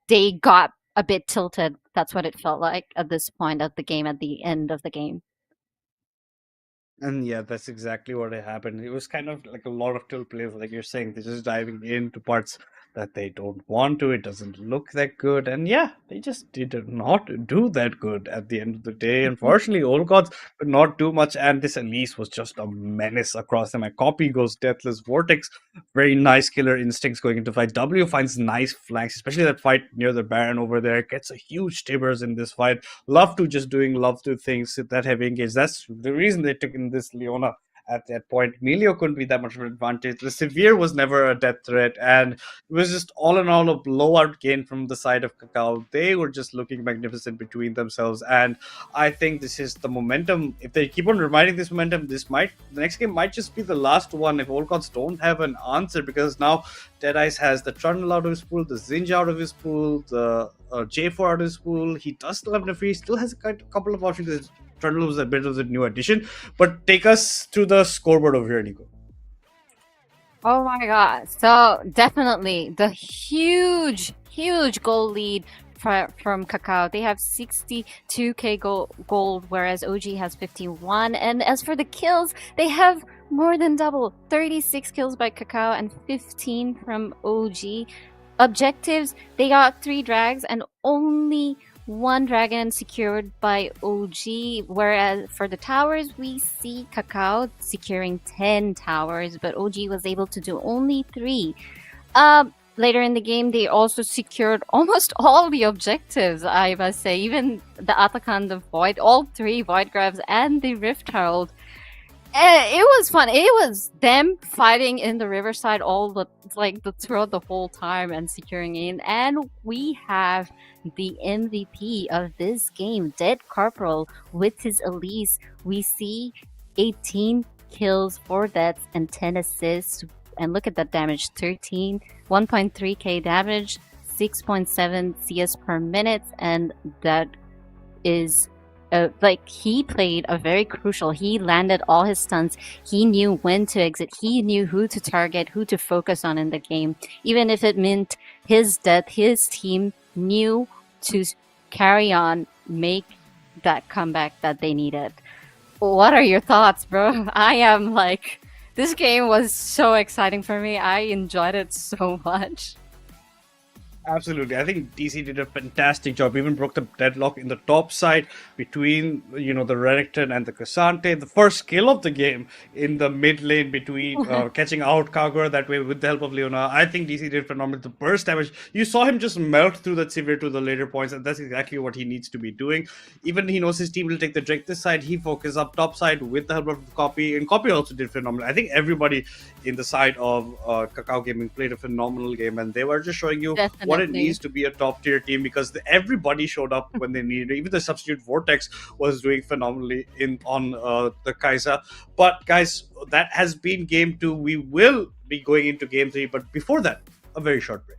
They got a bit tilted. That's what it felt like at this point of the game, at the end of the game. And yeah, that's exactly what happened. It was kind of like a lot of tilt plays, like you're saying. They're just diving into parts that they don't want to. It doesn't look that good. And yeah, they just did not do that good at the end of the day. Unfortunately, Old Gods could not do much. And this Elise was just a menace across them. A Copy goes Deathless Vortex. Very nice killer instincts going into fight. W finds nice flanks, especially that fight near the Baron over there. Gets a huge Tibbers in this fight. Love to just doing Love to things that heavy engage. That's the reason they took in this Leona at that point. Melio couldn't be that much of an advantage. The Severe was never a death threat, and it was just all in all a blowout gain from the side of Kakao. They were just looking magnificent between themselves, and I think this is the momentum. If they keep on reminding this momentum, the next game might just be the last one if Old Gods don't have an answer, because now Deadice has the Trundle out of his pool, the Zinja out of his pool, the J4 out of his pool. He does still have Nefri, still has a couple of options. Trundle was a bit of a new addition, but take us to the scoreboard over here, Nico. Oh my god. So definitely the huge goal lead from Kakao. They have 62k gold, whereas OG has 51. And as for the kills, they have more than double. 36 kills by Kakao and 15 from OG. Objectives, they got 3 drags and only 1 dragon secured by OG, whereas for the towers, we see Kakao securing 10 towers, but OG was able to do only 3. Later in the game, they also secured almost all the objectives, I must say. Even the Atakan, the Void, all 3 Void Grabs, and the Rift Herald. It was fun. It was them fighting in the riverside throughout the whole time and securing in. And we have the MVP of this game, Dead Corporal, with his Elise. We see 18 kills, 4 deaths, and 10 assists. And look at that damage: 1.3k damage, 6.7 CS per minute, and that is he played a very crucial. He landed all his stunts. He knew when to exit. He knew who to target, who to focus on in the game. Even if it meant his death, his team knew to carry on, make that comeback that they needed. What are your thoughts, bro? I am this game was so exciting for me. I enjoyed it so much. Absolutely. I think DC did a fantastic job. Even broke the deadlock in the top side between, the Renekton and the Cassante. The first kill of the game in the mid lane between catching out Kagura that way with the help of Leona. I think DC did phenomenal. The burst damage, you saw him just melt through that Sivir to the later points, and that's exactly what he needs to be doing. Even he knows his team will take the Drake this side. He focused up top side with the help of Copy, and Copy also did phenomenal. I think everybody in the side of Kakao Gaming played a phenomenal game, and they were just showing you what it needs to be a top tier team, because everybody showed up when they needed it. Even the substitute Vortex was doing phenomenally on the Kai'Sa. But guys, that has been game 2. We will be going into game 3, but before that, a very short break.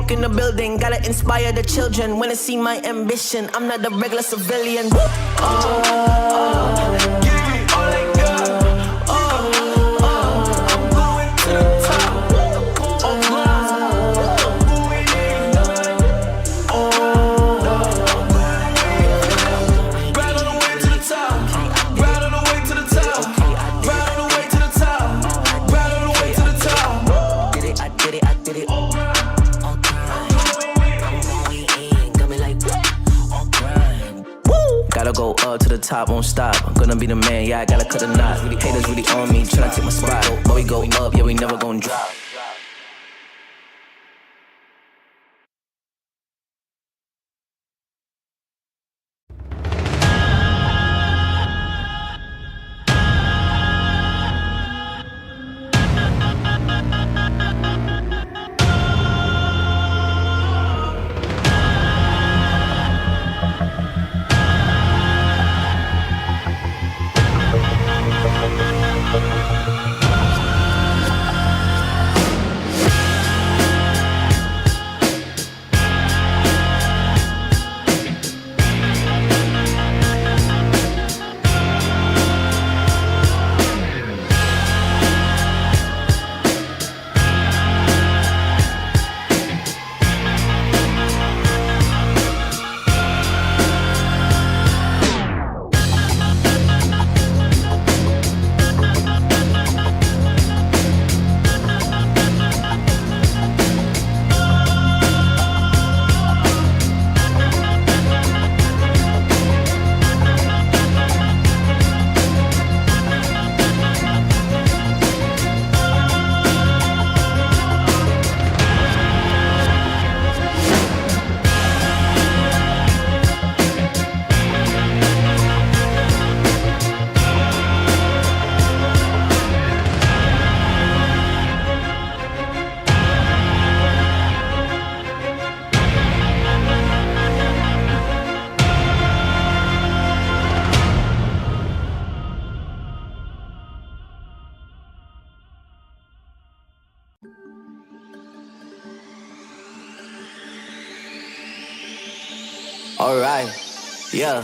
walk in the building, gotta inspire the children. When they see my ambition, I'm not a regular civilian. Gotta go up to the top, won't stop. I'm gonna be the man, yeah, I gotta cut a knot. Haters really on me, tryna take my spot. But we go up, yeah, we never gon' drop. Alright, yeah.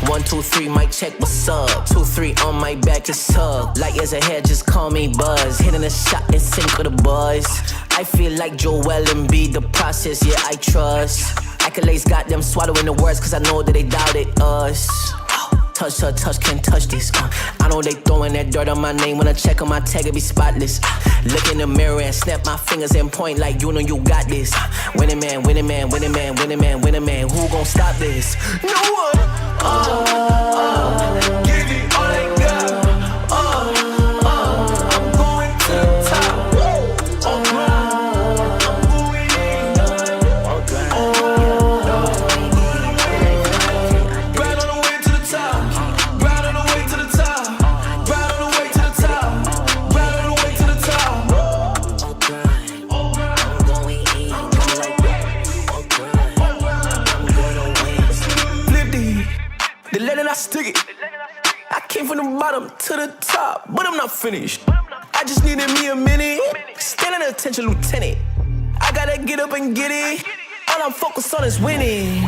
1, 2, 3, mic check, what's up? 2, 3 on my back, it's up. Light years ahead, just call me Buzz. Hitting a shot in sync with the boys. I feel like Joel Embiid, the process, yeah, I trust. Accolades got them swallowing the words, cause I know that they doubted us. Touch, touch, touch, can't touch this. I know they throwing that dirt on my name. When I check on my tag, it be spotless. Look in the mirror and snap my fingers and point like you know you got this. Winning man, winning man, winning man, winning man, winning man. Who gon' stop this? No one. Give it all they got. I'm going to the top. Stick it. I came from the bottom to the top, but I'm not finished. I just needed me a minute. Stand at attention, lieutenant. I gotta get up and get it. All I'm focused on is winning.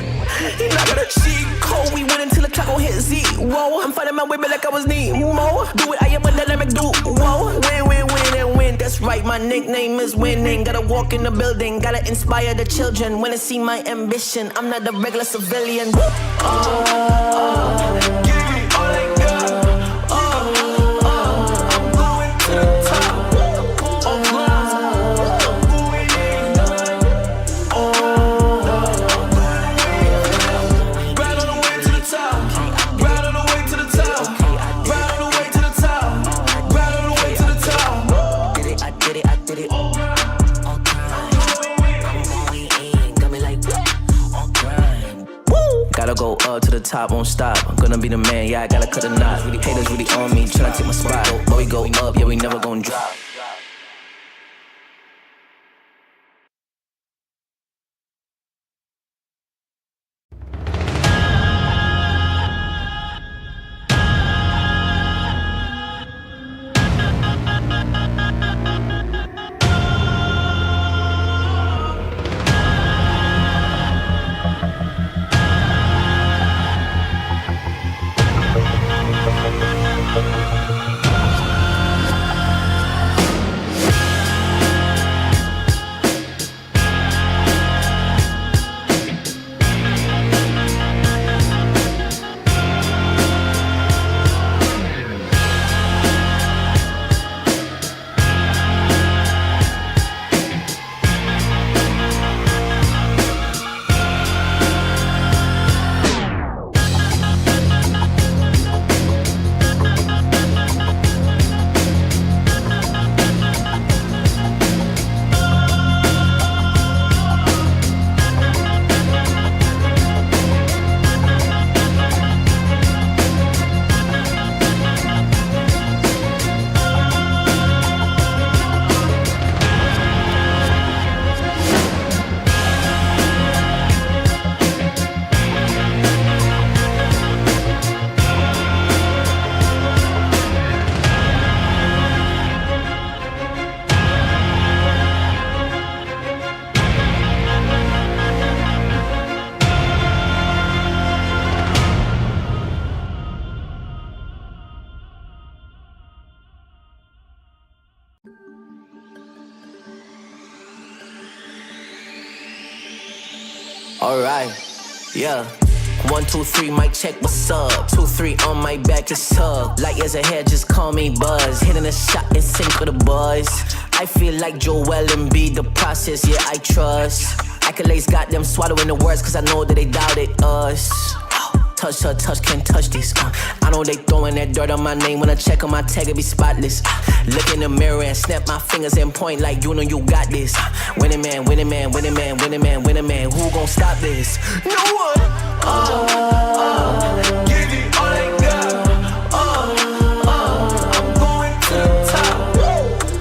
You're not gonna cheat code. We win until the clock gon' hit Z. Whoa, I'm fighting my way back like I was Nemo. Do it, I am a dynamic dude. Whoa, win, win, win, and win. That's right, my nickname is winning. Gotta walk in the building, gotta inspire the children. When they see my ambition, I'm not a regular civilian. Gotta go up to the top, won't stop. I'm gonna be the man, yeah, I gotta cut a knot. Haters really on me, tryna take my spot. But we go up, yeah, we never gon' drop. Alright, yeah. 1, 2, 3, mic check, what's up? 2, 3 on my back, it's up. Light years ahead, just call me Buzz. Hitting a shot in sync with the boys. I feel like Joel Embiid, the process, yeah, I trust. Accolades got them swallowing the words, cause I know that they doubted us. Touch her, touch, can't touch this. I know they throwing that dirt on my name. When I check on my tag, it be spotless. Look in the mirror and snap my fingers and point like you know you got this. Winning man, winning man, winning man, winning man, winning man. Who gon' stop this? No one. Give it all they got. I'm going to the top.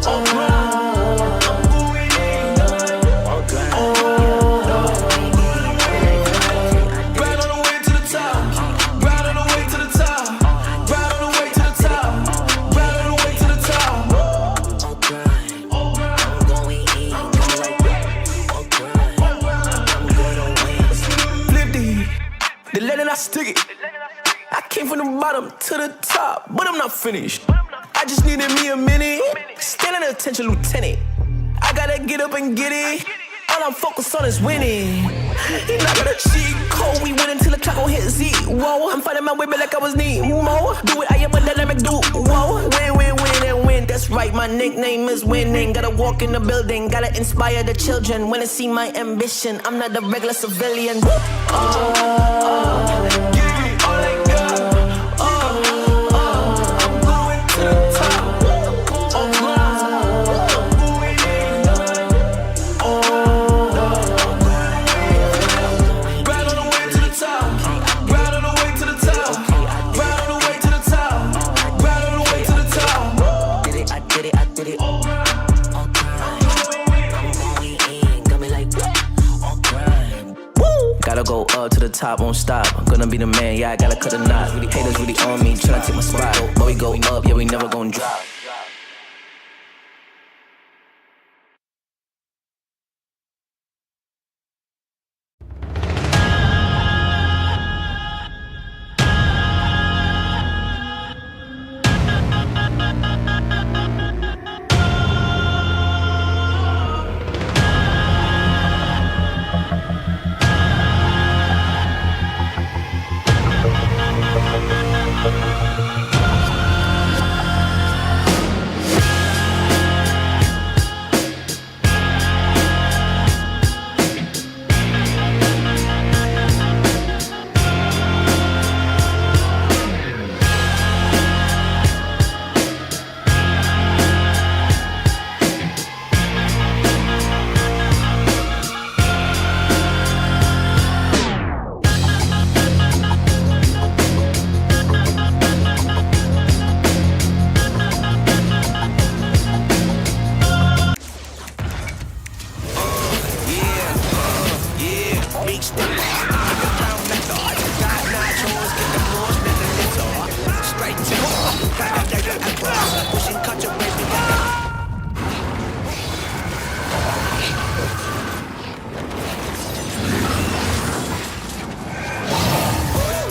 I'm going in. Right on the way to the top. Right on the way to the top. Right on the way to the top. Right on the way to the top. I'm going in. Flip the lead and I stick it. I came from the bottom to the top, but I'm not finished. I just needed me a minute. Stand at attention, lieutenant. I gotta get up and get it. All I'm focused on is winning. He not gonna cheat code. We win until the clock gon' hit Z. Whoa, I'm fighting my way back like I was Nemo. Do it, I am a dynamic dude. Whoa, win, win, win, and win. That's right, my nickname is winning. Gotta walk in the building, gotta inspire the children. Wanna see my ambition. I'm not a regular civilian. Give it all they got. I'm going to the top. I'm going in. Right on the way to the top. Right on the way to the top. Right on the way to the top. Right on the way to the top. Did it, I did it, I did it. I'm going in. Got me like, woo! Gotta go up to the top, won't stop. Gonna be the man, yeah, I gotta cut a knot. Haters really on me, tryna take my spot. But we go up, yeah, we never gon' drop.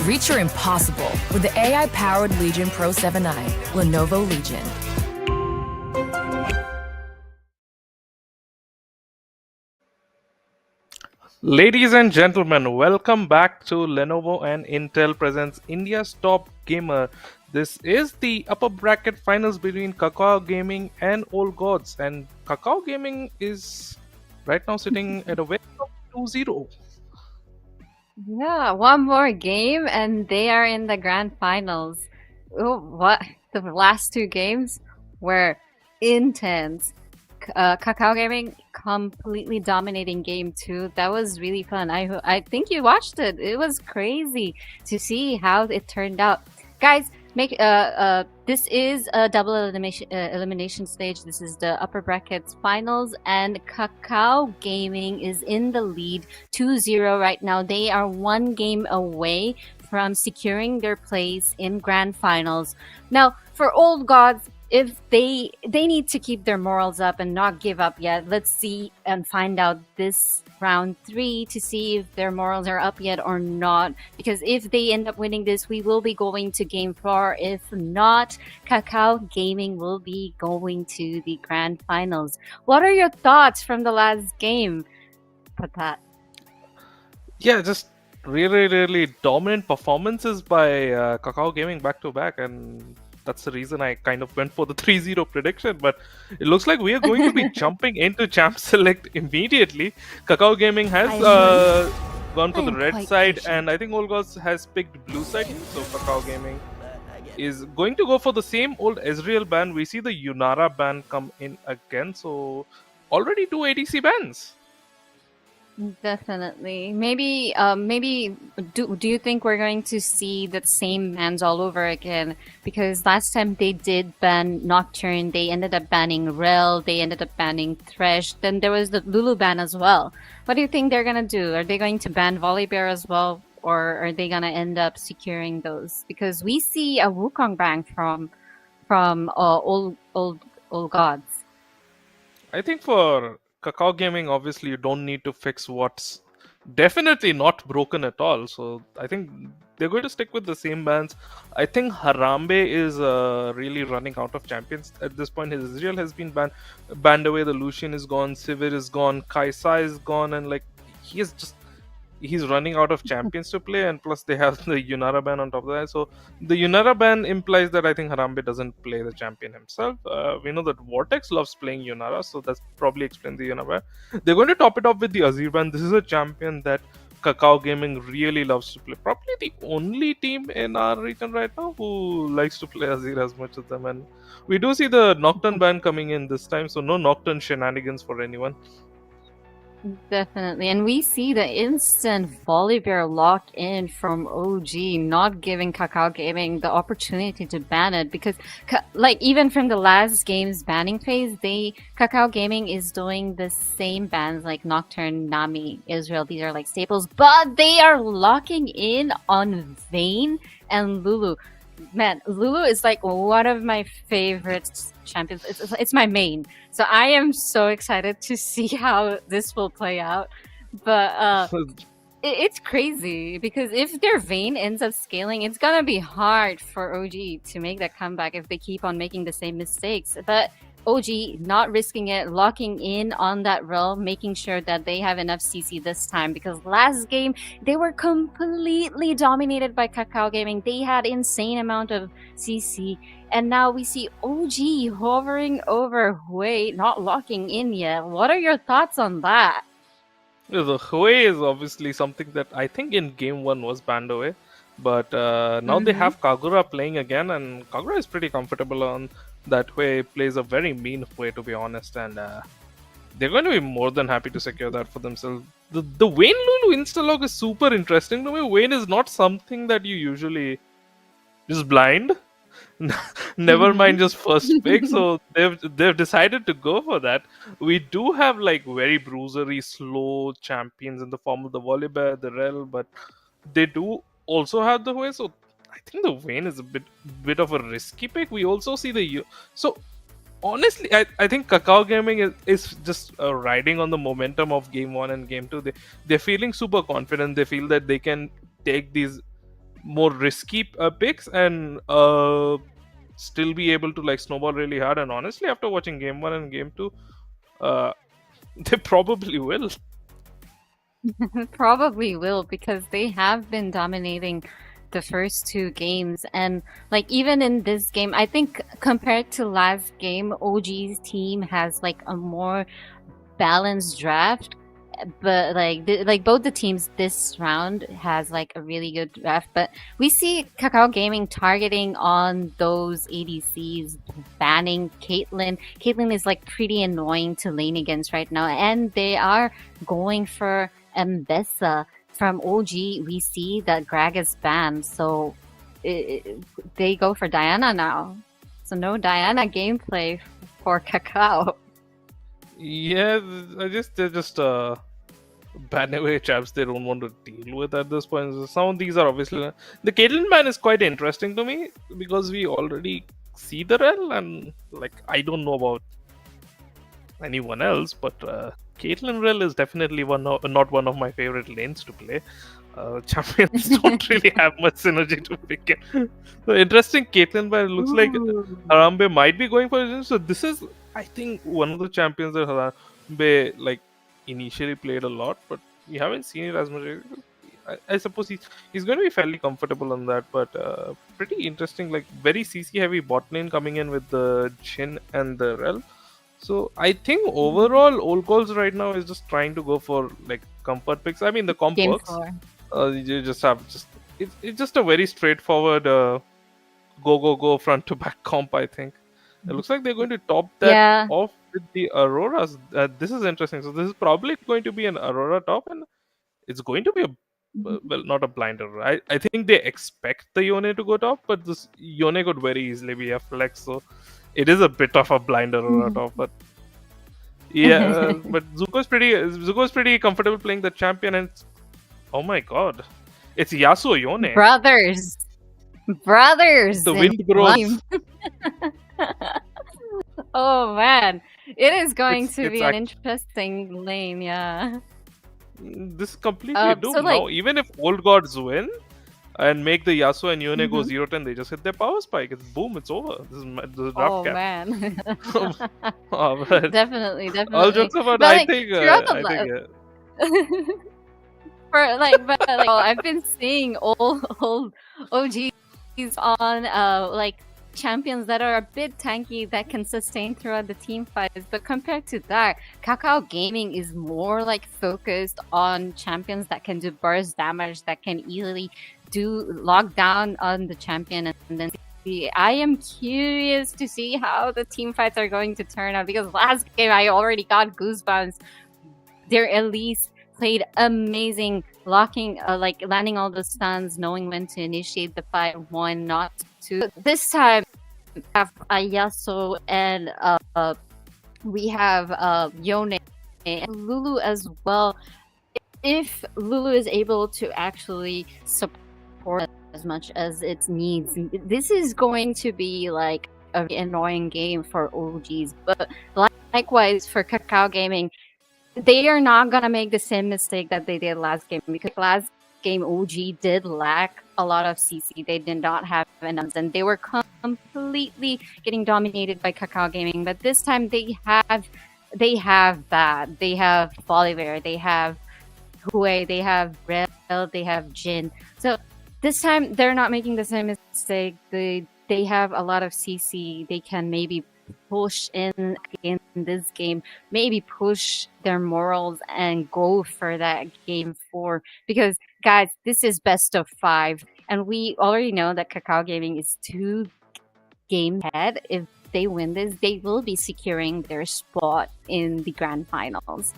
Reach your impossible with the AI-powered Legion Pro 7i, Lenovo Legion. Ladies and gentlemen, welcome back to Lenovo and Intel presents India's Top Gamer. This is the upper bracket finals between Kakao Gaming and Old Gods, and Kakao Gaming is right now sitting at a win of 2-0. Yeah, one more game and they are in the grand finals. Oh, what? The last two games were intense. Kakao Gaming completely dominating game 2. That was really fun. I think you watched it. It was crazy to see how it turned out. Guys, this is a double elimination stage. This is the upper brackets finals, and Kakao Gaming is in the lead 2-0 right now. They are one game away from securing their place in grand finals. Now, for Old Gods, if they need to keep their morals up and not give up yet. Let's see and find out this round 3 to see if their morals are up yet or not. Because if they end up winning this, we will be going to game 4. If not, Kakao Gaming will be going to the grand finals. What are your thoughts from the last game, Mythpat? Yeah, just really dominant performances by Kakao Gaming back to back, and that's the reason I kind of went for the 3-0 prediction. But it looks like we are going to be jumping into Champ Select immediately. Kakao Gaming has gone for the red side, and I think Olgos has picked blue side here. So Kakao Gaming is going to go for the same old Ezreal ban. We see the Yunara ban come in again, so already two ADC bans. Definitely. Maybe do you think we're going to see the same bans all over again? Because last time they did ban Nocturne, they ended up banning Rel, they ended up banning Thresh, then there was the Lulu ban as well. What do you think they're gonna do? Are they going to ban Volibear as well? Or are they gonna end up securing those? Because we see a Wukong ban from old gods. I think for Kakao Gaming, obviously, you don't need to fix what's definitely not broken at all. So I think they're going to stick with the same bans. I think Harambe is really running out of champions at this point. His Israel has been banned away. The Lucian is gone. Sivir is gone. Kaisa is gone, and like he is just he's running out of champions to play, and plus they have the Yunara ban on top of that. So the Yunara ban implies that I think Harambe doesn't play the champion himself. We know that Vortex loves playing Yunara, so that's probably explains the Yunara ban. They're going to top it off with the Azir ban. This is a champion that Kakao Gaming really loves to play. Probably the only team in our region right now who likes to play Azir as much as them. And we do see the Nocturne ban coming in this time, so no Nocturne shenanigans for anyone. Definitely. And we see the instant Volibear lock in from OG, not giving Kakao Gaming the opportunity to ban it because, like, even from the last game's banning phase, Kakao Gaming is doing the same bans like Nocturne, Nami, Israel. These are like staples, but they are locking in on Vayne and Lulu. Man, Lulu is like one of my favorite champions. It's my main. So I am so excited to see how this will play out. But it's crazy because if their Vayne ends up scaling, it's gonna be hard for OG to make that comeback if they keep on making the same mistakes. But OG not risking it, locking in on that role, making sure that they have enough CC this time because last game they were completely dominated by Kakao Gaming. They had insane amount of CC, and now we see OG hovering over Hui, not locking in yet. What are your thoughts on that? Yeah, the Hui is obviously something that I think in game 1 was banned away. But now they have Kagura playing again, and Kagura is pretty comfortable on that Hui. Plays a very mean Hui, to be honest, and they're going to be more than happy to secure that for themselves. The Vayne Lulu Instalog is super interesting to me. Vayne is not something that you usually just blind. Never mind just first pick, so they've decided to go for that. We do have like very bruisery slow champions in the form of the Volibear, the Rel, but they do also have the Hui, so I think the Vayne is a bit of a risky pick. We also see the so honestly I think Kakao Gaming is just riding on the momentum of game 1 and game 2. They're feeling super confident. They feel that they can take these more risky picks and still be able to like snowball really hard. And honestly, after watching game 1 and game 2, they probably will. Probably will because they have been dominating the first two games, and like even in this game, I think compared to last game, OG's team has like a more balanced draft. But like both the teams this round has like a really good draft. But we see Kakao Gaming targeting on those ADCs, banning Caitlyn. Caitlyn is like pretty annoying to lane against right now, and they are going for Mbessa from OG. We see that Greg is banned, so they go for Diana now. So no Diana gameplay for Kakao. Yeah, they're just ban away chaps they don't want to deal with at this point. So some of these are obviously the Caitlyn ban is quite interesting to me because we already see the Rel, and like I don't know about anyone else, but Caitlyn Rel is definitely not one of my favorite lanes to play. Champions don't really have much synergy to pick in. So interesting Caitlyn ban. It looks like Harambe might be going for it. So this is, I think, one of the champions that Harambe like initially played a lot, but you haven't seen it as much. I suppose he's going to be fairly comfortable on that, but pretty interesting. Like very CC heavy bot lane coming in with the Jhin and the Rel. So I think overall, Old Goals right now is just trying to go for like comfort picks. I mean, the comp Game works. 4. You just have it's just a very straightforward go front to back comp. I think it looks like they're going to top that Yeah. off with the Auroras. This is interesting. So this is probably going to be an Aurora top, and it's going to be a well, not a blind Aurora. I think they expect the Yone to go top, but this Yone could very easily be a flex. So it is a bit of a blind Aurora top, but yeah, but Zuko's pretty comfortable playing the champion, and oh my god, it's Yasuo Yone. Brothers. The in wind grows. flame. Oh man, it is going to be an interesting lane, yeah. This is completely So, doomed like- now. Even if Old Gods win and make the Yasuo and Yone go 0-10, they just hit their power spike. It's boom, it's over. This is draft Oh cap. man. Oh, but Definitely. all jokes about, But, I like, think, throughout the yeah. I've been seeing old OGs on like champions that are a bit tanky that can sustain throughout the team fights. But compared to that, Kakao Gaming is more like focused on champions that can do burst damage, that can easily do lockdown on the champion, and then I am curious to see how the team fights are going to turn out, because last game I already got goosebumps. Their Elise played amazing, locking, like landing all the stuns, knowing when to initiate the fight, one, not two. This time, we have Yasuo and we have Yone and Lulu as well. If Lulu is able to actually support as much as it needs, this is going to be like an annoying game for OGs. But likewise for Kakao Gaming, they are not gonna make the same mistake that they did last game, because last game OG did lack a lot of CC. They did not have enough, and they were completely getting dominated by Kakao Gaming. But this time they have that. They have Bolivar, they have Hue, they have Rel, they have Jhin. So this time they're not making the same mistake. They have a lot of CC. They can maybe push in this game, maybe push their morals and go for that game 4, because guys, this is best of 5, and we already know that Kakao Gaming is 2 games ahead. If they win this, they will be securing their spot in the grand finals.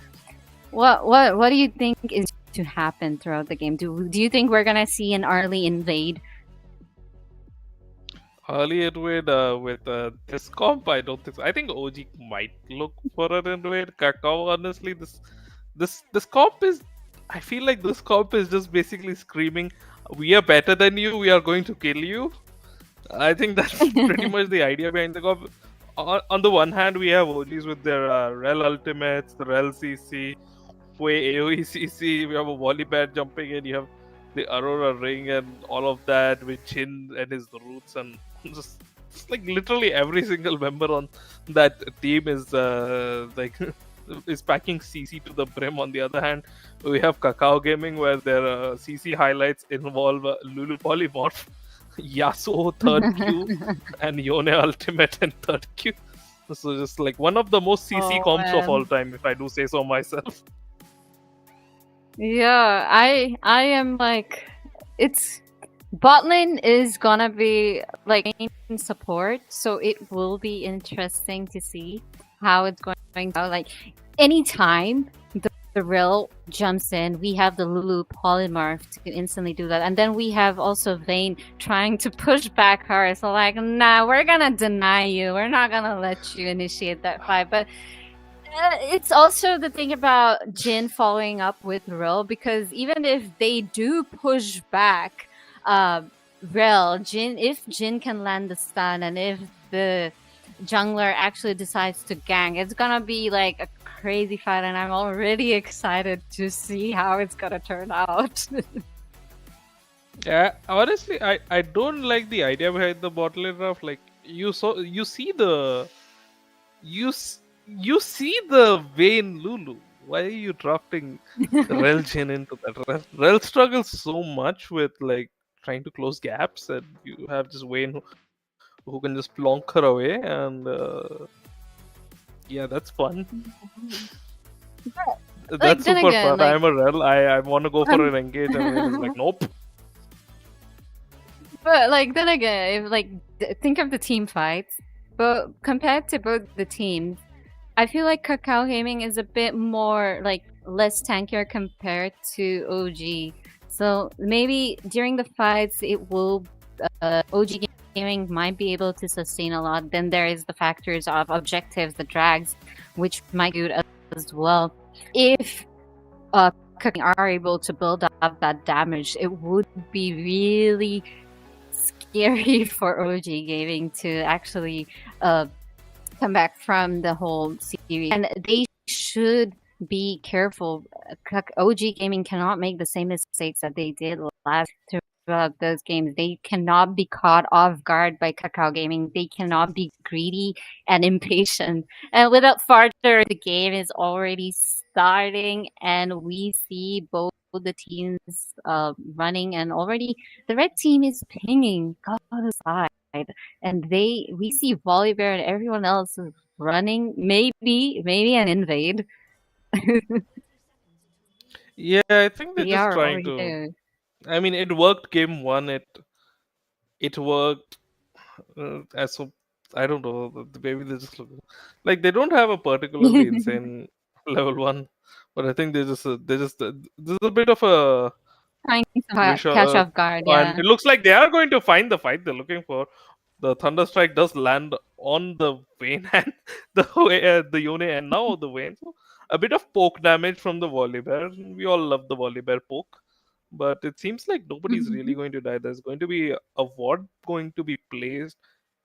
What do you think is to happen throughout the game? Do you think we're gonna see an early invade? Early invade with this comp, I don't think so. I think OG might look for an invade. Kakao, honestly, this comp is, I feel like this comp is just basically screaming, "We are better than you. We are going to kill you." I think that's pretty much the idea behind the comp. On the one hand, we have OGs with their Rel ultimates, the Rel CC, Hue AoE CC. We have a Volibear jumping in. You have the Aurora Ring and all of that with Jhin and his roots, and just like literally every single member on that team is is packing CC to the brim. On the other hand, we have Kakao Gaming, where their CC highlights involve Lulu Polymorph, Yasuo 3rd Q, and Yone Ultimate and 3rd Q. So just like one of the most CC comps of all time, if I do say so myself. Yeah, I am like, it's bot lane is gonna be like main support, so it will be interesting to see how it's going to, like, anytime the Rel jumps in, we have the Lulu Polymorph to instantly do that, and then we have also Vayne trying to push back her. So like, nah, we're gonna deny you. We're not gonna let you initiate that fight. But it's also the thing about Jhin following up with Rel, because even if they do push back Rel, if Jhin can land the stun, and if the jungler actually decides to gank, it's gonna be like a crazy fight, and I'm already excited to see how it's gonna turn out. Yeah, honestly, I don't like the idea behind the bot lane draft. Like you see the Vayne Lulu. why are you drafting Rel Jhin into that? Rel struggles so much with like trying to close gaps, and you have just Wayne who can just plonk her away, and yeah, that's fun. Like, That's then super again, fun. like, I'm a Rel. I want to go for um, an engage, and Wayne is like, nope. but like then again, if like think of the team fights, but compared to both the teams, I feel like Kakao Gaming is a bit more like less tankier compared to OG. So maybe during the fights, it will OG Gaming might be able to sustain a lot. Then there is the factors of objectives, the drags, which might do it as well. If Cooking are able to build up that damage, it would be really scary for OG Gaming to actually come back from the whole series. And they should be careful. OG Gaming cannot make the same mistakes that they did last throughout those games. They cannot be caught off guard by Kakao Gaming. They cannot be greedy and impatient. And without further, the game is already starting, and we see both the teams running, and already the red team is pinging God aside, and we see Volibear and everyone else is running, maybe an invade. Yeah, I think they're They just are trying already to. there. I mean, it worked game one. It worked as so. I don't know. Maybe they just look like they don't have a particularly insane level one, but I think there's a bit of a Trying to wish, catch off guard, and yeah. it looks like they are going to find the fight they're looking for. The thunder strike does land on the Vayne and the Yone, and now the Vayne. So a bit of poke damage from the Volibear. We all love the Volibear poke, but it seems like nobody's really going to die. There's going to be a ward going to be placed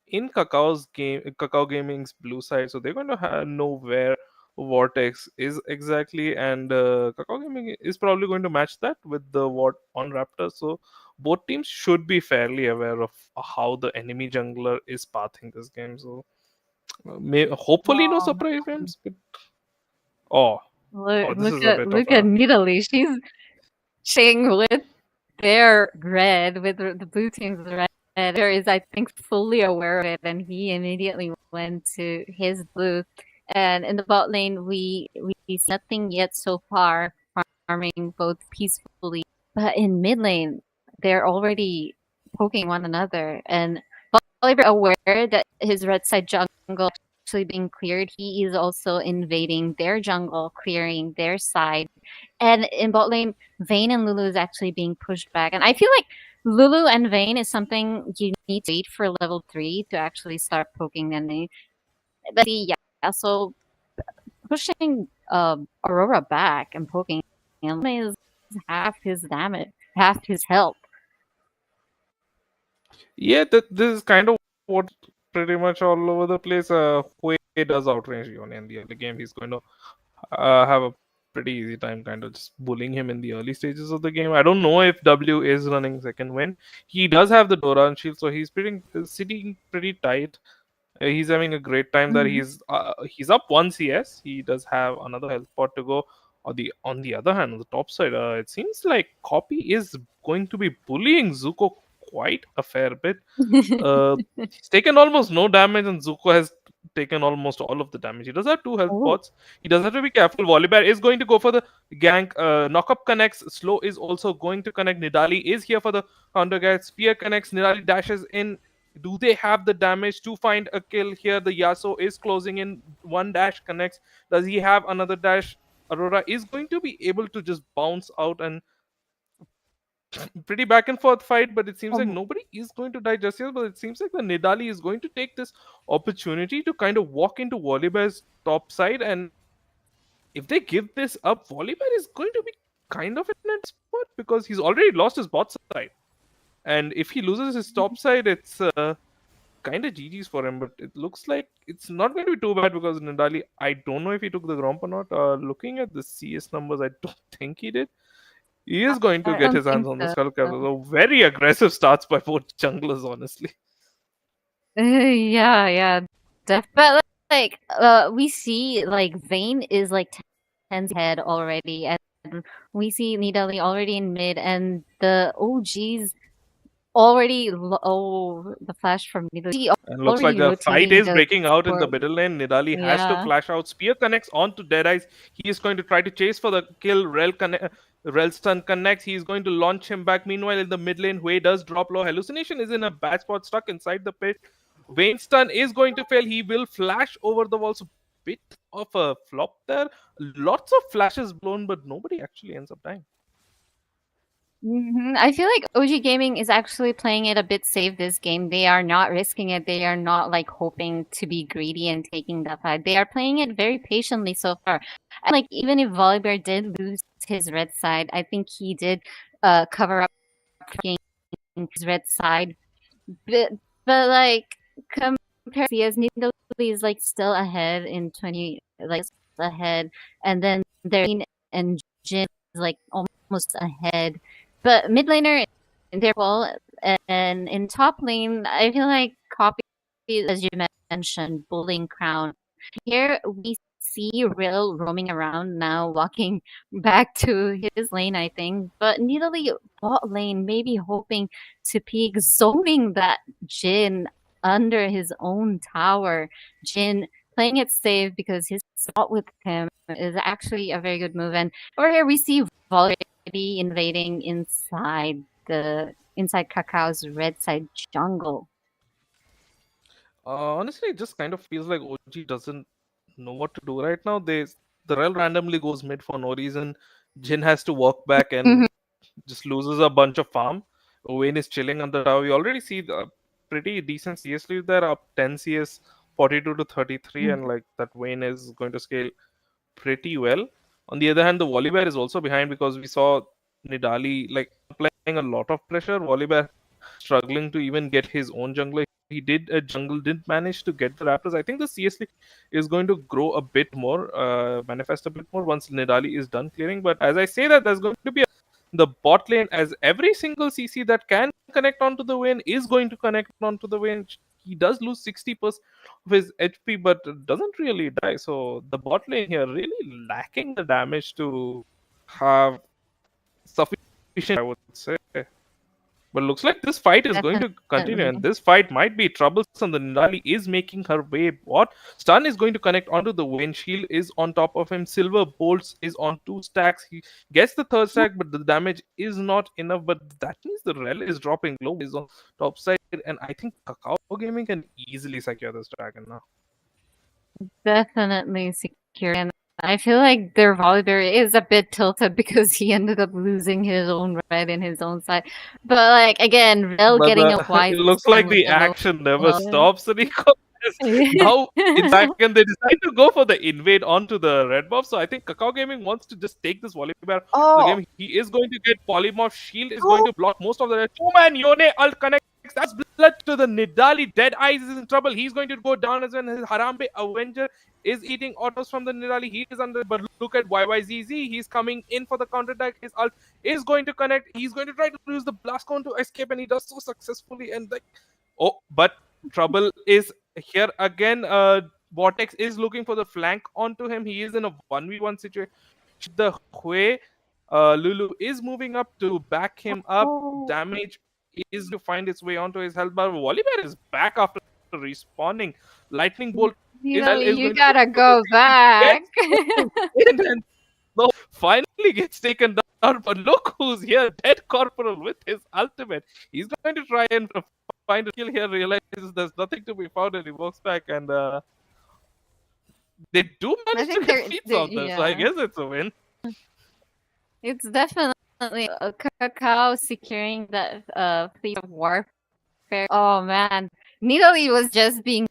in Kakao Gaming's blue side, so they're going to know where Vortex is exactly, and Kakao Gaming is probably going to match that with the ward on Raptor. So both teams should be fairly aware of how the enemy jungler is pathing this game. So hopefully no Oh, surprise events. But oh, look, this look is a at bit of look at a Nidalee. She's shading with their red, with the blue team's red. There is, I think, fully aware of it, and he immediately went to his blue. And in the bot lane, we see nothing yet so far, farming both peacefully. But in mid lane, they're already poking one another. And Oliver, aware that his red side jungle actually being cleared, he is also invading their jungle, clearing their side. And in bot lane, Vayne and Lulu is actually being pushed back. And I feel like Lulu and Vayne is something you need to wait for level 3 to actually start poking them. But yeah, so pushing Aurora back and poking him is half his damage, half his health. yeah. This is kind of what pretty much all over the place. Hui does outrange Yone in the early game. He's going to have a pretty easy time kind of just bullying him in the early stages of the game. I don't know if W is running second win. He does have the Doran shield, so he's sitting pretty tight. He's having a great time there. He's up one CS. He does have another health pot to go. On the other hand, on the top side, it seems like Copy is going to be bullying Zuko quite a fair bit. He's taken almost no damage, and Zuko has taken almost all of the damage. He does have two health Oh. pots. He does have to be careful. Volibear is going to go for the gank. Knockup connects. Slow is also going to connect. Nidalee is here for the counter guy. Spear connects. Nidalee dashes in. Do they have the damage to find a kill here? The Yasuo is closing in. One dash connects. Does he have another dash? Aurora is going to be able to just bounce out, and pretty back and forth fight, but it seems like nobody is going to die just yet. But it seems like the Nidalee is going to take this opportunity to kind of walk into Volibear's top side, and if they give this up, Volibear is going to be kind of in a spot because he's already lost his bot side, and if he loses his top side, it's kind of GG's for him. But it looks like it's not going to be too bad because Nidalee, I don't know if he took the Gromp or not. Looking at the CS numbers, I don't think he did. He is going to I get don't his hands think on the so. Skull Capture. So very aggressive starts by both junglers, honestly. Yeah, but like we see like Vayne is like 10 ahead already, and we see Nidalee already in mid, and the OGs already. The flash from Nidalee And looks like already a fight rotating is the breaking out in the support. middle lane. Nidali has to Yeah. flash out. Spear connects onto Deadeyes. He is going to try to chase for the kill. Rel stun connects. He is going to launch him back. Meanwhile, in the mid lane, Hui does drop low. Hallucination is in a bad spot, stuck inside the pit. Vayne stun is going to fail. He will flash over the wall. So bit of a flop there. Lots of flashes blown, but nobody actually ends up dying. I feel like OG Gaming is actually playing it a bit safe this game. They are not risking it. They are not like hoping to be greedy and taking that fight. They are playing it very patiently so far. And like even if Volibear did lose his red side, I think he did cover up his red side. But like compared to CS, Nidalee is like still ahead in 20 like ahead, and then Darine and Jin is like almost ahead. But mid laner, they're well, and in top lane, I feel like copy, as you mentioned, Bowling Crown. Here we see Rill roaming around now, walking back to his lane, I think. But Nidalee bot lane, maybe hoping to peek, zoning that Jin under his own tower. Jin playing it safe because his spot with him is actually a very good move. And over here we see Vol invading inside Kakao's red side jungle. Honestly, it just kind of feels like OG doesn't know what to do right now. The Rel randomly goes mid for no reason. Jin has to walk back and just loses a bunch of farm. Wayne is chilling on the tower. We already see the pretty decent CS lead there, up 10 CS, 42 to 33, and like that Wayne is going to scale pretty well. On the other hand, the Volibear is also behind because we saw Nidalee like applying a lot of pressure. Volibear struggling to even get his own jungler. He didn't manage to get the Raptors. I think the CS league is going to grow a bit more, manifest a bit more once Nidalee is done clearing. But as I say that, there's going to be the bot lane, as every single CC that can connect onto the Vayne is going to connect onto the Vayne. He does lose 60% of his HP, but doesn't really die. So the bot lane here really lacking the damage to have sufficient, I would say. But looks like this fight is going to continue, and this fight might be troublesome. The Nidalee is making her way. What? Stun is going to connect onto the Vayne. Shield is on top of him. Silver Bolts is on 2 stacks. He gets the 3rd stack, but the damage is not enough. But that means the Rel is dropping low. Is on top side, and I think Kakao Gaming can easily secure this dragon now. Definitely secure. And I feel like their Volibear is a bit tilted because he ended up losing his own red in his own side. But like again, Rel getting a wise. It looks like the action never stops, Rico. Now, in fact, they decide to go for the invade onto the red buff. So I think Kakao Gaming wants to just take this Volibear to the game. He is going to get Polymorph. Shield is going to block most of the red. 2-man Yone ult connects. That's blood to the Nidalee. Deadeyes is in trouble. He's going to go down as well. His Harambe Avenger is eating autos from the Nidalee. He is under, but look at YYZZ. He's coming in for the counter attack. His ult is going to connect. He's going to try to use the blast cone to escape, and he does so successfully. And like, but trouble is here again. Vortex is looking for the flank onto him. He is in a 1v1 situation. The Hui, Lulu is moving up to back him up. Damage is to find its way onto his health bar. Volibear is back after respawning. Lightning bolt. You gotta go back. And finally gets taken down. But look who's here, Dead Corporal with his ultimate. He's going to try and find a kill here. Realizes there's nothing to be found, and he walks back. And they do manage to get feats out there, so I guess it's a win. It's definitely Kakao securing that fleet of warfare. Oh man, Nidalee was just being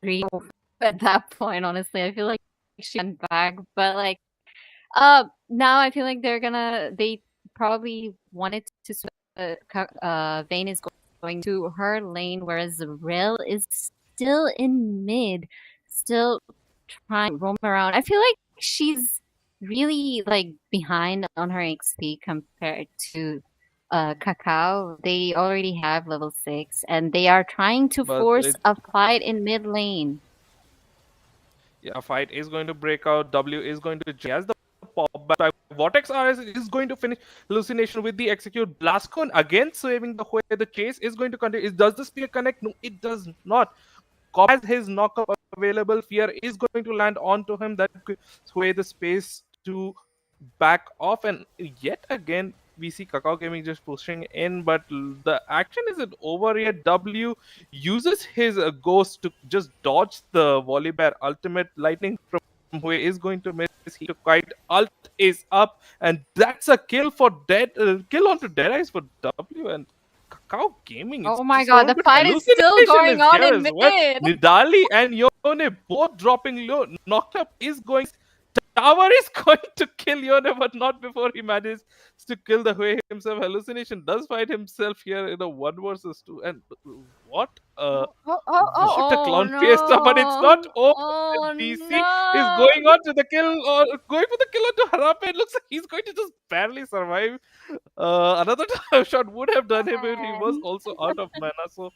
greedy at that point. Honestly, I feel like she went back, but like, now I feel like they probably wanted to. Vayne is going to her lane, whereas Rel is still in mid, still trying to roam around. I feel like she's really like behind on her XP compared to Kakao. They already have level 6, and they are trying to force a fight in mid lane. Yeah, a fight is going to break out. W is going to. He has the pop back. Vortex RS is going to finish Hallucination with the execute. Blastcone again saving the way. The chase is going to continue. Does the spear connect? No, it does not. Cobb has his knockup available. Fear is going to land onto him. That could sway the space to back off. And yet again, we see Kakao Gaming just pushing in, but the action isn't over yet. W uses his ghost to just dodge the volley bear ultimate. Lightning from Hue is going to miss. He to kite. Ult is up, and that's a kill for kill onto Dead Eyes for W. And Kakao Gaming. Oh my god, the fight is still going on in mid. Nidali and Yone both dropping low. Knocked up is going. Tower is going to kill Yone, but not before he manages to kill the Hui himself. Hallucination does fight himself here in a 1 versus 2. And what what a clown fiesta, but it's not over. DC is going on to the kill, or going for the kill onto Harape. It looks like he's going to just barely survive. Another shot would have done him if he was also out of mana. So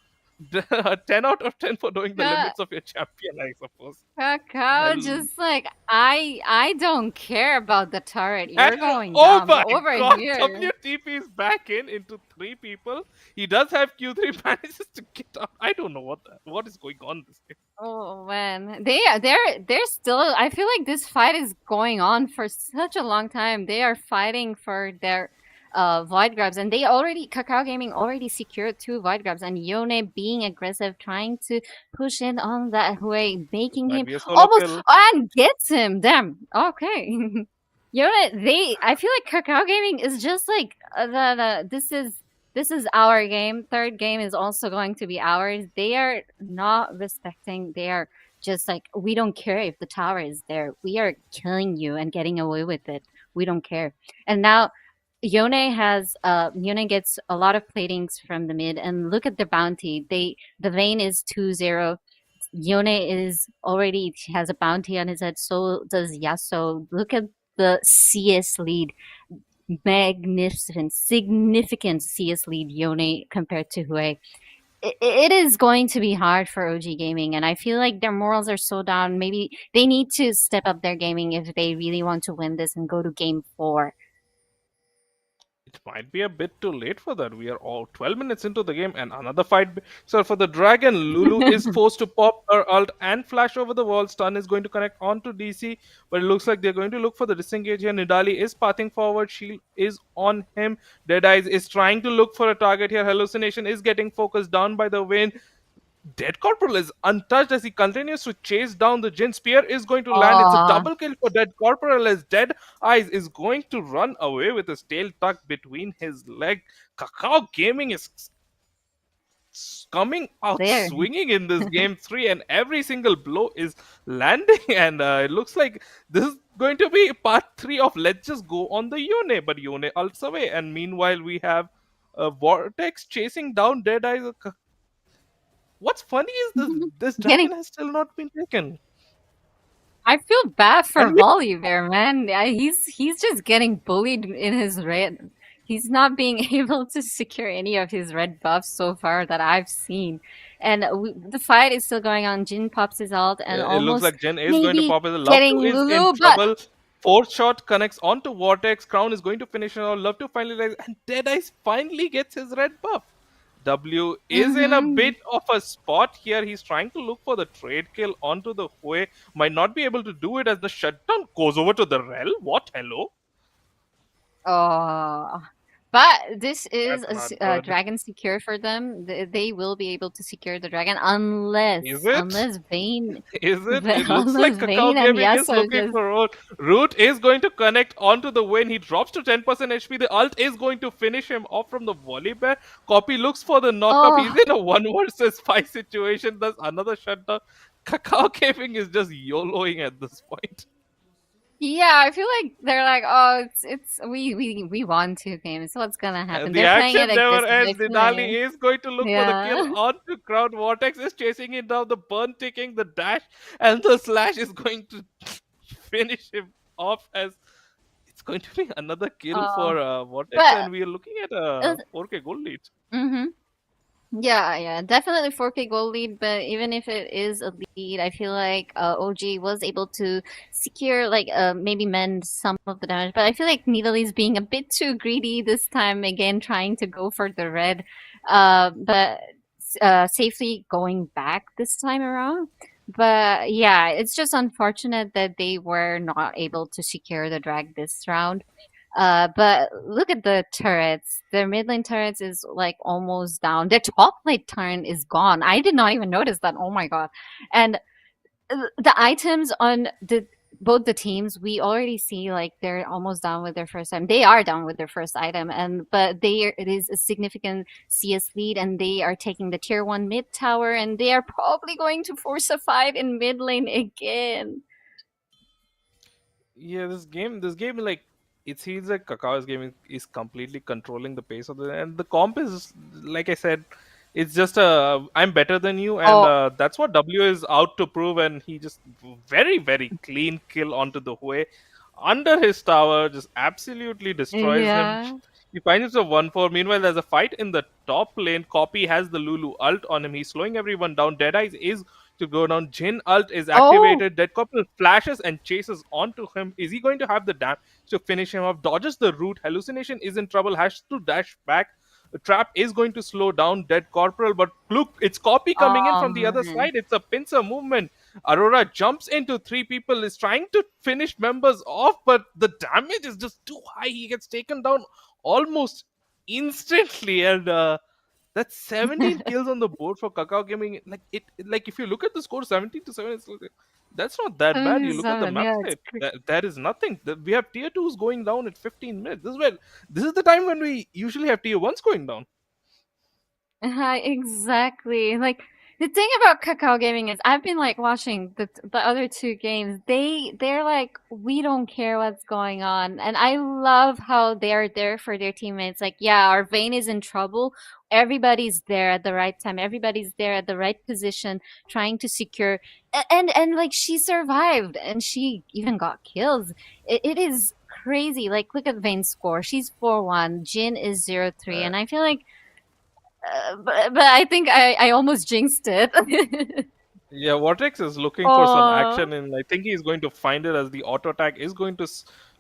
10 out of 10 for knowing the limits of your champion, I suppose. Kakao just like, I don't care about the turret. You're going down. But over here. WTP is back into 3 people. He does have Q3, manages to get out. I don't know what is going on this game. Oh man, they're still. I feel like this fight is going on for such a long time. They are fighting for their void grabs, and Kakao Gaming already secured 2 void grabs, and Yone being aggressive, trying to push in on that way, making him almost and gets him. Damn. Okay. Yone, I feel like Kakao Gaming is just like this is our game. Third game is also going to be ours. They are not respecting. They are just like, we don't care if the tower is there. We are killing you and getting away with it. We don't care. And now Yone gets a lot of platings from the mid, and look at the bounty. The lane is 2-0. Yone has a bounty on his head, so does Yasuo. Look at the CS lead. Magnificent, significant CS lead Yone compared to Hue. It is going to be hard for OG Gaming, and I feel like their morals are so down. Maybe they need to step up their gaming if they really want to win this and go to game 4. It might be a bit too late for that. We are all 12 minutes into the game, and another fight. So for the Dragon, Lulu is forced to pop her ult and flash over the wall. Stun is going to connect onto DC, but it looks like they're going to look for the disengage here. Nidali is pathing forward. Shield is on him. Deadeyes is trying to look for a target here. Hallucination is getting focused down by the wind. Dead Corporal is untouched as he continues to chase down the Jin. Spear is going to land. It's a double kill for Dead Corporal as Dead Eyes is going to run away with his tail tucked between his leg. Kakao Gaming is coming out swinging in this game 3, and every single blow is landing. And it looks like this is going to be part 3 of Let's Just Go on the Yone. But Yone ults away, and meanwhile we have Vortex chasing down Dead Eyes. What's funny is this dragon has still not been taken. I feel bad for Volley there, man. He's just getting bullied in his red. He's not being able to secure any of his red buffs so far that I've seen. And the fight is still going on. Jin pops his ult, and it looks like Jin is going to pop his ult. Love2 is in trouble. 4th shot connects onto Vortex. Crown is going to finish it all. Love2 finally lands, and Deadeyes finally gets his red buff. W is in a bit of a spot here. He's trying to look for the trade kill onto the Hue. Might not be able to do it as the shutdown goes over to the Rel. What? Hello? But this is a dragon secure for them. They will be able to secure the dragon unless Vayne. Is it? It looks like Kakao Gaming is looking for Root. Root is going to connect onto the Vayne. He drops to 10% HP. The ult is going to finish him off from the volley bear. Copy looks for the knockup. He's in a 1 versus 5 situation. That's another shutdown. Kakao Gaming is just YOLOing at this point. Yeah, I feel like they're like, oh, we won 2 games. So what's gonna happen? The action never ends. Nidali is going to look for the kill onto Crown. Vortex is chasing it down. The burn ticking, the dash, and the slash is going to finish him off as it's going to be another kill for Vortex, and we are looking at a 4K gold lead. Yeah, definitely 4K goal lead, but even if it is a lead, I feel like OG was able to secure like maybe mend some of the damage. But I feel like Nidalee's being a bit too greedy this time again, trying to go for the red, but safely going back this time around. But yeah, it's just unfortunate that they were not able to secure the drag this round. But look at the turrets. Their mid lane turrets is like almost down. Their top lane turn is gone. I did not even notice that. Oh my god! And the items on the both the teams, we already see like they're almost done with their first item. They are done with their first item, and but it is a significant CS lead, and they are taking the tier 1 mid tower, and they are probably going to force a fight in mid lane again. Yeah, this game, like it seems like Kakao's game is completely controlling the pace of and the comp is like I said, it's just I'm better than you, and Oh, that's what W is out to prove. And he just very clean kill onto the Hue under his tower, just absolutely destroys him. yeah. He finds himself 1-4. Meanwhile, there's a fight in the top lane. Copy has the Lulu ult on him. He's slowing everyone down. Deadeyes is to go down. Jin ult is Oh, activated. Dead Couple flashes and chases onto him. Is he going to have the damage to finish him off? Dodges the root. Hallucination is in trouble. Has to dash back. The trap is going to slow down Dead Corporal, but look, it's Copy coming in from the other man. side. It's a pincer movement. Aurora jumps into three people, is trying to finish members off, but the damage is just too high. He gets taken down almost instantly, and that's 17 kills on the board for Kakao Gaming. Like if you look at the score, 17-7, it's like, that's not that bad. You look at the 77, map yeah, it's state, that is nothing. We have tier twos going down at 15 minutes. This is the time when we usually have tier ones going down. Exactly. Like the thing about Kakao Gaming is I've been like watching the other two games. They're like we don't care what's going on, and I love how they're there for their teammates. Like yeah, our Vayne is in trouble. Everybody's there at the right time. Everybody's there at the right position, trying to secure. And like she survived, and she even got kills. It is crazy. Like look at Vayne's score. She's 4-1. Jin is 0-3, Uh, and I feel like but I think I almost jinxed it. Yeah, Vortex is looking for some Oh, action, and I think he's going to find it as the auto attack is going to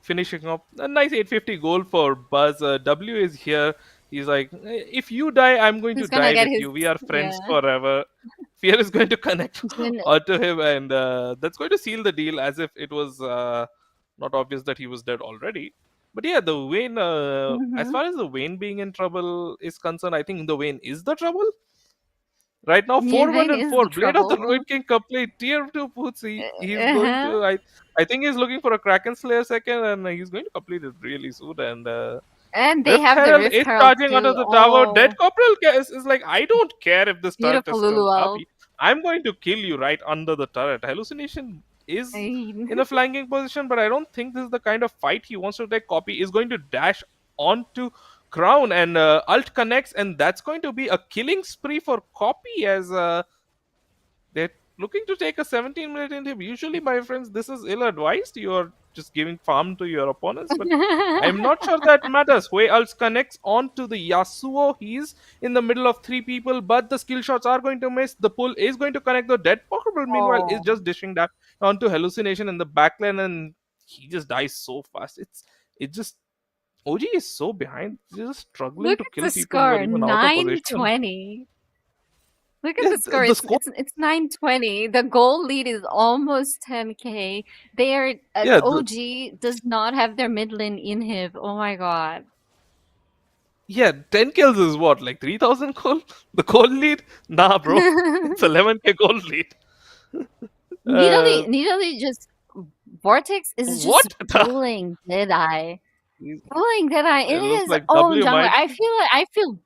finishing up a nice 850 goal for Buzz. W is here. He's like, if you die, I'm going to he's gonna die get with his you. We are friends yeah. forever. Fear is going to connect Jin, onto him, and that's going to seal the deal as if it was not obvious that he was dead already. But yeah, the Wayne, as mhm. far as the Wayne being in trouble is concerned, I think the Wayne is the trouble. Right now, Yeah, 4-1 Vayne and is the 4. Blade of the trouble. Druid King complete. Tier 2 puts. He's going Uh-huh. to. I think he's looking for a Kraken Slayer second, and he's going to complete it really soon. And And they Rift have the Herald Rift is Herald charging under too. the tower. Dead Oh, Corporal is like, I don't care if this turret is beautiful still Lulu up. ult. I'm going to kill you right under the turret. Hallucination is in a flanking position, but I don't think this is the kind of fight he wants to take. Copy is going to dash onto Crown, and Ult connects, and that's going to be a killing spree for Copy as. They're looking to take a 17-minute inhib. Usually, my friends, this is ill advised. You're just giving farm to your opponents, but I'm not sure that matters. Hui Ults connects onto the Yasuo. He's in the middle of three people, but the skill shots are going to miss. The pull is going to connect. The dead possible, meanwhile, is Oh, just dishing that onto Hallucination in the backline, and he just dies so fast. It just OG is so behind, just struggling look to at kill the people who are score, even out of position. 920. Look at Yeah, the score. the score. It's 920. The goal lead is almost 10K. They are Yeah, OG does not have their mid lane inhib. Oh my god. Yeah, 10 kills is what, like 3,000 goal? The goal lead? Nah, bro. It's 11k goal lead. Uh, Nearly just Vortex is what? just bullying Deadeye. It Bullying Deadeye in looks his like own W jungler. might. I feel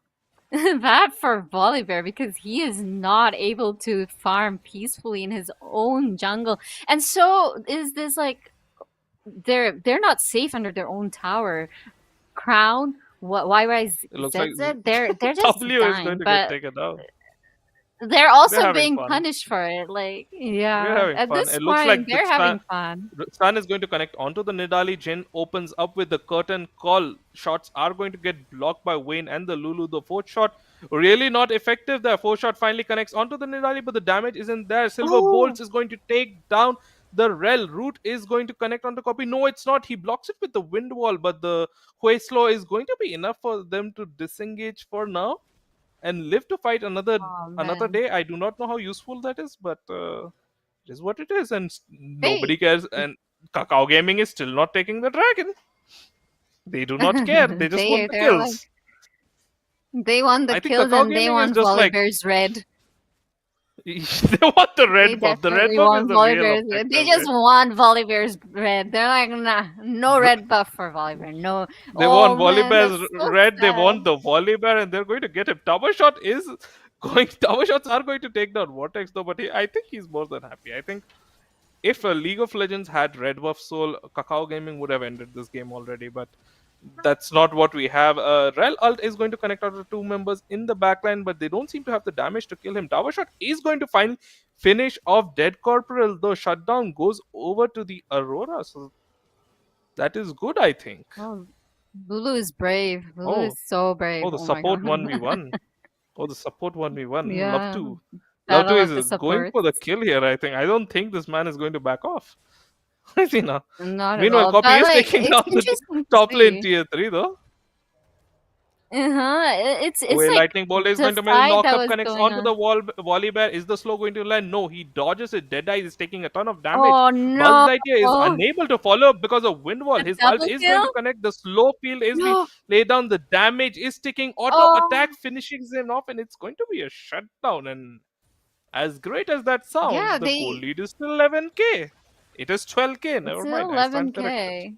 bad for Volibear because he is not able to farm peacefully in his own jungle. And so is this like they're not safe under their own tower. Crown, what It looks like YYZZ, they're just W is going dying, to get but taken down. they're They're also having being fun. punished for it. Like, We're yeah, having at fun. this It looks like point, the they're having fun. Sun is going to connect onto the Nidali. Jin opens up with the curtain call. Shots are going to get blocked by Wayne and the Lulu. The fourth shot Really not effective. The 4-shot finally connects onto the Nidali, but the damage isn't there. Silver Oh, Bolts is going to take down the Rel. Root is going to connect onto Copy. No, it's not. He blocks it with the Wind Wall, but the Hueslo is going to be enough for them to disengage for now and live to fight Oh another man. day. I do not know how useful that is, but it is what it is, and They nobody cares. And Kakao Gaming is still not taking the dragon. They do not care. They just want the they're like kills. they want the I think kills Kakao and they Gaming is want just like Volibear's red. they want the They red buff. The red definitely buff is want the real Volibear's red. They objective. just want Volibear's red. They're like, nah, no Br- red buff for Volibear. No. They want Oh man, Volibear's that's so red. They want sad. the Volibear, and they're going to get him. Tower shot is going. Tower shots are going to take down Vortex though, but I think he's more than happy. I think if League of Legends had red buff soul, Kakao Gaming would have ended this game already. But that's not what we have. Rel ult is going to connect out the two members in the backline, but they don't seem to have the damage to kill him. Tower shot is going to finally finish off Dead Corporal, though shutdown goes over to the Aurora. So that is good, I think. Oh, Lulu is brave. Lulu Oh, is so brave. the Oh my support god. 1v1. Oh, the support 1v1. Love Yeah. to. Love to Battle of the is going supports. for the kill here, I think. I don't think this man is going to back off. I see now. Not at Meanwhile, all. Copy But is like taking it's down the interesting to top lane see. tier 3, though. It's Away like lightning bolt is the going to mill. fight Knock that up was connects going onto on. the wall. Volley bear. Is the slow going to land? No, he dodges it. Deadeye is taking a ton of damage. Oh Buzz no! Lightyear is unable to follow up because of wind wall. The His ult double is going to kill? connect. The slow field is being No! laid down. The damage is ticking. Auto Oh attack finishes him off, and it's going to be a shutdown. And as great as that sounds, yeah, the goal they lead is still 11k. It is 12k. it's Never mind. I stand corrected.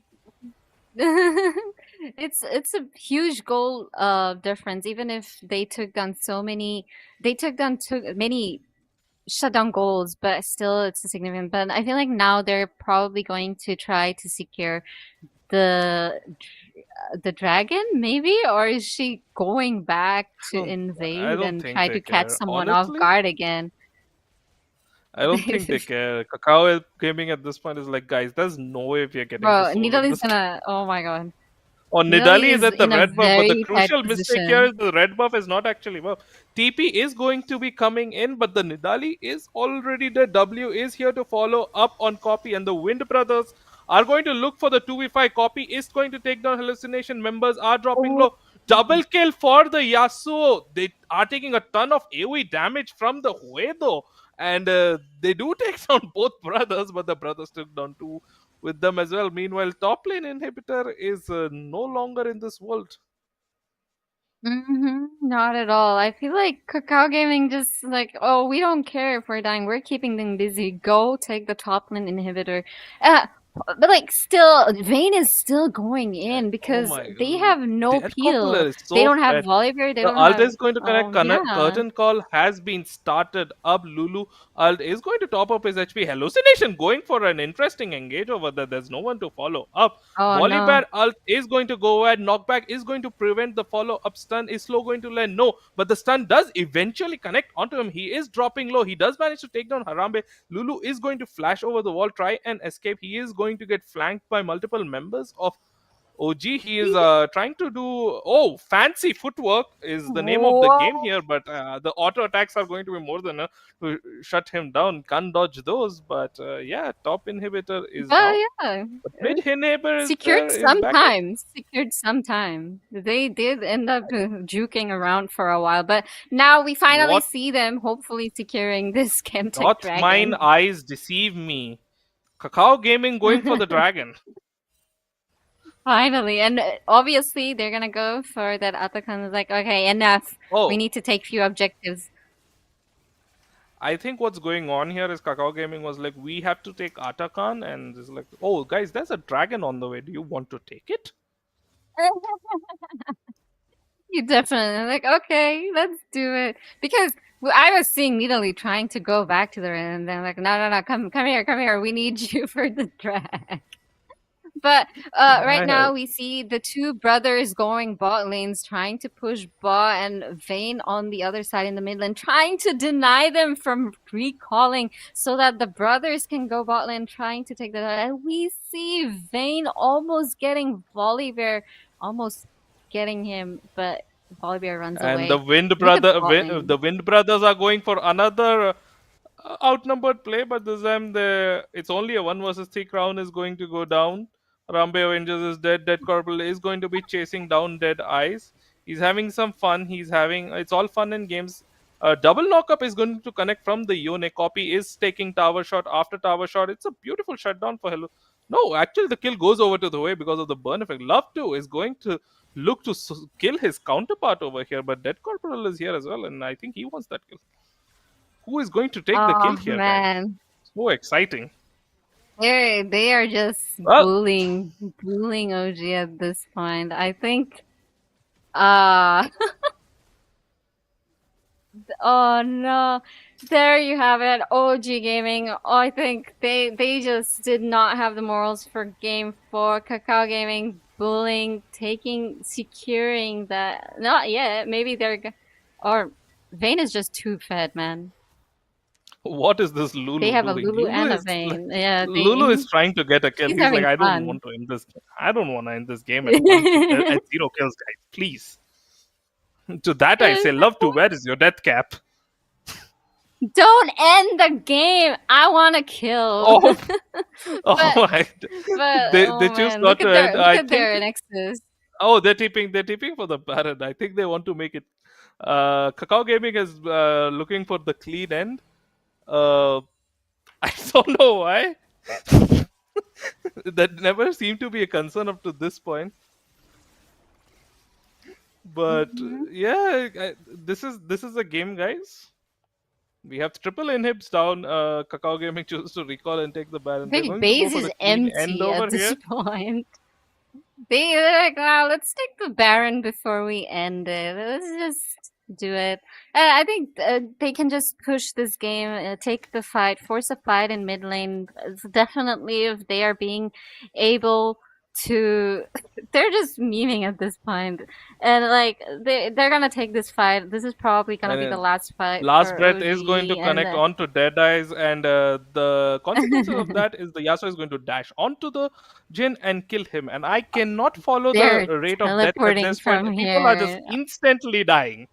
11K. It's a huge goal difference. Even if they took down too many shutdown goals, but still it's a significant. But I feel like now they're probably going to try to secure the the dragon, maybe, or is she going back to I invade don't and think try they to catch care. someone off Honestly, guard again? I don't think they care. Kakao Gaming at this point is like, guys, there's no way we are getting the Bro, soul in Nidalee's this game. gonna. Oh my god. Or Nidale Nidali is is at the in a red buff, but the very tight crucial mistake here position. is the red buff is not actually buff. TP is going to be coming in, but the Nidali is already dead. W is here to follow up on Copy, and the Wind Brothers are going to look for the 2v5. Copy is going to take down Hallucination. Members are dropping Oh. low. Double kill for the Yasuo. They are taking a ton of AoE damage from the Huedo. And they do take down both brothers, but the brothers took down two with them as well. Meanwhile, top lane inhibitor is no longer in this world. Not at all. I feel like Kakao Gaming just like, oh, we don't care if we're dying. We're keeping them busy. Go take the top lane inhibitor. But like, still, Vayne is still going in Oh because my they god. have no Dead peel. Corporal is They so don't have fed. Volibear. They The don't ult have. is going to connect. Oh yeah. Curtain call has been started up. Lulu ult is going to top up his HP. Hallucination going for an interesting engage over there. There's no one to follow up. Oh no. Volibear ult is going to go ahead. Knockback is going to prevent the follow up stun. Is slow going to land? No, but the stun does eventually connect onto him. He is dropping low. He does manage to take down Harambe. Lulu is going to flash over the wall, try and escape. He is going to get flanked by multiple members of OG. He is trying to do fancy footwork is the name of the game Whoa. here, but the auto attacks are going to be more than enough to shut him down. Can't dodge those, but yeah, top inhibitor is But down. yeah. The mid inhibitor is Secured there, is back up. sometimes. Secured sometime. They did end up juking around for a while, but now we finally What see them hopefully securing this Chemtech doth mine dragon. eyes deceive me? Kakao Gaming going for the dragon. Finally, and obviously they're gonna go for that. Atakan is like, okay, enough. Oh, We need to take few objectives. I think what's going on here is Kakao Gaming was like, we have to take Atakan, and it's like, oh guys, there's a dragon on the way. Do you want to take it? You definitely like, okay, let's do it. Because I was seeing Italy trying to go back to the and they're like, no, come here. We need you for the drag. But right now we see the two brothers going bot lanes, trying to push bot, and Vayne on the other side in the mid lane, trying to deny them from recalling so that the brothers can go bot lane, trying to take the. And we see Vayne almost getting Volibear, almost getting him, but Volibear runs And away. Look at bot lane. The Wind Brothers are going for another outnumbered play, but this time it's only a 1 versus 3 crown is going to go down. Rambe Avengers is dead. Dead Corporal is going to be chasing down Dead Eyes. He's having some fun. It's all fun in games. Double knockup is going to connect from the Yone. Copy is taking tower shot after tower shot. It's a beautiful shutdown for Hello. No, actually, the kill goes over to the way because of the burn effect. Love 2 is going to look to kill his counterpart over here, but Dead Corporal is here as well, and I think he wants that kill. Who is going to take the kill Oh here, guys? man, So exciting. they are just Well- bullying OG at this point. I think. Uh oh no, there you have it. OG Gaming. Oh, I think they just did not have the morals for game 4. Kakao Gaming bullying, securing that. Not yet. Maybe or Vayne is just too fed, man. What is this Lulu They have a doing? Lulu and a is- Vayne. Yeah, Lulu is trying to get a kill. He's He's like, having I don't fun. want to end this game. I don't want to end this game at 0 kills, guys. Please. To that I say, Love 2, where is your death cap? Don't end the game. I want to kill. Oh, oh But- my. But They oh choose man, not look to at end. look I at their think- Nexus. Oh, they're tipping for the Baron. I think they want to make it. Kakao Gaming is looking for the clean end. I don't know why. That never seemed to be a concern up to this point. But yeah, this is a game, guys. We have triple inhibs down. Kakao Gaming chooses to recall and take the Baron. They're Big going to go base for is the clean end empty over at this here. point. They're like, wow, let's take the Baron before we end it. Let's just do it. I think they can just push this game, take the fight, force a fight in mid lane. It's definitely, if they are being able to, they're just memeing at this point, and like they're gonna take this fight. This is probably gonna be And the last fight. Last for breath is going to OG, connect and, onto Dead Eyes, and the consequences of that is the Yasuo is going to dash onto the Jin and kill him. And I cannot follow They're the rate of death at teleporting this point. from People are just here. instantly dying.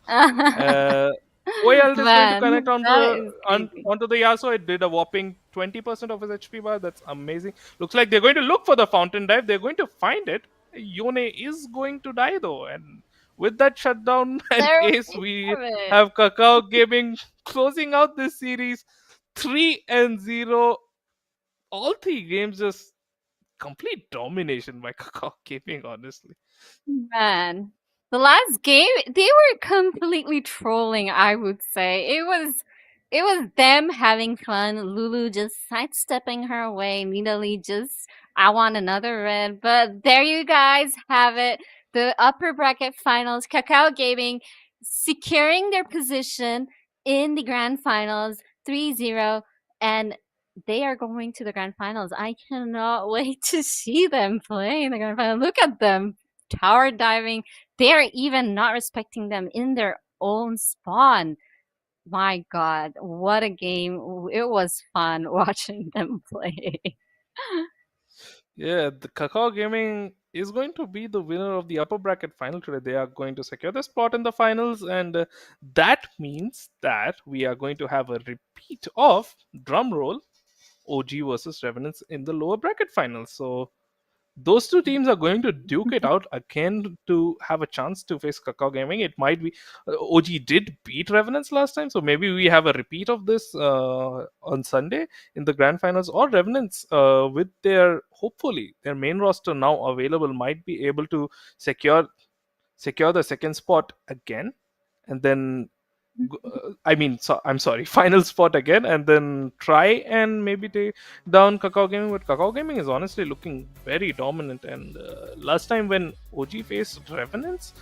OL is going to Man, connect that is crazy. onto the Yasuo. It did a whopping 20% of his HP bar. That's amazing. Looks like they're going to look for the fountain dive. They're going to find it. Yone is going to die though, and with that shutdown and There ace, we we have it. have Kakao Gaming closing out this series 3-0. All 3 games just complete domination by Kakao Gaming, honestly. Man, the last game they were completely trolling. I would say it was them having fun. Lulu just sidestepping her away. Nidalee just, I want another red. But there you guys have it. The upper bracket finals. Kakao Gaming securing their position in the grand finals 3-0, and they are going to the grand finals. I cannot wait to see them play in the grand final. Look at them tower diving. They are even not respecting them in their own spawn. My god, what a game. It was fun watching them play. Yeah, the Kakao Gaming is going to be the winner of the upper bracket final today. They are going to secure the spot in the finals, and that means that we are going to have a repeat of drumroll OG versus Revenants in the lower bracket finals. So those 2 teams are going to duke it out again to have a chance to face Kakao Gaming. It might be OG did beat Revenants last time, so maybe we have a repeat of this on Sunday in the grand finals, or Revenants with hopefully their main roster now available might be able to secure the second spot again, and then I'm sorry, final spot again, and then try and maybe take down Kakao Gaming. But Kakao Gaming is honestly looking very dominant. And last time when OG faced Revenants,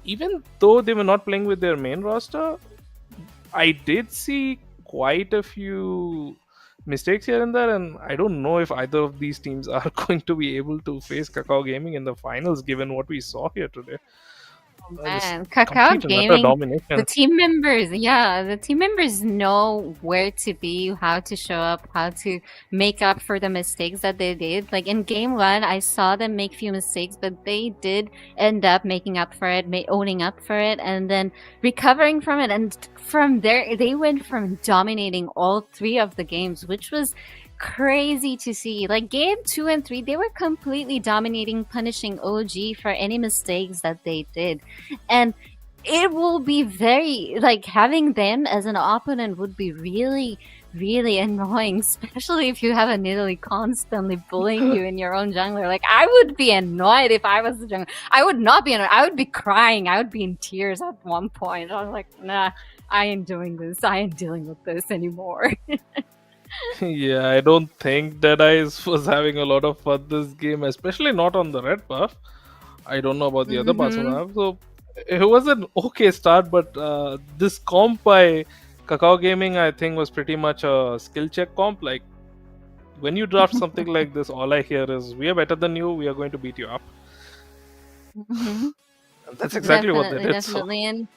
even though they were not playing with their main roster, I did see quite a few mistakes here and there, and I don't know if either of these teams are going to be able to face Kakao Gaming in the finals, given what we saw here today. Just Man, Kakao complete and utter Gaming, domination. the team members know where to be, how to show up, how to make up for the mistakes that they did. Like in game one, I saw them make few mistakes, but they did end up making up for it, owning up for it, and then recovering from it. And from there, they went from dominating all three of the games, which was crazy to see. Like game 2 and 3, they were completely dominating, punishing OG for any mistakes that they did. And it will be very, like, having them as an opponent would be really, really annoying, especially if you have a Nidalee constantly bullying you in your own jungler. Like, I would be annoyed if I was the jungler. I would not be annoyed. I would be crying. I would be in tears at one point. I was like, nah, I ain't doing this. I ain't dealing with this anymore. Yeah, I don't think Deadeyes was having a lot of fun this game, especially not on the red buff. I don't know about the other parts of the map. So it was an okay start, but this comp by Kakao Gaming, I think, was pretty much a skill check comp. Like, when you draft something like this, all I hear is, we are better than you, we are going to beat you up. And that's exactly what they did. Definitely. And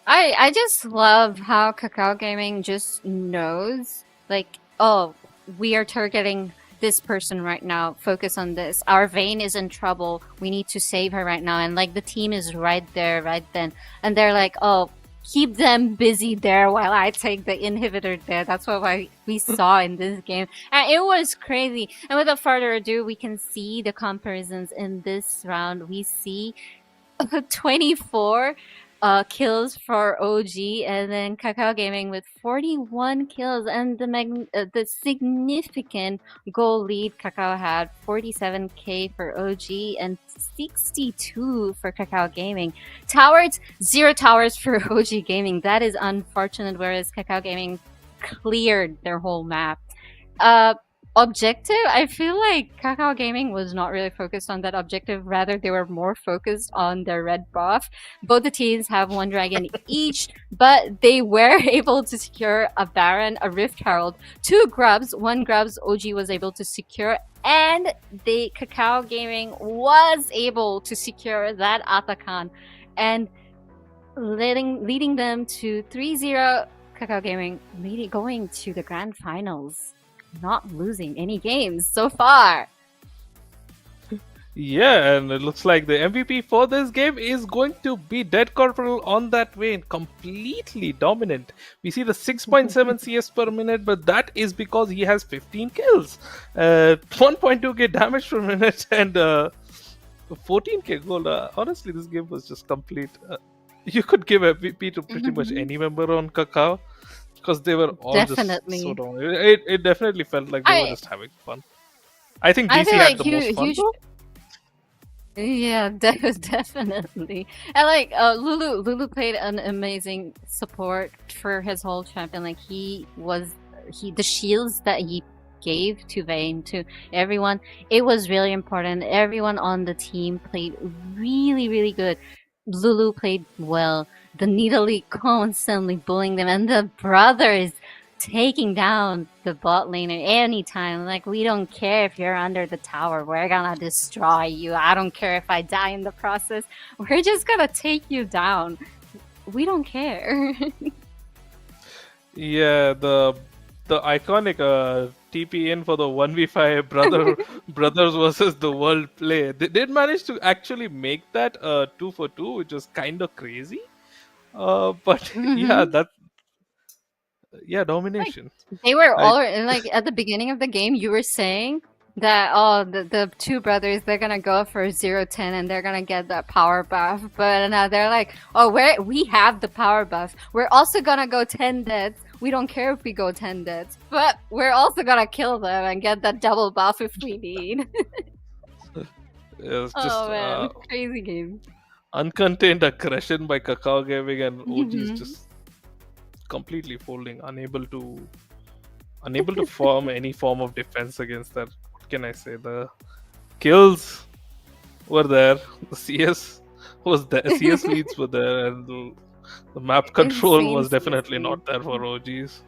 I just love how Kakao Gaming just knows, like, oh, we are targeting this person right now. Focus on this. Our Vayne is in trouble. We need to save her right now. And like the team is right there, right then. And they're like, oh, keep them busy there while I take the inhibitor there. That's what we saw in this game. And it was crazy. And without further ado, we can see the comparisons in this round. We see 24 kills for OG, and then Kakao Gaming with 41 kills, and the significant goal lead Kakao had 47k for OG and 62 for Kakao Gaming. Towers, 0 towers for OG Gaming. That is unfortunate, whereas Kakao Gaming cleared their whole map. Objective, I feel like Kakao Gaming was not really focused on that objective. Rather, they were more focused on their red buff. Both the teams have 1 dragon each, but they were able to secure a Baron, a Rift Herald, 2 grubs. 1 grubs OG was able to secure, and the Kakao Gaming was able to secure that Atakan, and leading them to 3-0. Kakao Gaming going to the grand finals, not losing any games so far. Yeah, and it looks like the MVP for this game is going to be Dead Corporal on that Vayne. Completely dominant. We see the 6.7 CS per minute, but that is because he has 15 kills, 1.2k damage per minute, and 14k gold. Honestly, this game was just complete. You could give MVP to pretty much any member on Kakao, because they were all Definitely. just so dominant. It definitely felt like they were just having fun. I think DC feel had like the most fun. though. Yeah, definitely. And like Lulu played an amazing support for his whole champion. Like the shields that he gave to Vayne, to everyone, it was really important. Everyone on the team played really, really good. Lulu played well. The Nidalee constantly bullying them, and the brothers taking down the bot lane at any time. Like, we don't care if you're under the tower. We're gonna destroy you. I don't care if I die in the process. We're just gonna take you down. We don't care. Yeah, the iconic TP in for the 1v5 brothers versus the world play. They did manage to actually make that 2-for-2, which is kind of crazy. But yeah, domination. They were all like at the beginning of the game. You were saying that the 2 brothers, they're gonna go for 0-10 and they're gonna get that power buff. But now they're like, oh, we have the power buff. We're also gonna go 10 deaths. We don't care if we go 10 deaths, but we're also gonna kill them and get that double buff if we need. It's just man, crazy game. Uncontained aggression by Kakao Gaming, and OG is just completely folding, unable to form any form of defense against that. What can I say? The kills were there, the CS was there, CS leads were there, and the map control was definitely not there for OGs.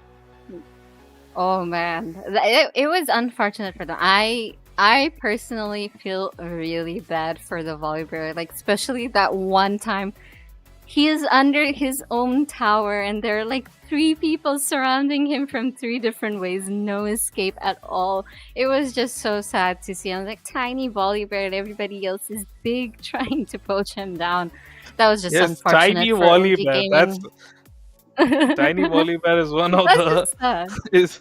Oh man, it was unfortunate for them. I personally feel really bad for the volleyball, like especially that one time he is under his own tower, and there are like 3 people surrounding him from 3 different ways. No escape at all. It was just so sad to see. I was like, tiny Volibear, and everybody else is big, trying to poach him down. That was just Yes, unfortunate tiny for OG Volibear. Gaming. That's Tiny Volibear is one of That's the just sad. is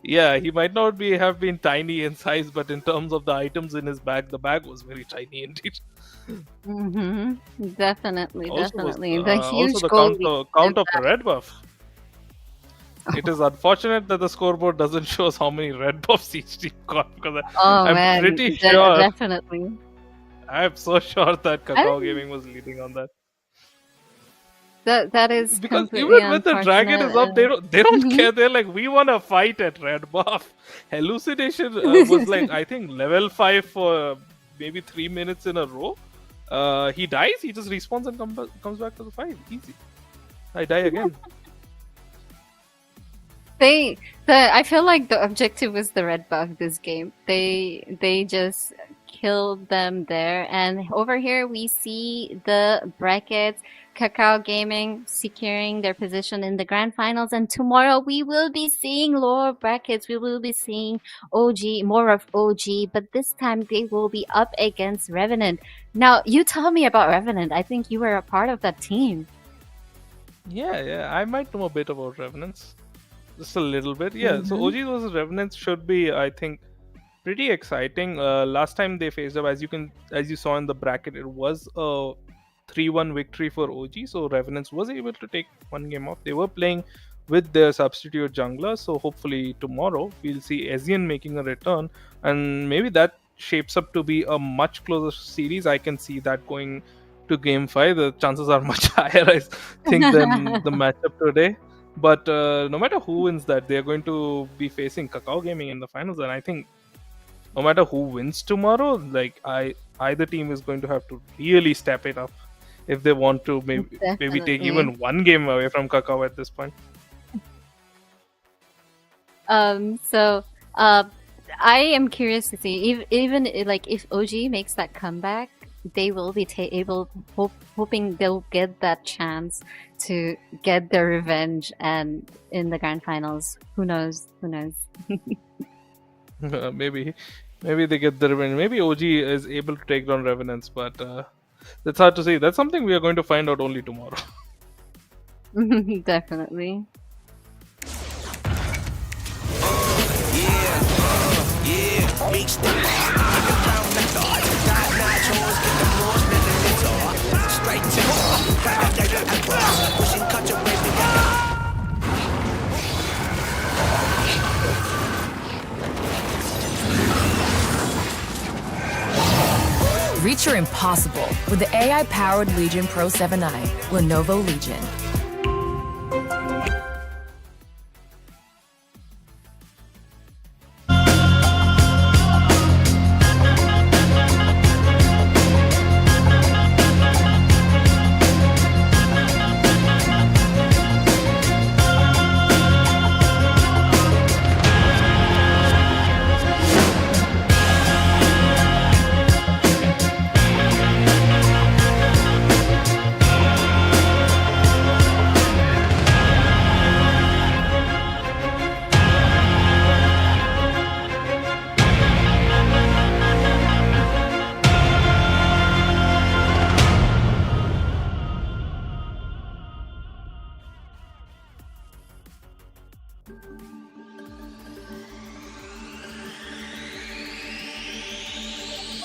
yeah, he might not have been tiny in size, but in terms of the items in his bag, the bag was very tiny indeed. Definitely, Also, definitely. The huge also the goal. count of the red buff. It is unfortunate that the scoreboard doesn't show us how many red buffs each team got, because Oh I'm man, pretty sure, definitely. I'm so sure that Kakao I'm- Gaming was leading on that. That is Because completely even when the dragon is up, unfortunate. they don't Mhm. care. They're like, we want to fight at red buff. Hallucination was like, I think level 5 for maybe 3 minutes in a row. He dies, he just respawns and comes back to the fight. Easy. I die again. I feel like the objective was the red buff this game. They just killed them there, and over here we see the brackets. Kakao Gaming securing their position in the grand finals, and tomorrow we will be seeing lower brackets. We will be seeing more of OG, but this time they will be up against Revenant. Now, you tell me about Revenant. I think you were a part of that team. Yeah, I might know a bit about Revenants. Just a little bit. Yeah, so OG versus Revenants should be, I think, pretty exciting. Last time they faced up, as you saw in the bracket, it was a 3-1 victory for OG, so Revenants was able to take one game off. They were playing with their substitute jungler, so hopefully tomorrow we'll see Ezreal making a return, and maybe that shapes up to be a much closer series. I can see that going to game 5. The chances are much higher, I think, than the matchup today. But no matter who wins that, they're going to be facing Kakao Gaming in the finals, and I think no matter who wins tomorrow, like either team is going to have to really step it up if they want to maybe take Definitely. even one game away from Kakao at this point. I am curious to see even like if OG makes that comeback, they will be hoping they'll get that chance to get their revenge and in the grand finals. Who knows? Maybe they get the revenge. Maybe OG is able to take down Revenants, but that's hard to say. That's something we are going to find out only tomorrow. Definitely. Reach your impossible with the AI-powered Legion Pro 7i, Lenovo Legion.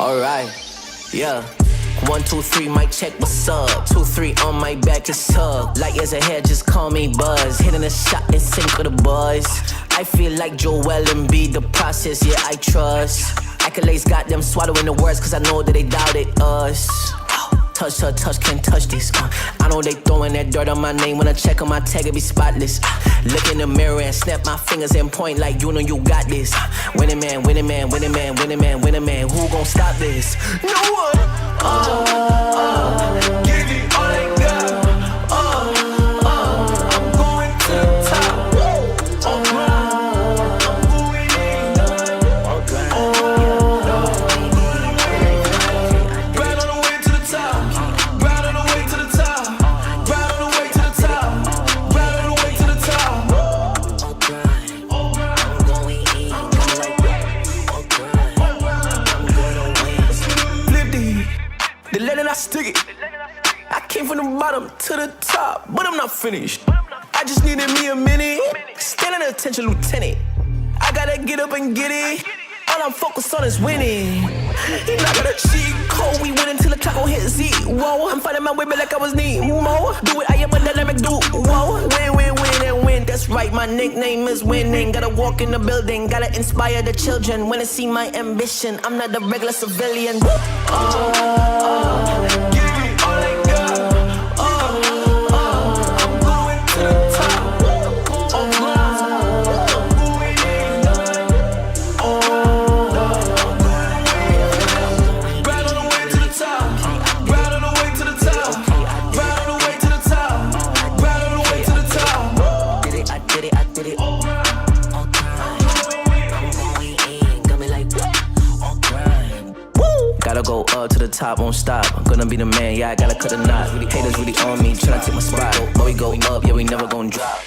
Alright, yeah. 1, 2, 3, mic check, what's up? 2, 3 on my back, it's tug. Light years ahead, just call me Buzz. Hitting a shot in sync with the buzz. I feel like Joel Embiid, the process, yeah, I trust. Accolades got them swallowing the words, cause I know that they doubted us. Touch her, touch, can't touch this. I know they throwing that dirt on my name. When I check on my tag, it be spotless. Look in the mirror and snap my fingers and point like you know you got this. Winning man, winning man, winning man, winning man, winning man. Who gon' stop this? No one. Give it all I got. I'm going to the top. I'm going in. Right on the way to the top. Right on the way to the top, but I'm not finished. I just needed me a minute. Standing attention, lieutenant. I gotta get up and get it. All I'm focused on is winning. He not gonna cheat code. We win until the clock gon' hit Z. Whoa, I'm fighting my way back like I was Nemo. Do it, I am a dynamic dude. Whoa, win, win, win, and win. That's right, my nickname is winning. Gotta walk in the building, gotta inspire the children. When they see my ambition, I'm not a regular civilian. Give me all I got. I'm going to the top. Gotta go up to the top, won't stop. I'm gonna be the man, yeah, I gotta cut a knot. Haters really on me, tryna take my spot. But we go up, yeah, we never gon' drop.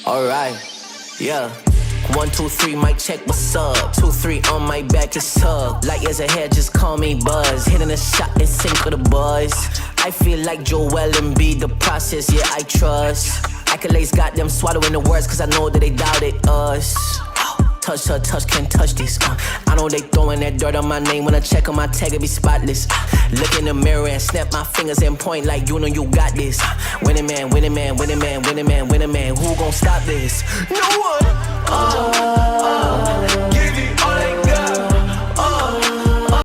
Alright, yeah. 1, 2, 3, mic check, what's up? 2, 3 on my back, it's up. Light years ahead, just call me Buzz. Hitting a shot in sync with the buzz. I feel like Joel Embiid, the process, yeah, I trust. Accolades got them swallowing the words, cause I know that they doubted us. Touch her, touch, can't touch this. I know they throwing that dirt on my name. When I check on my tag, it be spotless. Look in the mirror and snap my fingers and point like you know you got this. Winning man, winning man, winning man, winning man, winning man. Who gon' stop this? No one.